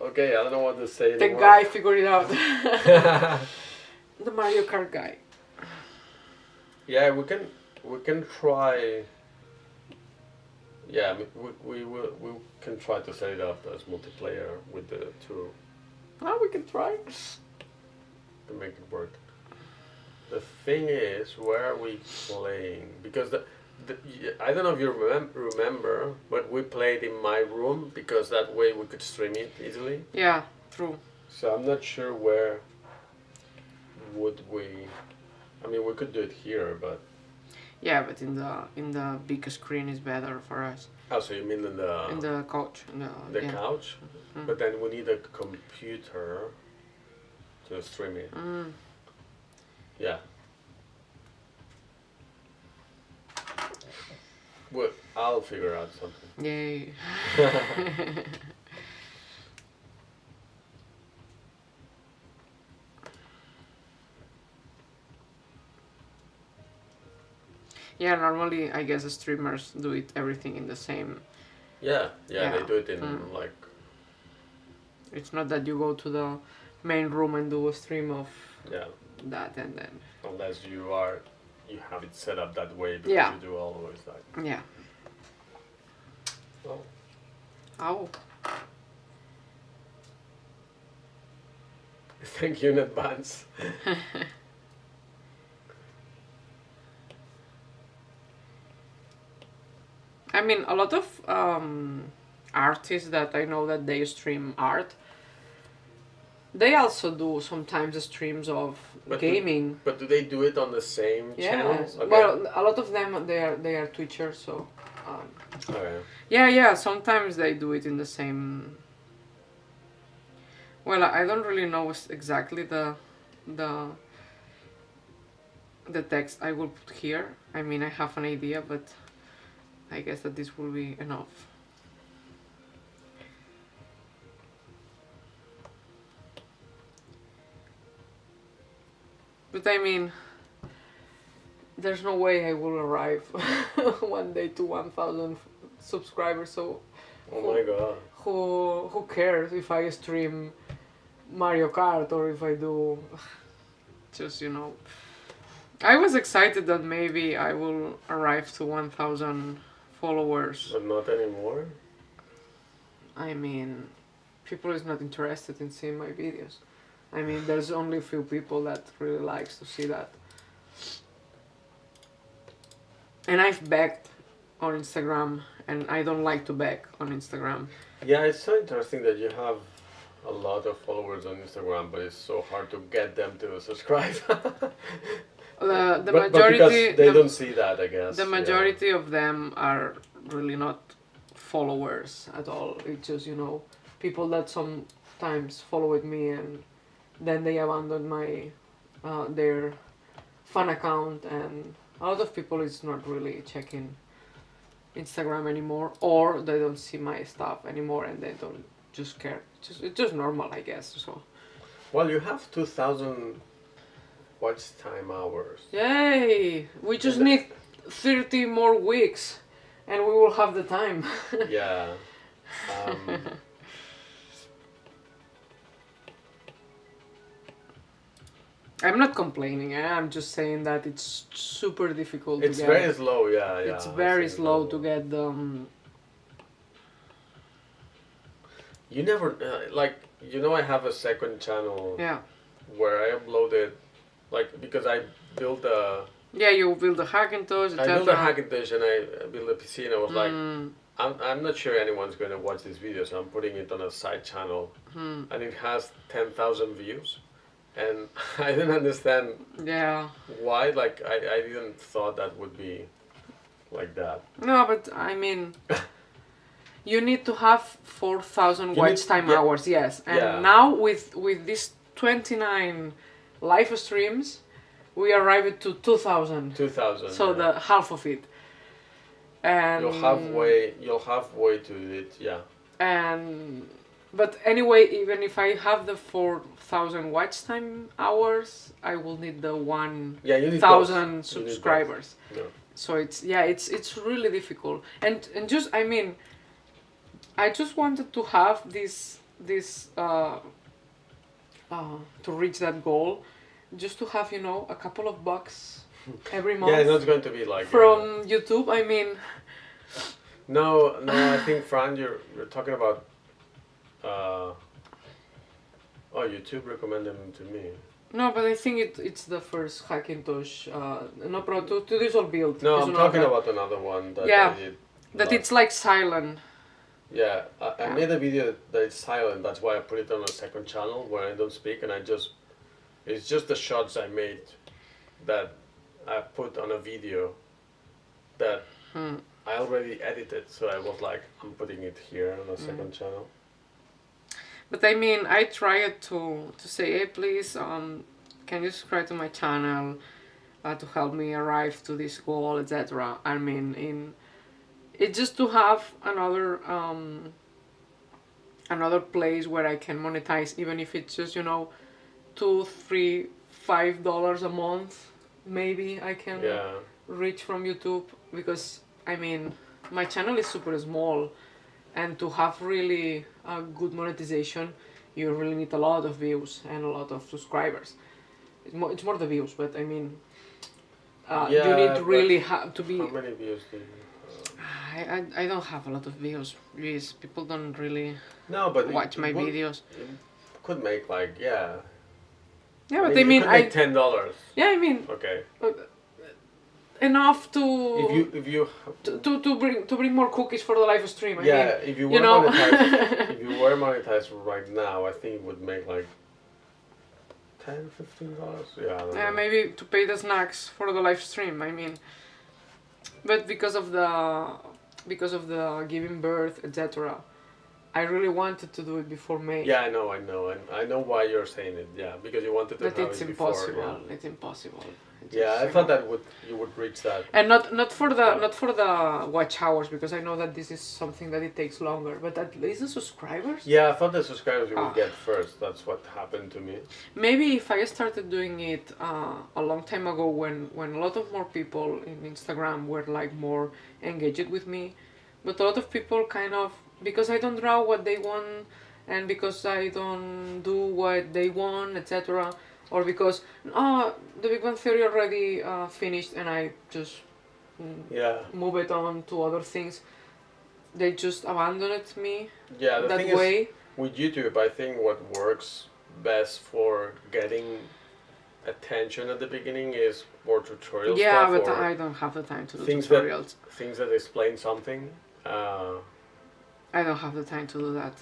okay, I don't know what to say The anymore. guy figured it out. The Mario Kart guy. Yeah, we can try. Yeah, we can try to set it up as multiplayer with the two Oh, we can try. to make it work. The thing is, where are we playing? Because I don't know if you remember, but we played in my room because that way we could stream it easily. Yeah, true. So I'm not sure where would we. I mean, we could do it here, but. Yeah, but in the big screen is better for us. Oh, so you mean in the couch. the yeah. couch? Mhm. But then we need a computer to stream it. Mm. Yeah. Well, I'll figure out something. Yay. Yeah, normally I guess the streamers do it everything in the same. Yeah, Yeah. they do it in Mm. like. It's not that you go to the main room and do a stream of Yeah, that and then. unless you have it set up that way because Yeah. you do always that. Yeah. Well, Oh. thank you in advance. I mean, a lot of artists that I know that they stream art, they also do sometimes streams of But gaming. But do they do it on the same channel? Yes. Okay. Well, a lot of them they are Twitchers, so. Okay. Yeah. Sometimes they do it in the same. Well, I don't really know exactly the text I will put here. I mean, I have an idea, but I guess that this will be enough. But I mean, there's no way I will arrive one day to 1,000 subscribers. So Oh my god. who cares if I stream Mario Kart or if I do just I was excited that maybe I will arrive to 1,000 followers. But not anymore? I mean, people is not interested in seeing my videos. I mean, there's only a few people that really likes to see that. And I've begged on Instagram, and I don't like to beg on Instagram. Yeah, it's so interesting that you have a lot of followers on Instagram, but it's so hard to get them to subscribe. The but majority, because they don't see that, I guess. the majority of them are really not followers at all. It's just people that sometimes follow with me and then they abandon my their fan account, and a lot of people is not really checking Instagram anymore, or they don't see my stuff anymore and they don't just care. It's just normal, I guess. So Well, you have 2,000 watch time hours. yay! We just And need 30 more weeks and we will have the time. Yeah. I'm not complaining. I'm just saying that it's super difficult It's to get. very slow, yeah. It's I very see slow that. to get the. You never, I have a second channel Yeah. where I uploaded, because I built a. Yeah, you build a Hackintosh, I built etc. a Hackintosh and I built a PC and I was like, Mm, I'm not sure anyone's going to watch this video, so I'm putting it on a side channel. mm, And it has 10,000 views. And I didn't understand yeah. why. I didn't thought that would be like that. No, but I mean, you need to have 4,000 You watch need- time yeah. hours, yes. And Yeah. now with these 29 live streams, we arrived to 2,000. 2,000. So yeah. the half of it. And You'll halfway to it, yeah. And but anyway, even if I have the 4,000 watch time hours, I will need the 1,000 subscribers. Yeah. So it's really difficult. And just I mean, I just wanted to have this to reach that goal, just to have, you know, a couple of bucks every month. Yeah, it's not going to be like from YouTube. I mean, no, I think Fran, you're talking about. YouTube recommended them to me. no, but I think it's the first Hackintosh. No, Pro to this all build. No, I'm talking about another one that Yeah, I did. that it's like silent. Yeah, I made a video that is silent. That's why I put it on a second channel where I don't speak, and it's just the shots I made that I put on a video that I already edited. So I was like, I'm putting it here on a second channel. But I mean, I tried to say, hey, please, can you subscribe to my channel to help me arrive to this goal, etc. I mean, it's just to have another place where I can monetize, even if it's just, you know, $2, $3, $5 a month. Maybe I can reach from YouTube, because I mean, my channel is super small, and to have really good monetization, you really need a lot of views and a lot of subscribers. It's more the views, but I mean, you need really to be. How many views do you have? I don't have a lot of views. People don't really watch my videos. It could make like Yeah, but I mean, could make $10. Yeah, I mean. Okay. Enough to if you to bring more cookies for the live stream. I mean, if you were monetized, if you were monetized right now, I think it would make like $10, $15. Yeah, I don't know. Maybe to pay the snacks for the live stream. I mean, but because of the giving birth, etc. I really wanted to do it before May. Yeah, I know, and I know why you're saying it. Yeah, because you wanted to have it before. Impossible. It's impossible. I thought that you would reach that. And not for the watch hours, because I know that this is something that it takes longer. But at least the subscribers. Yeah, I thought the subscribers you would get first. That's what happened to me. Maybe if I started doing it a long time ago, when a lot of more people in Instagram were like more engaged with me, but a lot of people kind of, because I don't draw what they want, and because I don't do what they want, etc. Or because the Big Bang Theory already finished and I just move it on to other things. They just abandoned me. Yeah, the that thing way. Is, with YouTube, I think what works best for getting attention at the beginning is more tutorial stuff. Yeah, but I don't have the time to do tutorials. Things that explain something. I don't have the time to do that.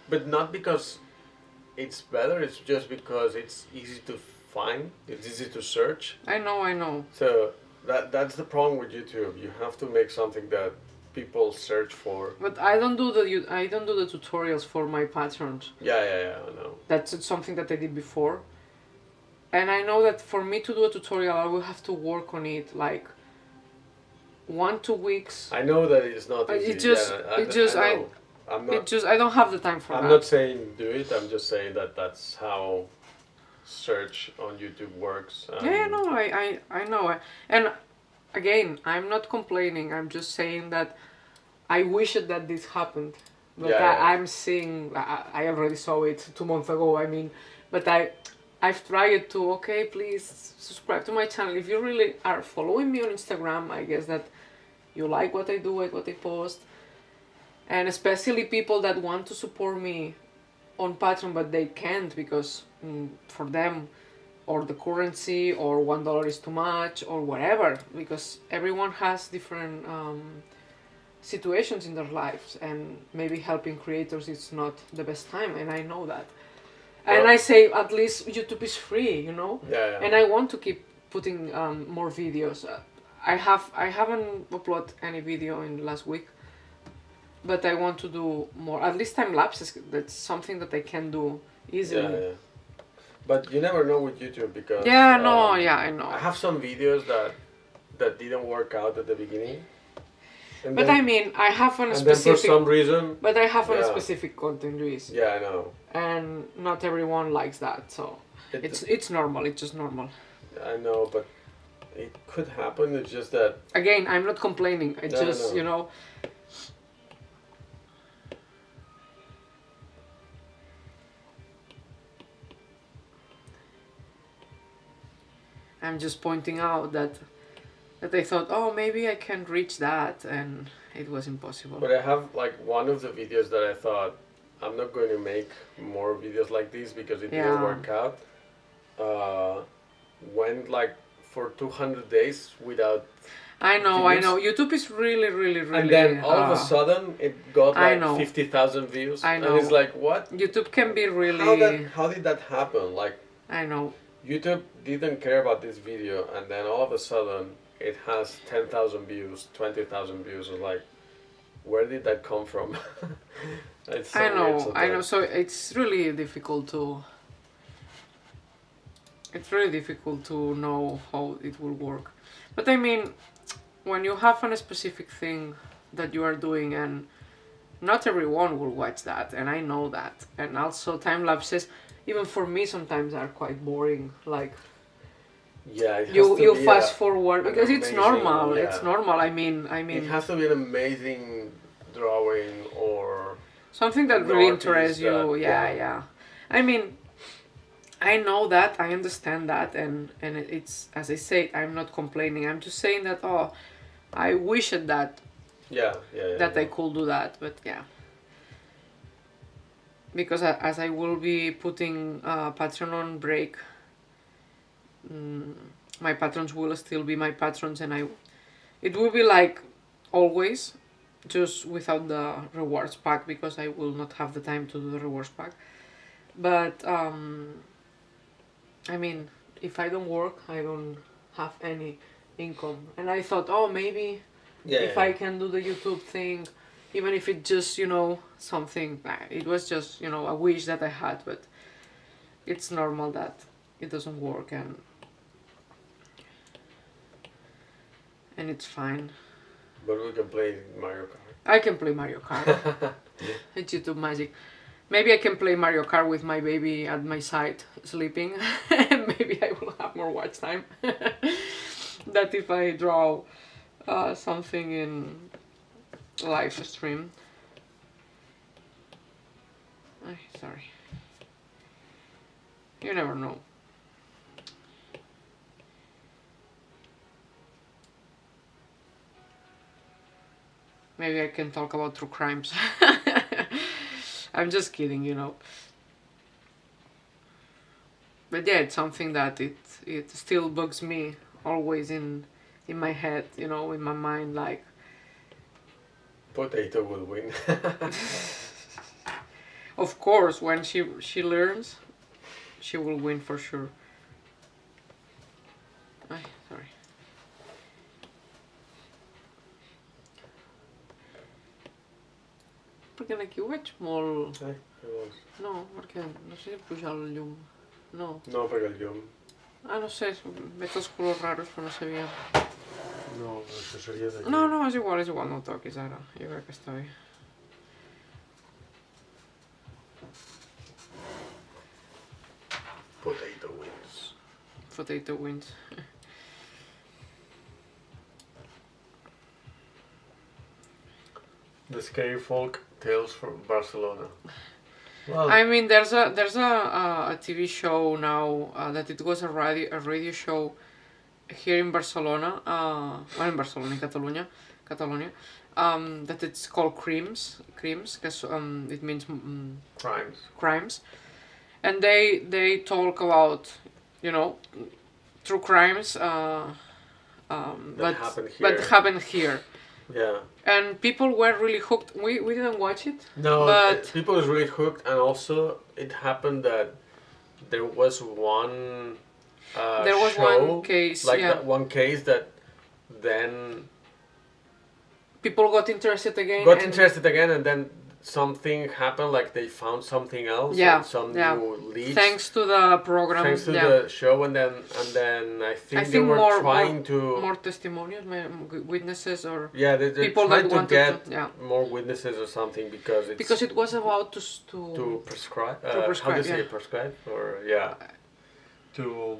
But not because it's better, it's just because it's easy to find, it's easy to search. I know. So that's the problem with YouTube. You have to make something that people search for. But I don't do the tutorials for my patrons. Yeah, I know. That's something that I did before. And I know that for me to do a tutorial, I will have to work on it like 1-2 weeks. I know that it's not easy. I don't have the time for that. I'm not saying do it. I'm just saying that that's how search on YouTube works. I know. And again, I'm not complaining. I'm just saying that I wish that this happened. But I'm seeing. I already saw it 2 months ago. I mean, but I've tried to. Okay, please subscribe to my channel. If you really are following me on Instagram, I guess that you like what I do, what I post. And especially people that want to support me on Patreon, but they can't because for them, or the currency, or $1 is too much, or whatever. Because everyone has different situations in their lives, and maybe helping creators is not the best time, and I know that. And I say at least YouTube is free, you know. Yeah. And I want to keep putting more videos. I haven't uploaded any video in last week. But I want to do more, at least time lapses. That's something that I can do easily. Yeah. But you never know with YouTube because Yeah, no, yeah, I know. I have some videos that didn't work out at the beginning. And But then, I mean, I have on a and then for specific. some reason. But I have on a Yeah. specific content, Luis. Yeah, I know. And not everyone likes that, so it's normal. It's just normal. I know, but it could happen. It's just that. Again, I'm not complaining. I No, just, no. you know. I'm just pointing out that I thought, oh, maybe I can reach that, and it was impossible. But I have like one of the videos that I thought I'm not going to make more videos like this because it didn't work out. Went like for 200 days without. I know. YouTube is really. And then all of a sudden it got like 50,000 views. I know. And it's like, what? YouTube can be really. How did that happen? Like. I know. YouTube didn't care about this video, and then all of a sudden it has 10,000 views, 20,000 views. It's like, where did that come from? It's so I know. weird sometimes. I know. So it's really difficult to. It's really difficult to know how it will work. But I mean, when you have a specific thing that you are doing, and not everyone will watch that, and I know that. And also time lapses, even for me, sometimes are quite boring. Like, yeah, it has you to be fast forward because it's amazing, normal. yeah. It's normal. I mean, it has to be an amazing drawing or something that an really artist interests you. that- Yeah. I mean, I know that, I understand that, and it's, as I said, I'm not complaining. I'm just saying that, oh, I wish that that I could do that, but yeah. Because as I will be putting Patreon on break, my patrons will still be my patrons, and it will be like always, just without the rewards pack, because I will not have the time to do the rewards pack. But I mean, if I don't work, I don't have any income. And I thought, oh, maybe if I can do the YouTube thing, even if it's just, something, it was just, a wish that I had, but it's normal that it doesn't work, and it's fine. But we can play Mario Kart. I can play Mario Kart. It's YouTube magic. Maybe I can play Mario Kart with my baby at my side, sleeping. Maybe I will have more watch time. That if I draw something in live stream. Sorry. You never know. Maybe I can talk about true crimes. I'm just kidding, But yeah, it's something that it still bugs me always in my head, in my mind, like. Potato will win. Of course, when she learns, she will win for sure. Sorry. Perquè aquí ho veig molt... No, perquè no sé si pujar el llum. No. No, perquè el llum... No sé, veig els colors raros, però no sabia. No, això seria d'aquí. No, és igual, no ho toquis ara. Jo crec que està bé. Potato wins. Potato wins. The Scary Folk Tales from Barcelona. Well, I mean, there's a TV show now that it was a radio show here in Barcelona. In Barcelona, in Catalonia. That it's called Crimes, because it means crimes, and they talk about true crimes, but happen here. Yeah. And people were really hooked. We didn't watch it. No, but people was really hooked, and also it happened that there was one one case, that one case that then people got interested again, and then something happened, like they found something else, Yeah, some yeah. new leads. Thanks to the program. Thanks to the show, and then I think they were trying to more testimonials, witnesses, or they're people trying that to wanted get to, more witnesses or something because it was about to prescribe. prescribe, how do you say prescribe or to.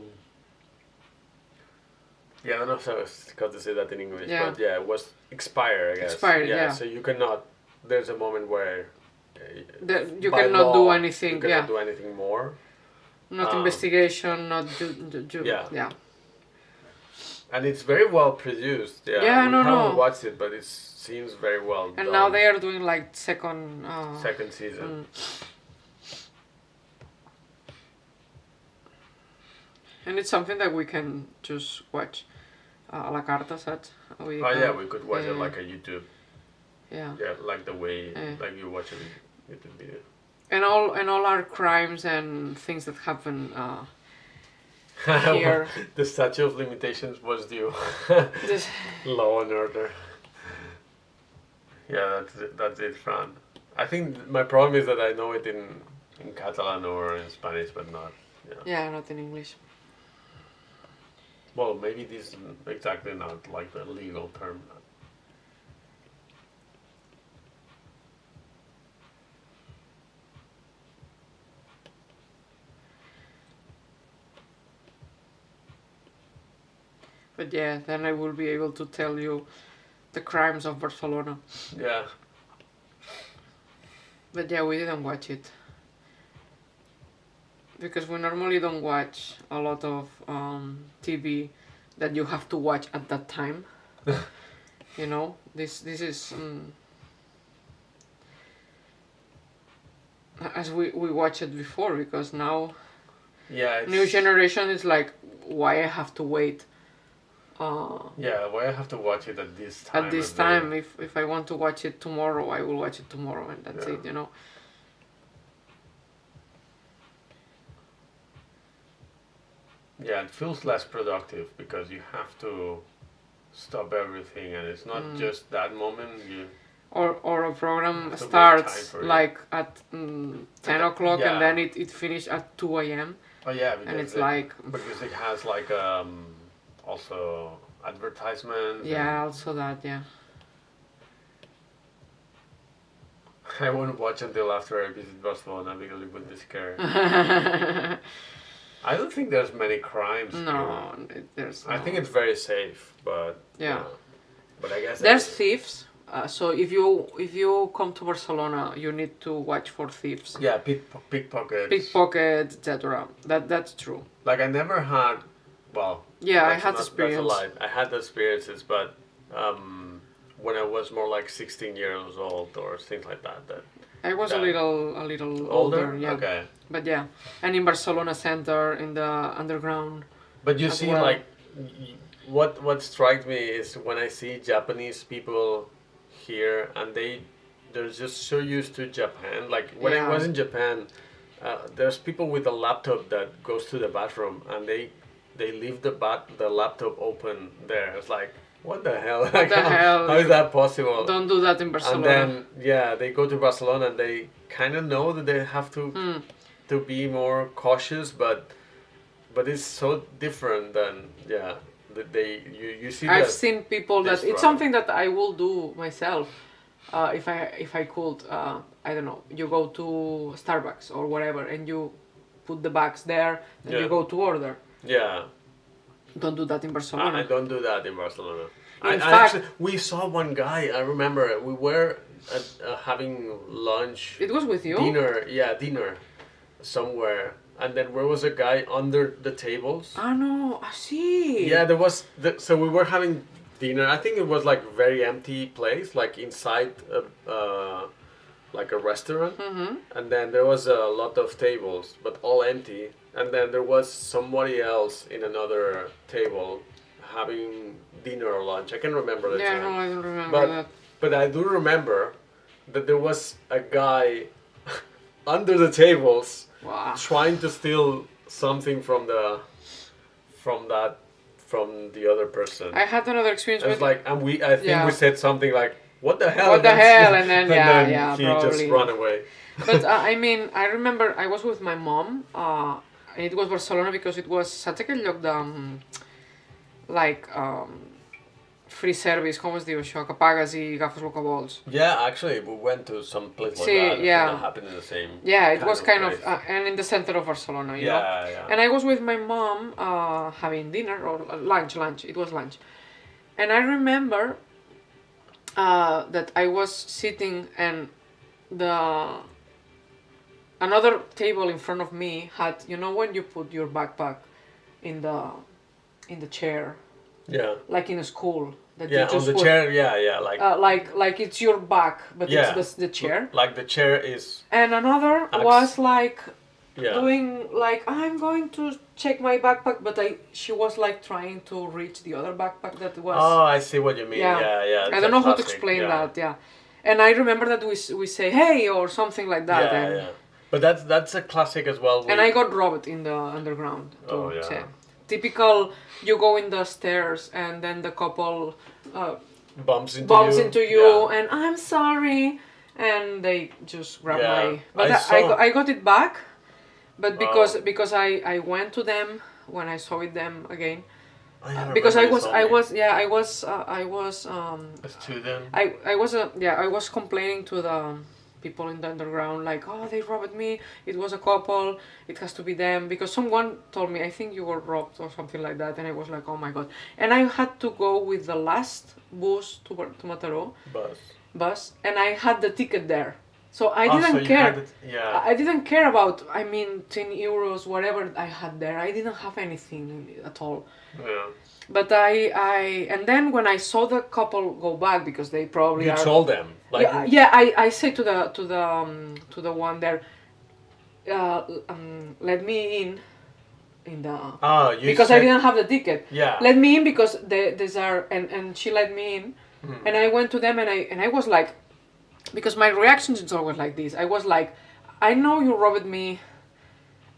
Yeah, I don't know how to say that in English, but it was expire, I guess. Expired, So you cannot. There's a moment where you cannot do anything. You cannot do anything more. Not investigation, not yeah. And it's very well produced. Yeah, we haven't watched it, but it seems very well done. And now they are doing like second season. And it's something that we can just watch a la carte, such. We could watch it like a YouTube. Yeah. Yeah, like the way like you watch a YouTube video. And all our crimes and things that happen here. The statute of limitations was due. Law and order. Yeah, that's it, Fran. I think my problem is that I know it in Catalan or in Spanish, but not. Yeah, not in English. Well, maybe this is exactly not like the legal term. But yeah, then I will be able to tell you the crimes of Barcelona. Yeah. But yeah, we didn't watch it. Because we normally don't watch a lot of TV that you have to watch at that time. You know, this is as we watched it before, because now new generation is like, why I have to wait? Why I have to watch it at this time? At this time, if I want to watch it tomorrow, I will watch it tomorrow, and that's it. You know. Yeah, it feels less productive because you have to stop everything, and it's not just that moment. Or a program starts like at 10 o'clock and then it finishes at 2 a.m. Oh yeah, and it's like because it has like also advertisements. Yeah, also that. Yeah. I won't watch until after I visit Barcelona because it would be scary. I don't think there's many crimes. No, there's. I think it's very safe, but but I guess there's thieves. So if you come to Barcelona, you need to watch for thieves. Yeah, pickpockets, etc. That's true. Like I never had. Well. Yeah, I had experience. That's a lie. I had experiences, but when I was more like 16 years old or things like that. I was a little older. Yeah. Okay. But yeah, and in Barcelona center, in the underground. But you see, like, what strikes me is when I see Japanese people here, and they're just so used to Japan. Like when I was in Japan, there's people with a laptop that goes to the bathroom, and they leave the laptop open there. It's like, what the hell? What the hell? How is that possible? Don't do that in Barcelona. And then they go to Barcelona and they kind of know that they have to be more cautious, but it's so different than that you see. I've seen people that it's something that I will do myself if I could. I don't know. You go to Starbucks or whatever, and you put the bags there, and you go to order. Yeah. Don't do that in Barcelona. I don't do that in Barcelona. In fact, actually, we saw one guy. I remember we were having lunch. It was with you. Dinner, somewhere, and then there was a guy under the tables. Ah no, I see. Yeah, there was. So we were having dinner. I think it was like a very empty place, like inside like a restaurant. Mm-hmm. And then there was a lot of tables, but all empty. And then there was somebody else in another table having dinner or lunch. I can't remember the time. No, I don't remember that. But I do remember that there was a guy under the tables trying to steal something from the other person. I had another experience with. Like, and I think we said something like, what the hell? What the hell? And then, and yeah, he probably. just run away. But I mean, I remember I was with my mom. It was Barcelona because it was sa aquell lloc de like free service, com es diu això, que pagues i agafes el que vols. Yeah, actually, we went to some place like Sí, that. yeah. I think that happened in the same. Yeah, it was kind place. of and in the center of Barcelona, you know. Yeah. And I was with my mom having dinner or lunch. It was lunch, and I remember that I was sitting and another table in front of me had, you know, when you put your backpack in the chair. Yeah. Like in a school. That Yeah, you just on the put, chair. Yeah, like it's your back, but yeah. it's the chair. Like the chair is. And another was like doing like, I'm going to check my backpack, but she was like trying to reach the other backpack that was. Oh, I see what you mean. Yeah. I don't know how to explain that. Yeah, and I remember that we say hey or something like that. Yeah. But that's a classic as well. And I got robbed in the underground. Oh yeah. Typical. You go in the stairs and then the couple bumps into you, and I'm sorry, and they just grab my. But I got it back, but because I went to them when I saw it them again, because I was a student. I was complaining to the people in the underground, like, oh, they robbed me, it was a couple, it has to be them, because someone told me, I think you were robbed or something like that, and I was like, oh my god. And I had to go with the last bus to Mataró bus, and I had the ticket there, so I didn't care. I didn't care about, I mean, 10 euros, whatever I had there. I didn't have anything at all. Yeah. But and then when I saw the couple go back, because they probably you told them, like, I say to the one there, let me in the because I didn't have the ticket. Yeah. Let me in because these are and she let me in, and I went to them and I was like, because my reaction is always like this. I was like, I know you robbed me.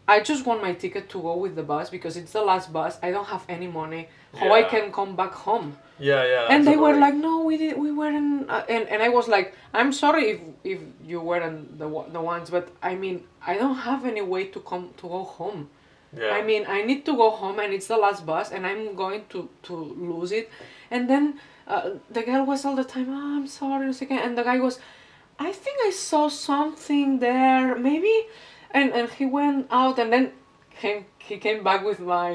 I just want my ticket to go with the bus because it's the last bus. I don't have any money. How I can come back home? Yeah. And they were like, no, we weren't. And I was like, I'm sorry if you weren't the ones, but I mean, I don't have any way to go home. Yeah. I mean, I need to go home, and it's the last bus, and I'm going to lose it. And then the girl was all the time, oh, I'm sorry, and the guy was, I think I saw something there, maybe. And he went out, and then he came back with my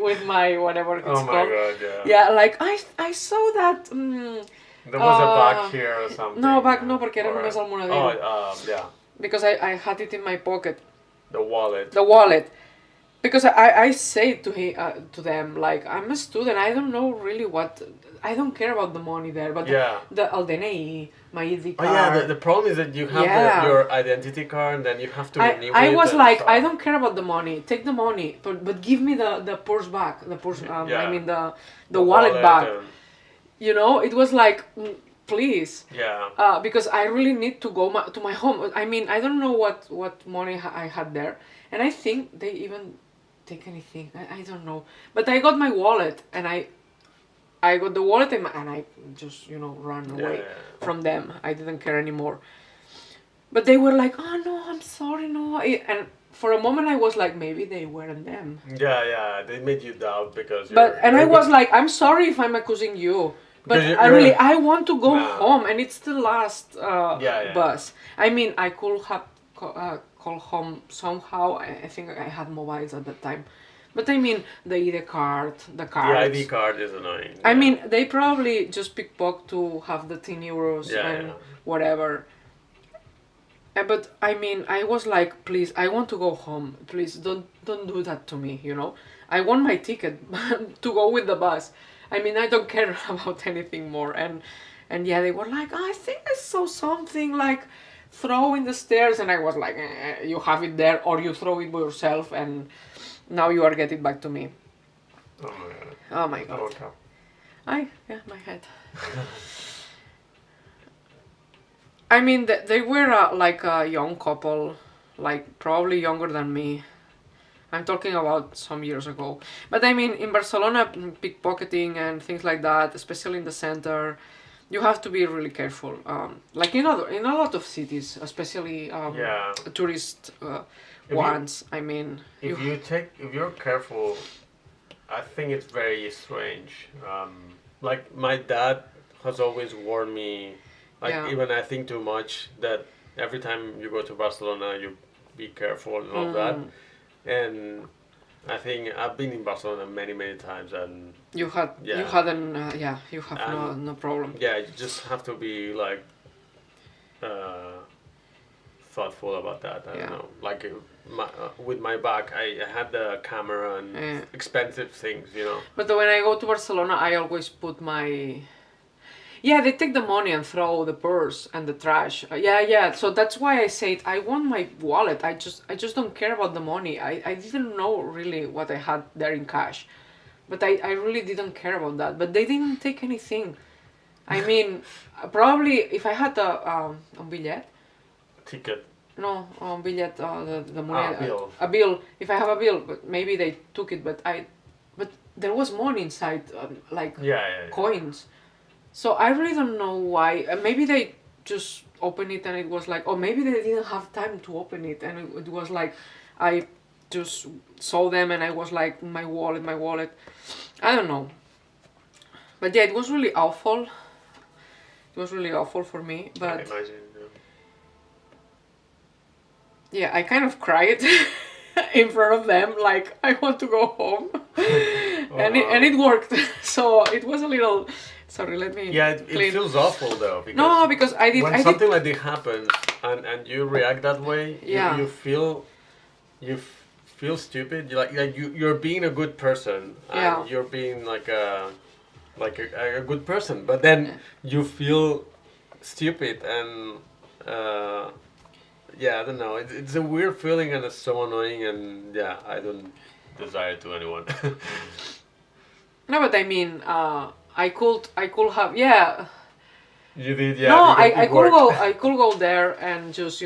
with my whatever it's called. Oh my god, yeah. Like I saw that. There was a bag here or something. No, bag no, porque era només el monedero. Oh, yeah. Because I had it in my pocket. The wallet. The wallet. Because I say to them, like, I'm a student, I don't know really what, I don't care about the money there, but the DNI, my ID card. Oh yeah, the problem is that you have your identity card and then you have to renew it. I was like, I don't care about the money, take the money, but give me the purse back, I mean the wallet back. You know, it was like, please. Yeah. Because I really need to go to my home. I mean, I don't know what money I had there, and I think they even take anything. I don't know, but I got my wallet, and I got the wallet, and I just ran away from them. I didn't care anymore. But they were like, oh no, I'm sorry, no, and for a moment I was like, maybe they weren't them. Yeah, they made you doubt because. I was like, I'm sorry if I'm accusing you. But I want to go home, and it's the last bus. I mean, I could have called home somehow. I think I had mobiles at that time. But I mean, the ID card, the cards. The ID card is annoying. I mean, they probably just pickpocket to have the 10 euros and whatever. But I mean, I was like, please, I want to go home. Please, don't do that to me, I want my ticket to go with the bus. I mean, I don't care about anything more. And they were like, I think I saw something like throw in the stairs. And I was like, you have it there, or you throw it by yourself, and now you are getting back to me. Oh my god. Okay. My head. I mean, they were like a young couple, like probably younger than me. I'm talking about some years ago. But I mean, in Barcelona, pickpocketing and things like that, especially in the center, you have to be really careful. Like in a lot of cities, especially tourist ones. I mean, if you're careful, I think it's very strange. Like my dad has always warned me, like even I think too much, that every time you go to Barcelona, you be careful and all that. And I think I've been in Barcelona many times, and you have no problem. Yeah, you just have to be like thoughtful about that. I don't know, like with my bag, I had the camera and expensive things, you know. But when I go to Barcelona, I always put my. Yeah, they take the money and throw the purse and the trash. So that's why I said I want my wallet. I just don't care about the money. I didn't know really what I had there in cash, but I really didn't care about that. But they didn't take anything. I mean, probably if I had a billet. Ticket. No, billet. The money. Bill. A bill. If I have a bill, but maybe they took it. But there was money inside, like coins. So I really don't know why. Maybe they just opened it and it was like, or maybe they didn't have time to open it and it was like, I just saw them and I was like, my wallet. I don't know. But yeah, it was really awful. It was really awful for me. But I imagine. Yeah, I kind of cried in front of them, like I want to go home, and it worked. So it was a little. Sorry, let me. Yeah, it feels awful though. Because I did. When something like this happens and you react that way, you feel stupid. You're being a good person, and you're being like a good person, but then you feel stupid and. I don't know. It's a weird feeling and it's so annoying, and I don't desire it to anyone. No, but I mean, I could have You did, No, I could go there and just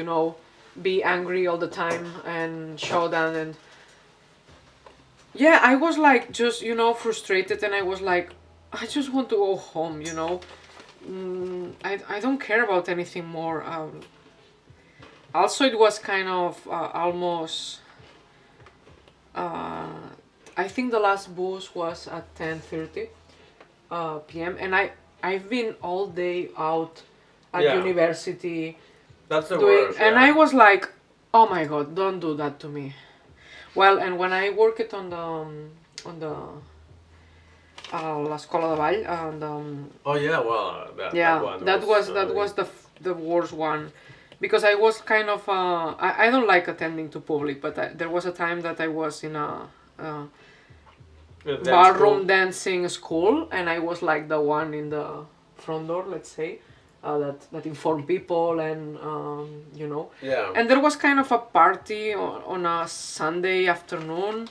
be angry all the time and show them and I was like just frustrated and I was like I just want to go home. I don't care about anything more. Also, it was kind of almost. I think the last bus was at 10:30 p.m. and I've been all day out at university. That's the worst. And I was like, oh my god, don't do that to me. Well, and when I worked on the La Escola de Ball and that was the worst one. Because I was kind of, I don't like attending to public, but there was a time that I was in a ballroom dancing school, and I was like the one in the front door, let's say, that informed people and, Yeah. And there was kind of a party on a Sunday afternoon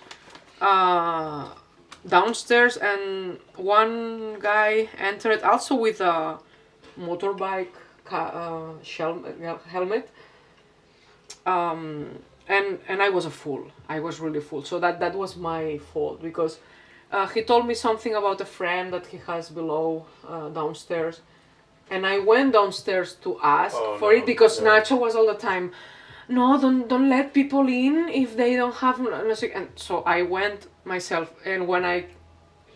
downstairs, and one guy entered also with a motorbike helmet, and I was a fool. I was really fool. So that was my fault because he told me something about a friend that he has below downstairs, and I went downstairs to ask for it because Nacho was all the time, no, don't let people in if they don't have music. And so I went myself, and when I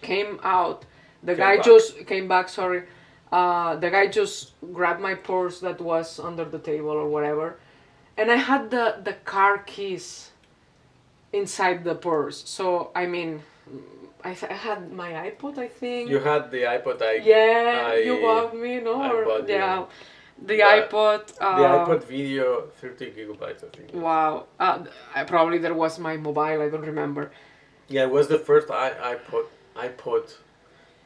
came out, the guy just came back. Sorry. The guy just grabbed my purse that was under the table or whatever, and I had the car keys inside the purse. So I mean, I had my iPod, I think. You had the iPod. You bought me, no? The iPod. The iPod video, 30 gigabytes, I think. Wow. Probably there was my mobile. I don't remember. Yeah, it was the first iPod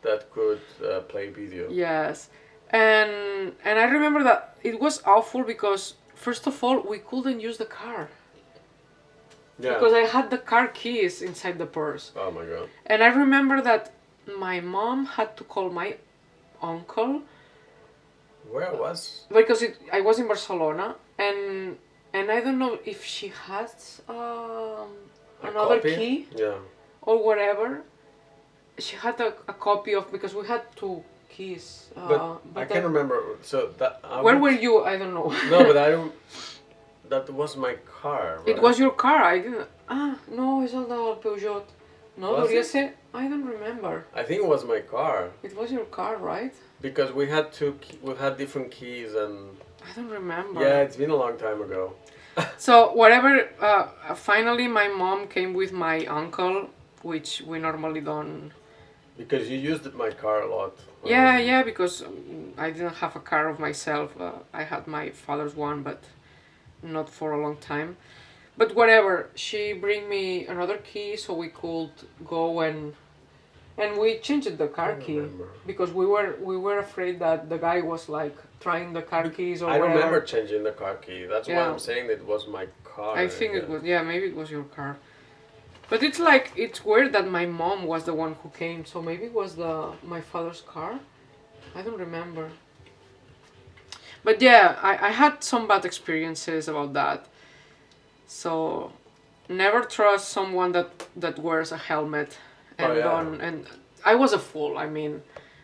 that could play video. Yes, and I remember that it was awful because first of all we couldn't use the car. Yeah. Because I had the car keys inside the purse. Oh my god. And I remember that my mom had to call my uncle. Where was? Because I was in Barcelona, and I don't know if she has another key. Yeah. Or whatever. She had a copy of, because we had two keys. But I can't remember. So that. Where were you? I don't know. No, but I don't. That was my car. Right? It was your car. I didn't. No, it's not the Peugeot. No, Was Doria it? said. I don't remember. I think it was my car. It was your car, right? Because we had we had different keys and. I don't remember. Yeah, it's been a long time ago. So whatever. Finally, my mom came with my uncle, which we normally don't. Because you used my car a lot. Yeah, because I didn't have a car of myself. I had my father's one, but not for a long time. But whatever, she bring me another key so we could go and we changed the car key because we were afraid that the guy was like trying the car keys or whatever. I remember changing the car key. That's why I'm saying it was my car. I think it was, maybe it was your car. But it's like, it's weird that my mom was the one who came, so maybe it was my father's car? I don't remember. But yeah, I had some bad experiences about that. So, never trust someone that wears a helmet and and I was a fool. I mean,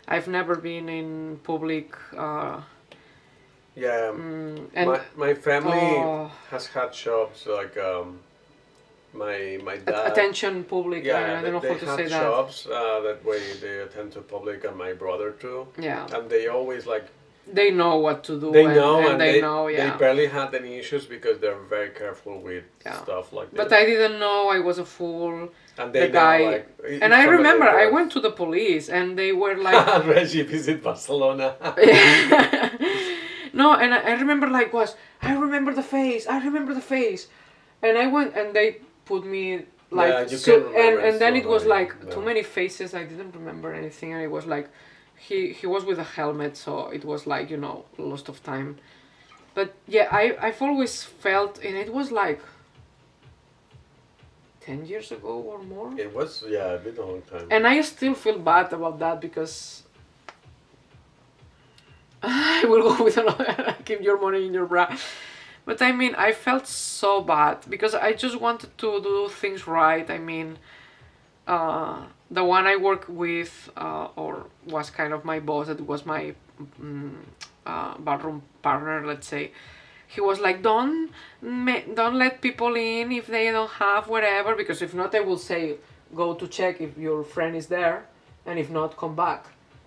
I've never been in public. And my family has had shops like my dad. Attention public. Yeah, I don't know how to say that. They have shops that way they attend to public, and my brother too. Yeah. And they always like. They know what to do. They know, and they know. Yeah. They barely had any issues because they're very careful with stuff like that. But I didn't know I was a fool. And they the guy. Know, like, and I remember I went to the police, and they were like. Reggie visit Barcelona. No, and I remember I remember the face, and I went and they put me like and then it was like too many faces. I didn't remember anything, and it was like he was with a helmet, so it was like lost of time. But yeah, I've always felt, and it was like 10 years ago or more. It was a bit a long time. And I still feel bad about that because. I will go with another. Keep your money in your bra. But I mean, I felt so bad because I just wanted to do things right. I mean, the one I worked with, or was kind of my boss, that was my bathroom partner, let's say. He was like, don't let people in if they don't have whatever, because if not, I will say, go to check if your friend is there, and if not, come back.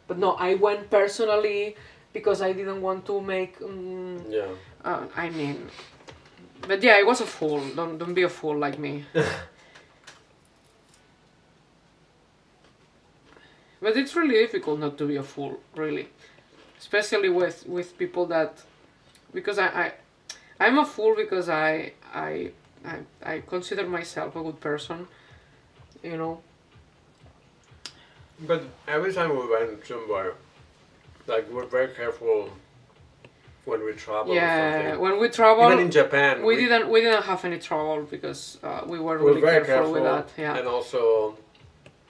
But no, I went personally. Because I didn't want to make. I mean, but yeah, I was a fool. Don't be a fool like me. But it's really difficult not to be a fool, really, especially with people that, because I'm a fool because I consider myself a good person, But every time we went somewhere. Like, we're very careful when we travel. Yeah, when we travel. Even in Japan, we didn't have any trouble because we were really careful with that. Yeah. And also,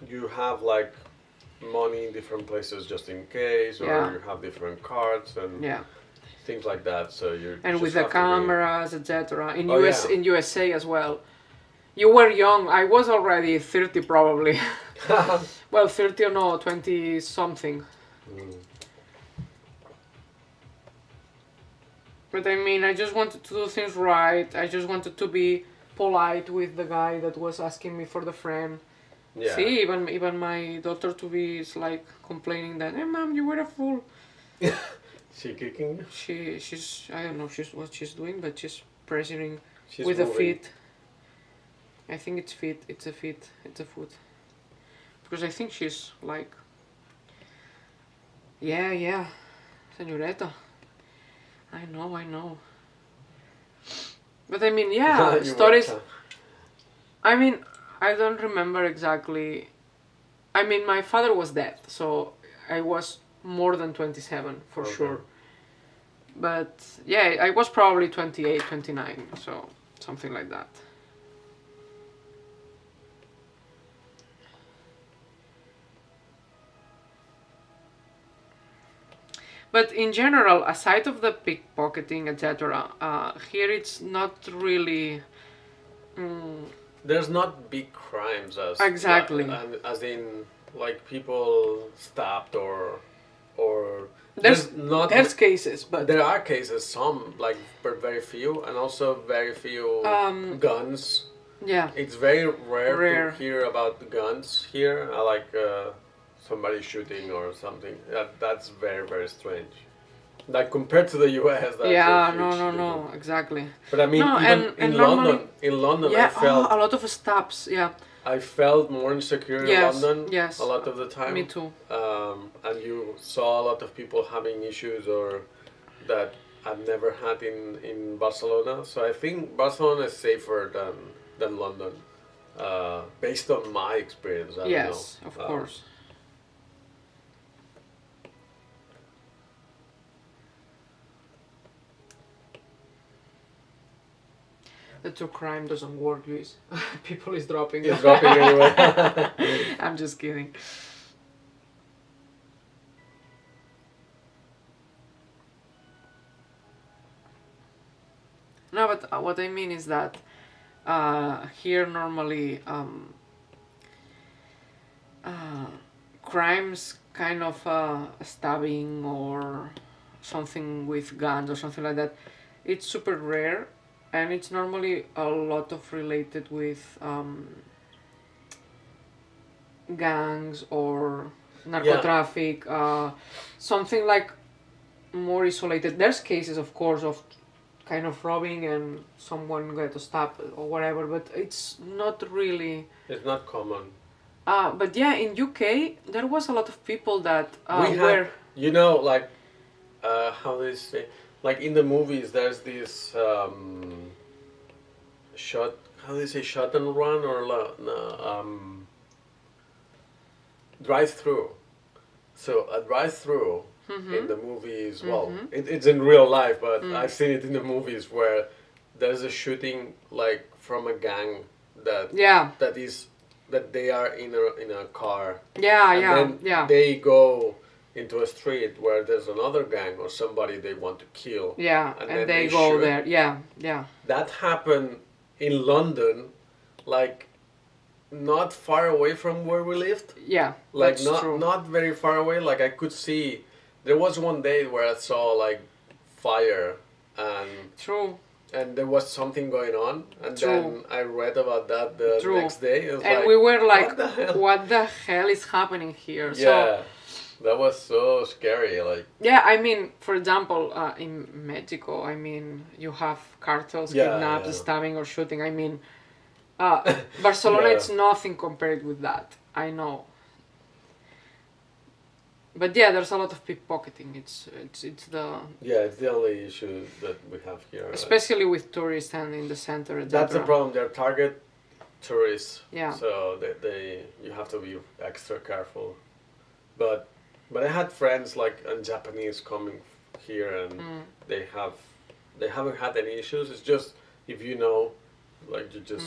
you have like money in different places just in case, or you have different cards and things like that. So you. And with the cameras, etc. In in USA as well. You were young. I was already 30 probably. Well, 30 or no, 20 something. But I mean, I just wanted to do things right. I just wanted to be polite with the guy that was asking me for the friend. Yeah. See, even my daughter to be is like complaining that, hey mom, you were a fool. She kicking you? She's I don't know what she's doing, but she's pressuring she's with moving. the feet. I think it's feet. It's a feet. It's a foot. Because I think she's like. Yeah, señorita. I know. But I mean, stories. I mean, I don't remember exactly. I mean, my father was dead, so I was more than 27 for sure. But yeah, I was probably 28, 29, so something like that. But in general, aside of the pickpocketing, etc., here it's not really. There's not big crimes as exactly, as in like people stabbed or or there's cases, but there are cases, some like, but very few, and also very few guns. Yeah, it's very rare to hear about the guns here. Like somebody shooting or something. That's very, very strange. Like compared to the US, that's yeah, a huge no, difference. exactly. But I mean, No, even and in normally, London, yeah, I felt a lot of stabs, yeah. I felt more insecure Yes, in London yes. a lot of the time. Me too. And you saw a lot of people having issues or that I've never had in Barcelona. So I think Barcelona is safer than London, based on my experience. I Yes, don't know. of course. The true crime doesn't work, Luis. People is dropping. It's dropping anyway. I'm just kidding. No, but what I mean is that here normally crimes kind of stabbing or something with guns or something like that, it's super rare, and it's normally a lot of related with gangs or narcotraffic, something like more isolated. There's cases, of course, of kind of robbing and someone got stabbed or whatever, but it's not really. It's not common. But yeah, in UK there was a lot of people that We were. had, you know, like how they say, like in the movies, there's this shot. How do they say, shot and run or drive-through. So a drive-through in the movies, well, it's in real life, but I've seen it in the movies where there's a shooting like from a gang that they are in a car. And then they go into a street where there's another gang or somebody they want to kill. And then they go shoot. there. That happened in London, like not far away from where we lived. Like that's not true. not very far away. Like I could see. There was one day where I saw like fire and True. and there was something going on, and True. then I read about that the True. next day. It was And like, we were like, what the hell? what the hell is happening here? Yeah, that was so scary. Like, Yeah, I mean, for example, in Mexico, I mean, you have cartels, kidnaps, stabbing or shooting. I mean, Barcelona, it's nothing compared with that. I know. But yeah, there's a lot of pickpocketing. It's the it's the only issue that we have here. especially with tourists and in the center. Et That's the cetera. problem. They're target tourists. Yeah. So they you have to be extra careful. But I had friends like Japanese coming here, and they haven't had any issues. It's just if you know, like you just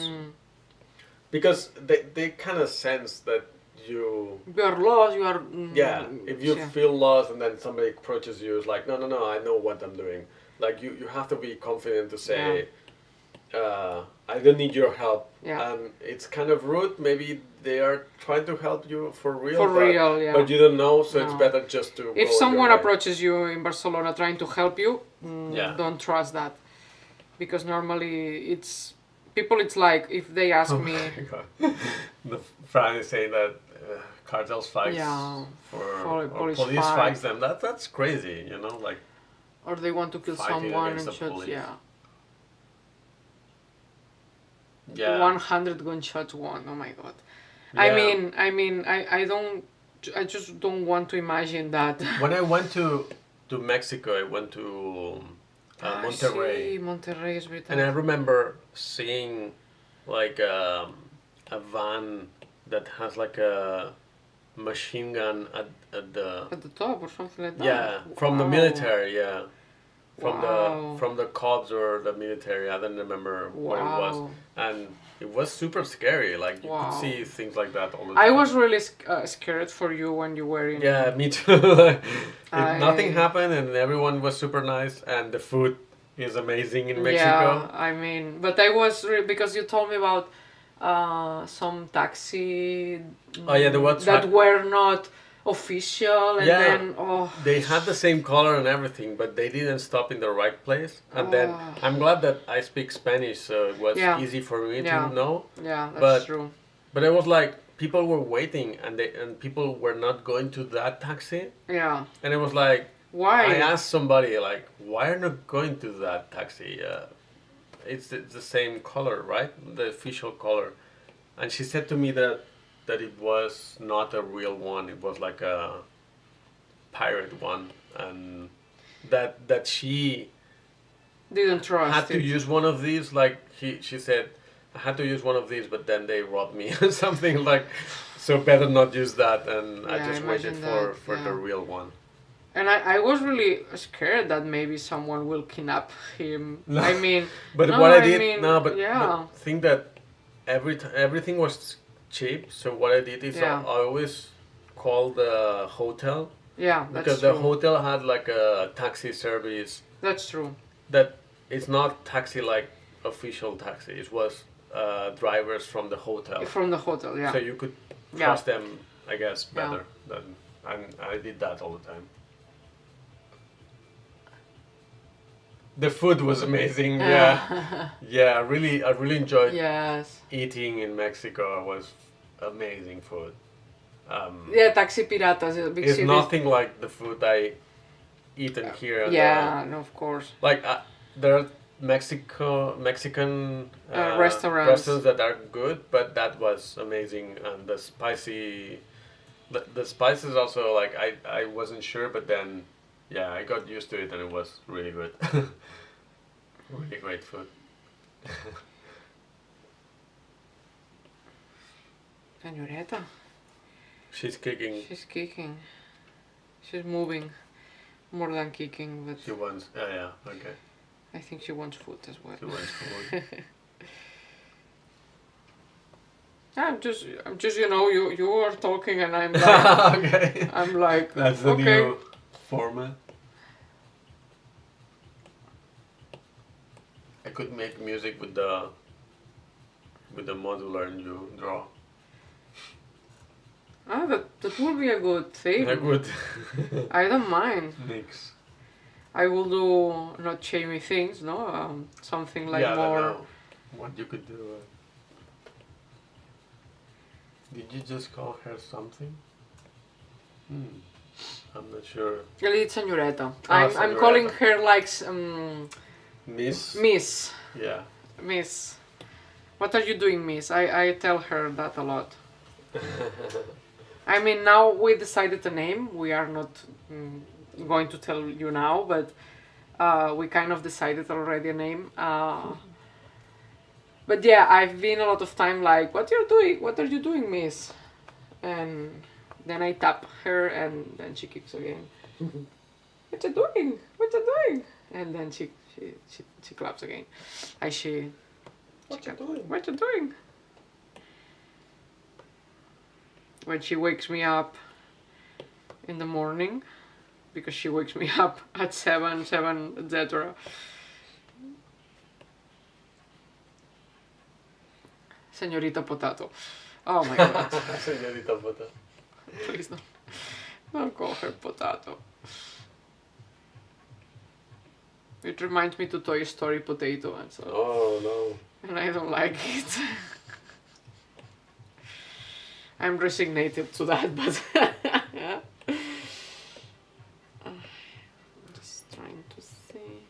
because they kind of sense that you are lost. You are. If you feel lost and then somebody approaches you, it's like no, I know what I'm doing. Like you have to be confident to say, I don't need your help. And it's kind of rude. Maybe they are trying to help you for real. But you don't know, so it's better just to. If someone approaches you in Barcelona trying to help you, don't trust that, because normally it's people. It's like if they ask me. The friend is saying that cartels fights or police fights them. That's crazy, you know, like. Or they want to kill someone and shoot. Police. 100 gunshots won. Oh my god. I mean, I just don't want to imagine that. When I went to Mexico, I went to Monterrey. Monterrey is very and I remember seeing like a van that has like a machine gun at the top or something like that. Yeah, from the military. Wow. From the cops or the military. I don't remember what it was, and it was super scary. Like you could see things like that all the time. I was really scared for you when you were in. Yeah, me too. Nothing happened, and everyone was super nice, and the food is amazing in Mexico. Yeah, I mean, but I was because you told me about some taxi. There was that were not official, and Yeah. then They had the same color and everything, but they didn't stop in the right place. And then I'm glad that I speak Spanish, so it was easy for me to know. Yeah, that's true. But it was like people were waiting, and people were not going to that taxi. Yeah. And it was like, why? I asked somebody like, why are you not going to that taxi? It's the same color, right? The official color. And she said to me that it was not a real one. It was like a pirate one, and that she didn't trust had to use one of these. Like she said, I had to use one of these, but then they robbed me or something like. So better not use that, and I just waited for the real one. And I was really scared that maybe someone will kidnap him. I mean, but no, what I did, but think that everything was cheap. So what I did is I always called the hotel. Yeah, because the hotel had like a taxi service. That's true. That it's not taxi like official taxi. It was drivers from the hotel. From the hotel, yeah. So you could trust them, I guess, better. And I did that all the time. The food was amazing. Yeah, I really enjoyed eating in Mexico. It was amazing food. Taxi Piratas is a big it's city. nothing like the food I eat in here. No, of course. Like there are Mexican restaurants that are good, but that was amazing, and the spices also, like I wasn't sure, but then I got used to it, and it was really good. Really great food. Señorita. She's kicking. She's moving more than kicking, but she wants. Yeah, okay. I think she wants food as well. She wants food. I'm just you are talking and I'm like okay. I'm like that's the new format. I could make music with the modular and you draw. That would be a good thing. A good. I don't mind. Mix. I will do not shamey things, no? Something like more. No. What you could do. Did you just call her something? I'm not sure. It's señorita. I'm calling her like Miss. Miss. Yeah. Miss. What are you doing, Miss? I tell her that a lot. I mean, now we decided a name. We are not going to tell you now, but we kind of decided already a name. But yeah, I've been a lot of time like, what you're doing? What are you doing, Miss? And then I tap her, and then she kicks again. What you doing? What you doing? And then she claps again. What you doing? What you doing? When she wakes me up in the morning, because she wakes me up at 7, etc. Señorita Potato. Oh my god. Señorita Potato. Please don't call her Potato. It reminds me to Toy Story Potato, and so. Oh no. And I don't like it. I'm resignated to that, but I'm just trying to see.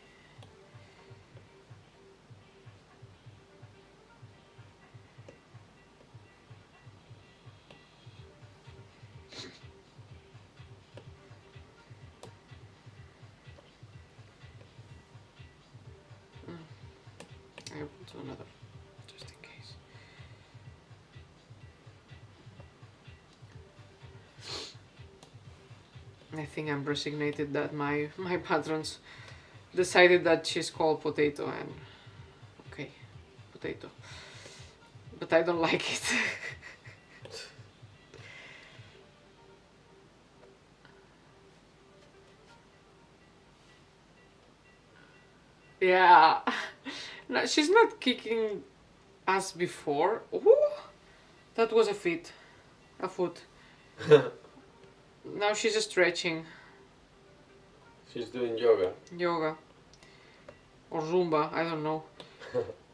I will do another, just in case. I think I'm resignated that my patrons decided that she's called Potato, and okay, Potato. But I don't like it. Yeah. No, she's not kicking as before. Ooh, that was a foot. Now she's stretching. She's doing yoga. Yoga. Or Zumba, I don't know.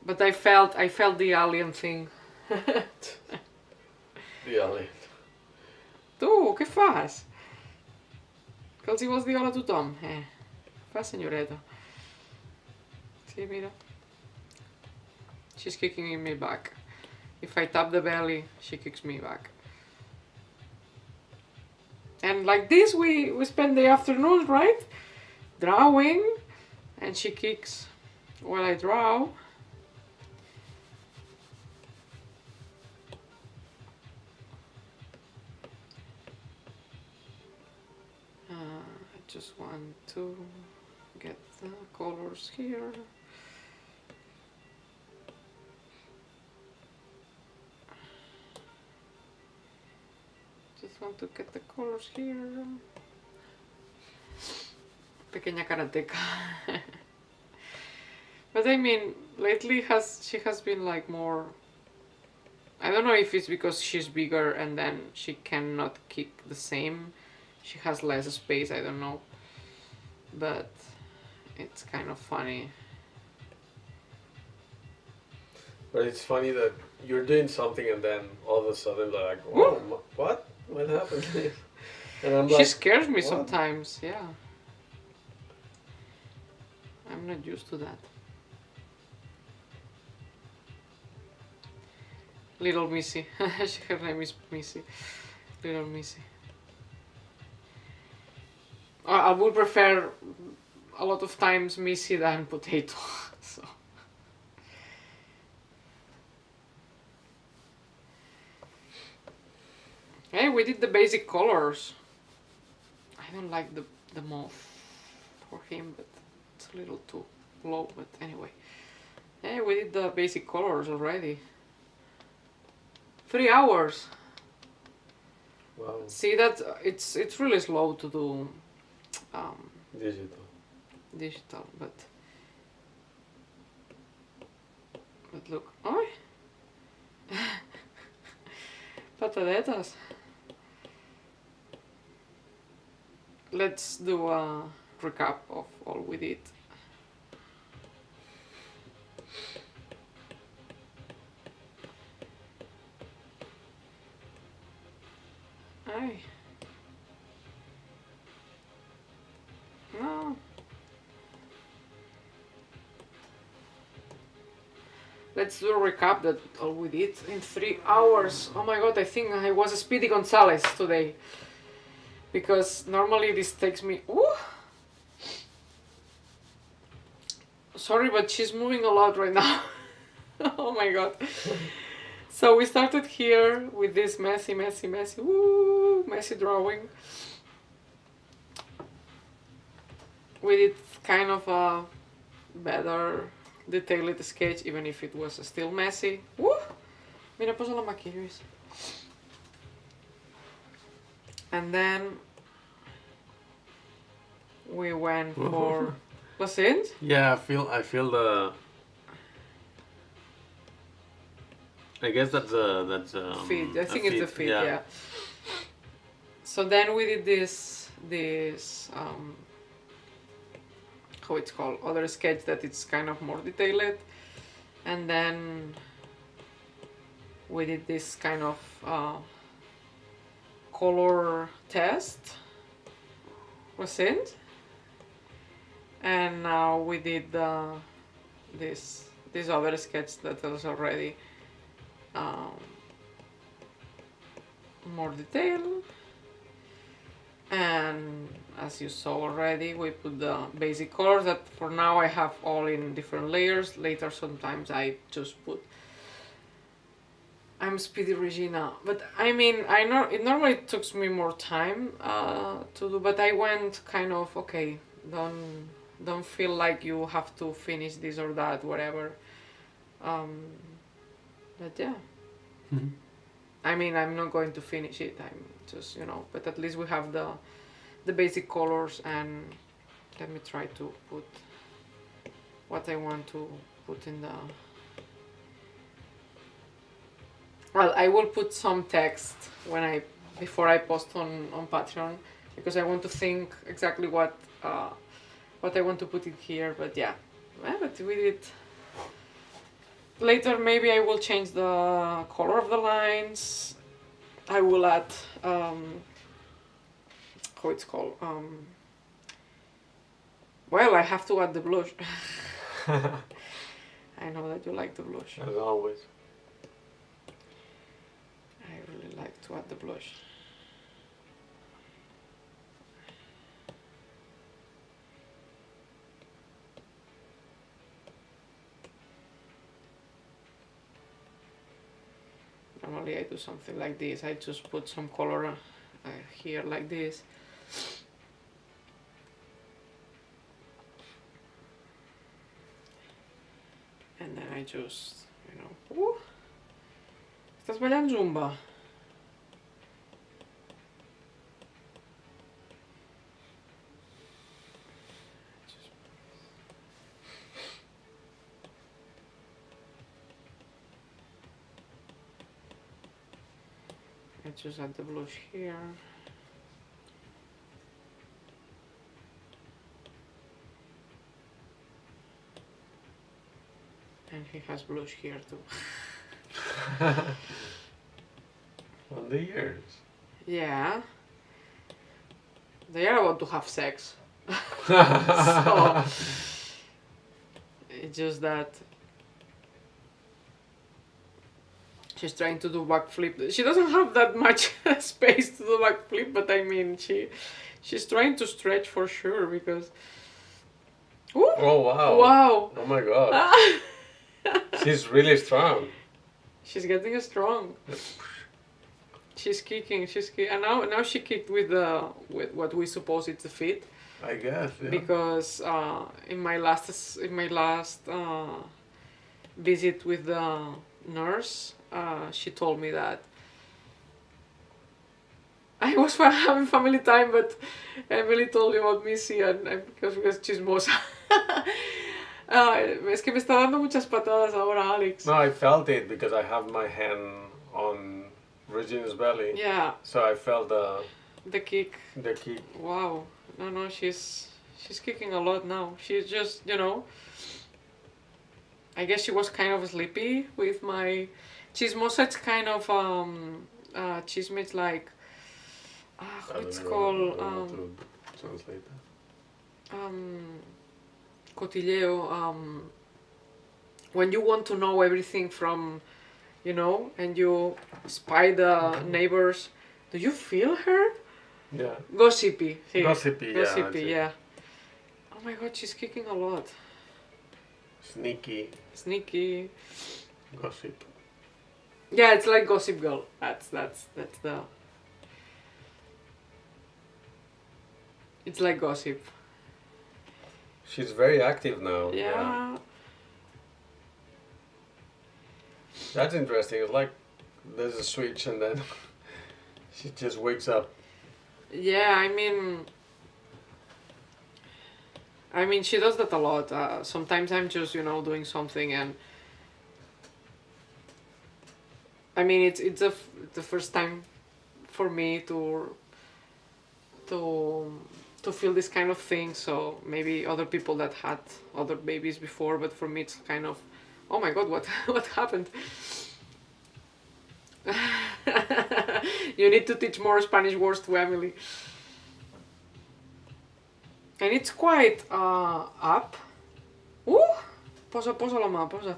But I felt the alien thing. The alien. Tu, què fas? Que els hi vols dir hola a tothom? Fa, senyoreta. Sí, mira. She's kicking me back. If I tap the belly, she kicks me back. And like this, we spend the afternoons, right? Drawing. And she kicks while I draw. I just want to get the colors here. Just want to get the colors here. Pequeña karateca. But I mean, lately she has been like more. I don't know if it's because she's bigger and then she cannot kick the same. She has less space, I don't know. But it's kind of funny. But it's funny that you're doing something and then all of a sudden they're like, whoa, what? What happened? And I'm like, she scares me what? sometimes, yeah. I'm not used to that. Little Missy. Her name is Missy. Little Missy. I would prefer a lot of times Missy than Potato. So. Hey, we did the basic colors. I don't like the mauve for him, but it's a little too low, but anyway. Hey, we did the basic colors already. 3 hours. Wow. See that it's really slow to do digital, but look, oh, patadetas. Let's do a recap of all we did. Aye. No. Let's do a recap that all we did in 3 hours. Oh my god, I think I was a Speedy Gonzales today. Because normally this takes me... Ooh. Sorry, but she's moving a lot right now. Oh my god. So we started here with this messy, woo, messy drawing. We did kind of a better detailed sketch, even if it was still messy. Woo! Mira, posa la maquillo. And then we went for... Was it? Yeah, I feel the... I guess that's feet. I think it's the feet, yeah. So then we did this how it's called, other sketch that it's kind of more detailed, and then we did this kind of color test. Was it? And now we did this other sketch that was already more detailed, and as you saw already, we put the basic colors that for now I have all in different layers. Later sometimes I just put... I'm Speedy Regina, but I mean, I know it normally takes me more time to do, but I went kind of, okay, don't feel like you have to finish this or that, whatever. But yeah. Mm-hmm. I mean, I'm not going to finish it, I'm just, but at least we have the basic colors, and let me try to put what I want to put in the... Well, I will put some text when I before I post on Patreon, because I want to think exactly what I want to put in here. But yeah, but we did. Later maybe I will change the color of the lines. I will add how it's called. Well, I have to add the blush. I know that you like the blush. As always. I really like to add the blush. Normally I do something like this. I just put some color here like this. And then I just, you know, estàs ballant zumba? I just add the blush here. And he has blush here too. On the ears. Yeah. They are about to have sex. So it's just that she's trying to do backflip. She doesn't have that much space to do backflip, but I mean she's trying to stretch for sure because. Ooh, oh wow! Wow! Oh my god! She's really strong. She's getting strong. She's kicking. And now she kicked with what we suppose it's a fit. I guess. Yeah. Because in my last visit with the nurse, she told me that I was having family time, but Emily told me about Missy and because chismosa. Es que me está dando muchas patadas ahora, Alex. No, I felt it because I have my hand on Regina's belly. Yeah. So I felt the kick. The kick. Wow. No, she's kicking a lot now. She's just, you know, I guess she was kind of sleepy with my chismosa. It's kind of chisme. It's like it's called translate that. Cotilleo. When you want to know everything from, you know, and you spy the neighbors. Do you feel her? Yeah. Gossipy. Sí. Gossipy, yeah. Oh my god, she's kicking a lot. Sneaky. Gossip. Yeah, it's like Gossip Girl. That's the. It's like Gossip. She's very active now. Yeah. That's interesting. It's like there's a switch and then she just wakes up. Yeah, I mean, she does that a lot. Sometimes I'm just, you know, doing something and I mean, it's the first time for me to feel this kind of thing. So maybe other people that had other babies before, but for me it's kind of, oh my god, what happened? You need to teach more Spanish words to Emily. And it's quite up. Posa la mà, posa.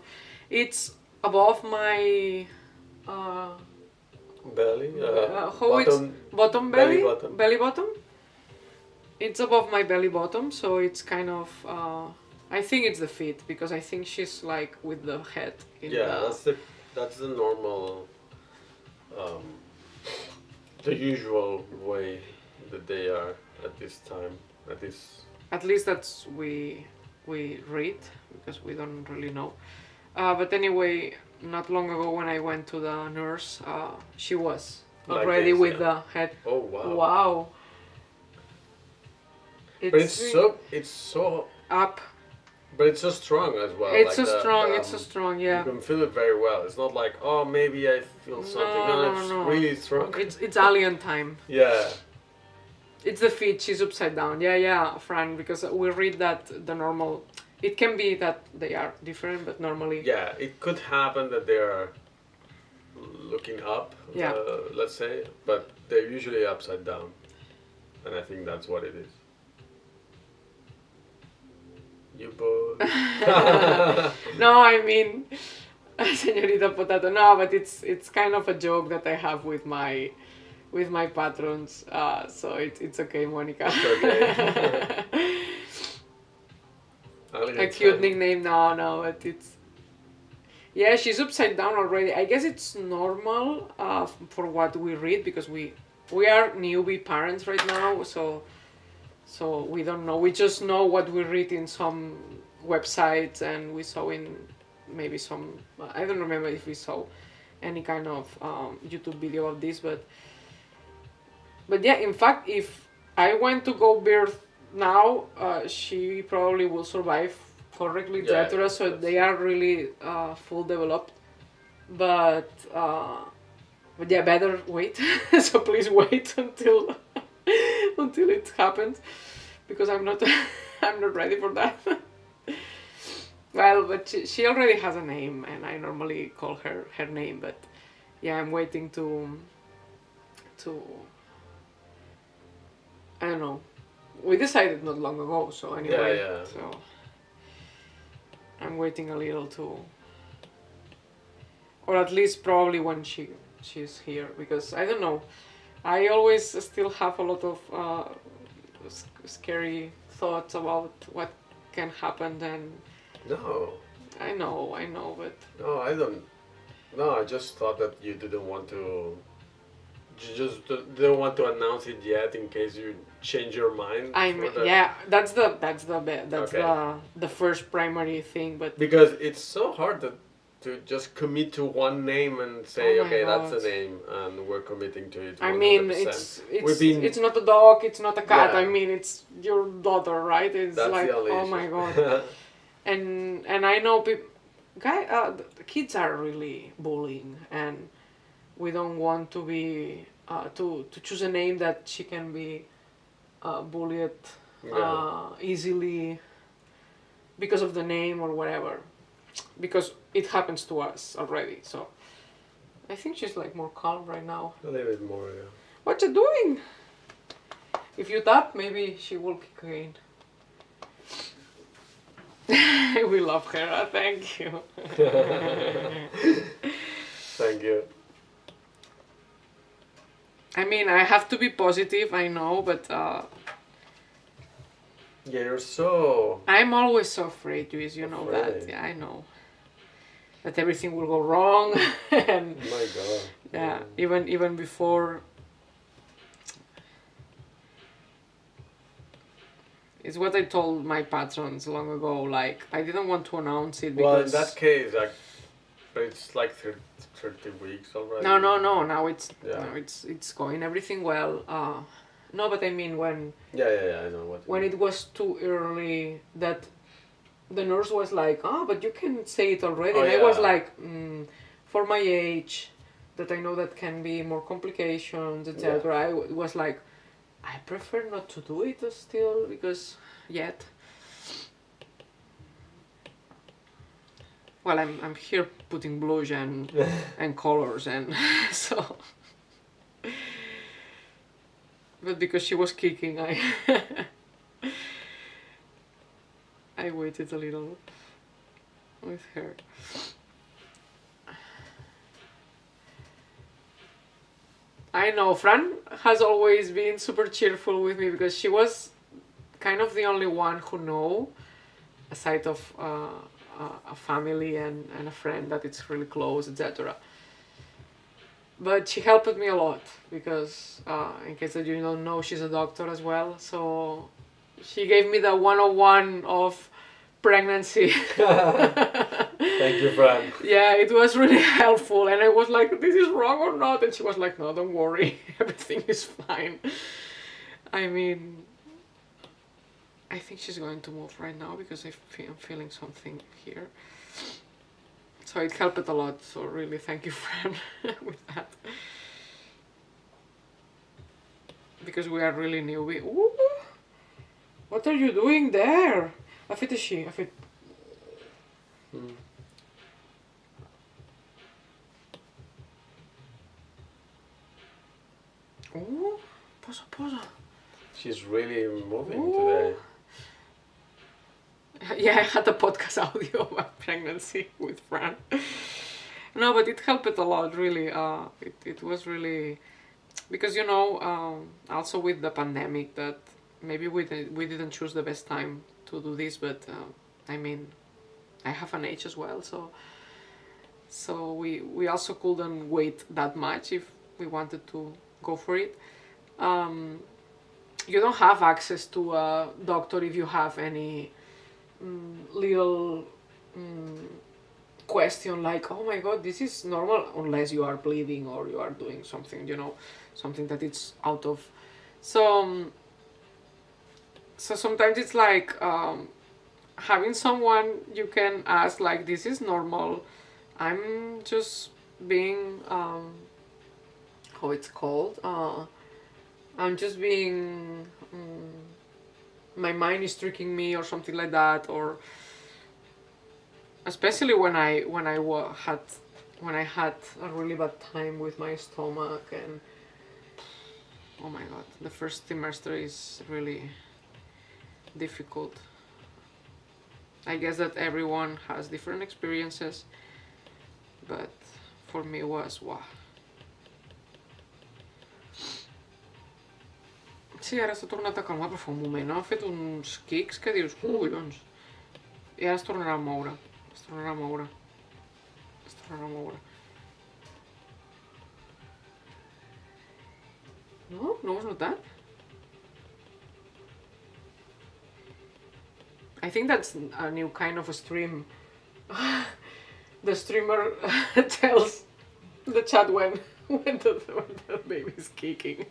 It's above my belly. Bottom belly. Belly bottom. It's above my belly bottom, so it's kind of. I think it's the fit because I think she's like with the head. That's the normal. The usual way that they are at this time. At least that's we read because we don't really know. But anyway, not long ago when I went to the nurse, she was already like with the head. Oh wow! Wow. But it's so up. But it's so strong as well. It's like so strong. It's so um, strong. You Yeah. can feel it very well. It's not like, oh, maybe I feel something. No, it's really strong. It's alien time. Yeah. It's the feet. She's upside down. Yeah, yeah, Fran. Because we read that the normal. It can be that they are different, but normally. Yeah, it could happen that they are looking up. Yeah. Let's say, but they're usually upside down, and I think that's what it is. You both. No, I mean, Señorita Potato. No, but it's kind of a joke that I have with my patrons. So it's okay, Monica. It's okay. A cute nickname. No, but it's. Yeah, she's upside down already. I guess it's normal for what we read because we are newbie parents right now, so we don't know. We just know what we read in some websites and we saw in maybe some. I don't remember if we saw any kind of YouTube video of this, but yeah. In fact, if I went to go birth now, she probably will survive correctly, etc. Yeah, So they are really full developed, but yeah, better wait. So please wait until it happens, because I'm not I'm not ready for that. Well, but she already has a name, and I normally call her name. But yeah, I'm waiting to I don't know. We decided not long ago, so anyway. Yeah. So I'm waiting a little to, or at least probably when she's here, because I don't know. I always still have a lot of scary thoughts about what can happen. And No. I know, but No, I don't. No, I just thought that you didn't want to. You just didn't want to announce it yet in case you change your mind. yeah, that's Okay. the first primary thing. But Because it's so hard to just commit to one name and say, Oh my okay, that's God. the name, and we're committing to it. 100%. I mean, it's not a dog, it's not a cat. Yeah. I mean, it's your daughter, right? It's That's like, the only oh issue. my God. And I know people, the kids are really bullying, and we don't want to be to choose a name that she can be bullied Yeah. easily because of the name or whatever, because it happens to us already. So I think she's like more calm right now. A little bit more, yeah. What you doing? If you tap, maybe she will kick again. We love her. Thank you. Thank you. I mean, I have to be positive, I know, but Yeah, you're so. I'm always so afraid, Luis, you know that. Afraid. Yeah, I know. That everything will go wrong. And My God. yeah, even before. It's what I told my patrons long ago. Like, I didn't want to announce it because. Well, in that case, but it's like 30 weeks already. No. Now it's Yeah. now it's going everything well. No, but I mean when Yeah. I know what. you when mean. it was too early, that the nurse was like, but you can say it already. Oh, And I was yeah. like, for my age, that I know that can be more complications, etc. Yeah. I was like, I prefer not to do it still, because yet. Well, I'm here putting blush and colors and so. But because she was kicking, I waited a little with her. I know, Fran has always been super cheerful with me, because she was kind of the only one who know, aside of a family and a friend that it's really close, etc. But she helped me a lot, because in case that you don't know, she's a doctor as well. So she gave me the 101 of pregnancy. Thank you, Fran. Yeah, it was really helpful, and I was like, this is wrong or not? And she was like, no, don't worry, everything is fine. I mean, I think she's going to move right now because I'm feeling something here. So it helped a lot. So really, thank you, Fran, with that. Because we are really new. Ooh, what are you doing there? أفيت الشيء أفيت. Ooh, posa. She's really moving today. Yeah, I had a podcast audio about pregnancy with Fran. No, but it helped a lot, really. It was really, because also with the pandemic, that maybe we didn't choose the best time to do this, but I mean, I have an age as well, so we also couldn't wait that much if we wanted to go for it. You don't have access to a doctor if you have any little question like, oh my god, this is normal, unless you are bleeding or you are doing something, something that it's out of. So sometimes it's like having someone you can ask, like, this is normal, I'm just being how it's called, I'm just being my mind is tricking me or something like that, or especially when I had a really bad time with my stomach, and oh my god, the first trimester is really difficult. I guess that everyone has different experiences, but for me it was wow. Sí, ara s'ha tornat a calmar, però fa un moment ha fet uns quics que dius, collons. I ara es tornarà a moure. No? No ho has notat? I think that's a new kind of a stream. The streamer tells the chat when the baby is kicking.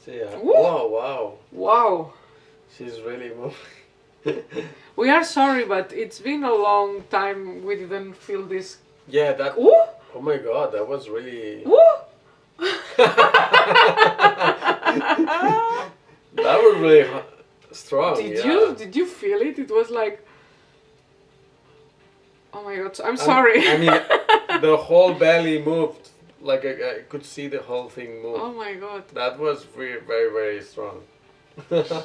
So yeah. Whoa, wow. She's really moving. We are sorry, but it's been a long time we didn't feel this. Yeah, that. Ooh. Oh my god, that was really. Ooh. That was really strong. Did you feel it? It was like, oh my god, I'm sorry. I mean, the whole belly moved. Like I could see the whole thing move. Oh my god. That was very, very, very strong.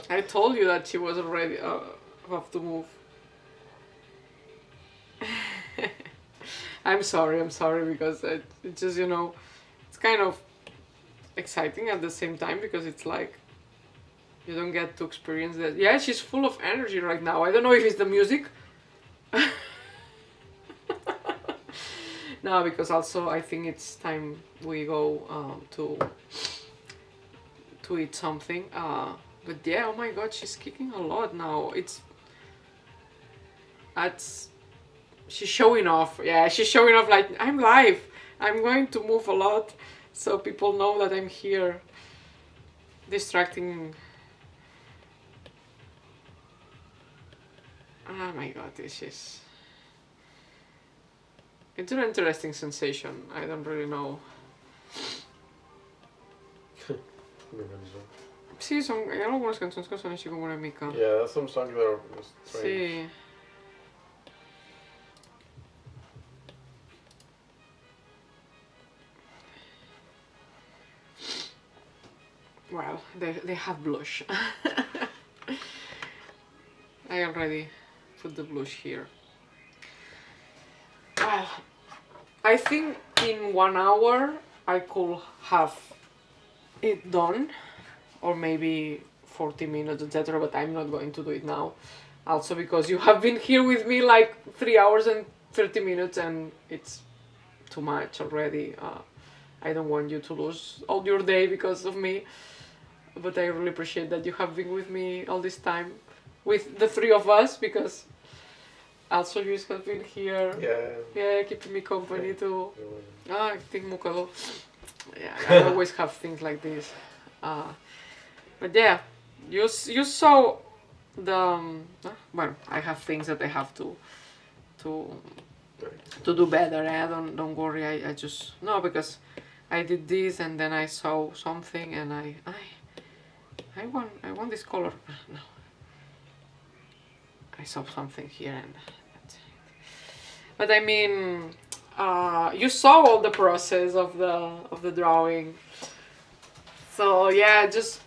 I told you that she was already have to move. I'm sorry because it just, it's kind of exciting at the same time, because it's like you don't get to experience that. Yeah, she's full of energy right now. I don't know if it's the music. No, because also I think it's time we go to eat something. But yeah, oh my god, she's kicking a lot now. She's showing off. Yeah, she's showing off like, I'm live. I'm going to move a lot, so people know that I'm here. Distracting. Oh my god, it's an interesting sensation. I don't really know. Sí, hay algunas canciones que son así como una mica. Yeah, there's some songs that are strange. Sí. Well, they have blush. I already put the blush here. Well, I think in 1 hour I could have it done, or maybe 40 minutes, etc. But I'm not going to do it now. Also because you have been here with me like 3 hours and 30 minutes, and it's too much already. I don't want you to lose all your day because of me. But I really appreciate that you have been with me all this time, with the three of us, because also Luis has been here. Yeah, keeping me company too. I think Mukalo. Yeah, I always have things like this. But yeah, you saw the well, I have things that I have to do better. Don't worry. I just no, because I did this and then I saw something and I want this color. No, I saw something here and that's it. But I mean, you saw all the process of the drawing. So yeah, just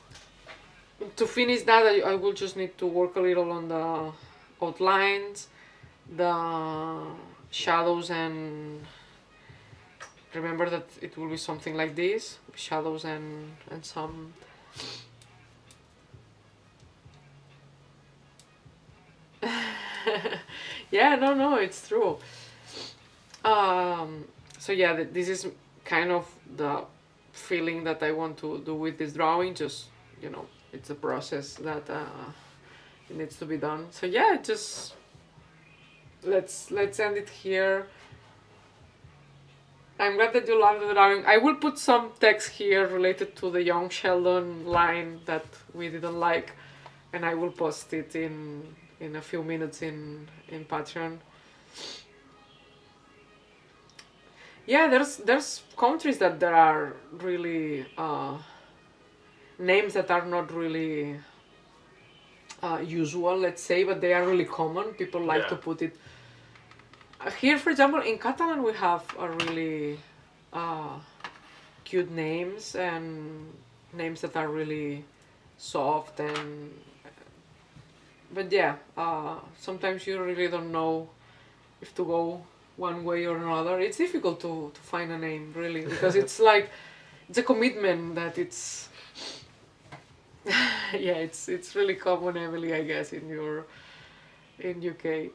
to finish that, I will just need to work a little on the outlines, the shadows, and remember that it will be something like this, shadows and some yeah, no, it's true. So yeah, this is kind of the feeling that I want to do with this drawing. Just, you know, it's a process that it needs to be done. So yeah, just let's end it here. I'm glad that you love the drawing. I will put some text here related to the young Sheldon line that we didn't like, and I will post it in a few minutes in Patreon. Yeah, there's countries that there are really names that are not really usual, let's say, but they are really common. People like to put it. Here, for example, in Catalan, we have a really cute names and names that are really soft and. But yeah, sometimes you really don't know if to go one way or another. It's difficult to find a name, really, because it's like it's a commitment that it's yeah, it's really common, Emily, I guess, in UK.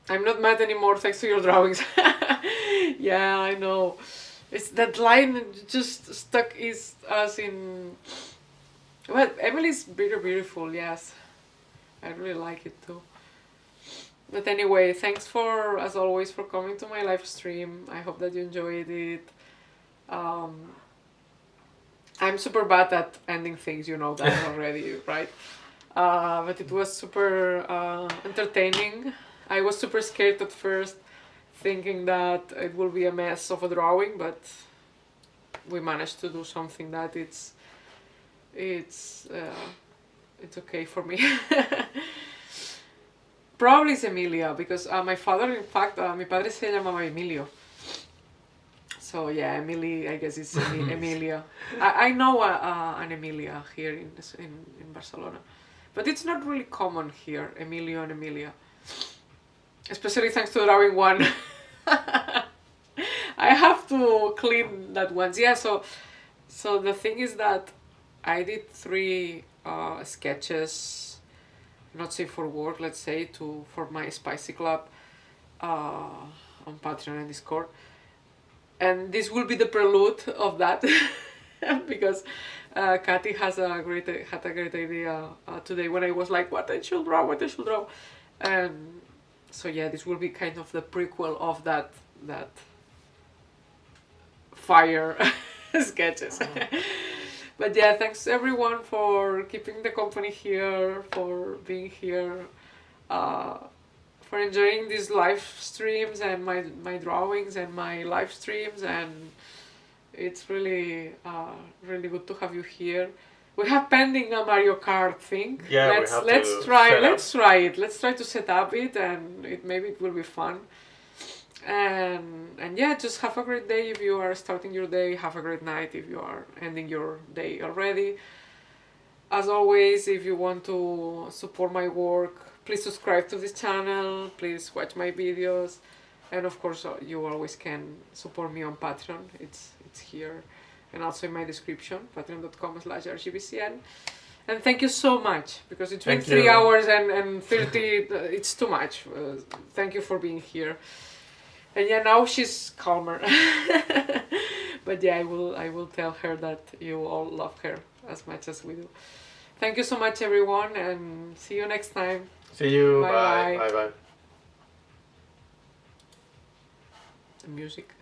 I'm not mad anymore thanks to your drawings. Yeah, I know. It's that line just stuck us in. Well, Emily's beautiful, yes. I really like it too. But anyway, thanks as always, for coming to my live stream. I hope that you enjoyed it. I'm super bad at ending things, you know that already, right? But it was super entertaining. I was super scared at first, thinking that it will be a mess of a drawing, but we managed to do something that it's okay for me. Probably it's Emilia, because my father, in fact, mi padre se llamaba Emilio. So yeah, Emily, I guess it's Emilia. I know an Emilia here in Barcelona, but it's not really common here, Emilio and Emilia. Especially thanks to drawing one. I have to clean that once. Yeah, so the thing is that I did 3 sketches, not safe for work, let's say, for my Spicy Club on Patreon and Discord. And this will be the prelude of that, because Kathy had a great idea today when I was like, what I should draw. And so yeah, this will be kind of the prequel of that fire sketches. But yeah, thanks everyone for keeping the company here, for being here, for enjoying these live streams and my drawings and my live streams, and it's really really good to have you here. We have pending a Mario Kart thing. Yeah, let's try it. Let's try to set up it, and maybe it will be fun. And yeah, just have a great day if you are starting your day. Have a great night if you are ending your day already. As always, if you want to support my work, please subscribe to this channel, please watch my videos, and of course you always can support me on Patreon. It's here and also in my description, patreon.com/rgbcn. And thank you so much, because it's been 3 hours and 30, it's too much. Thank you for being here. And yeah, now she's calmer. But yeah, I will tell her that you all love her as much as we do. Thank you so much, everyone, and see you next time. See you. Bye. Bye. The music.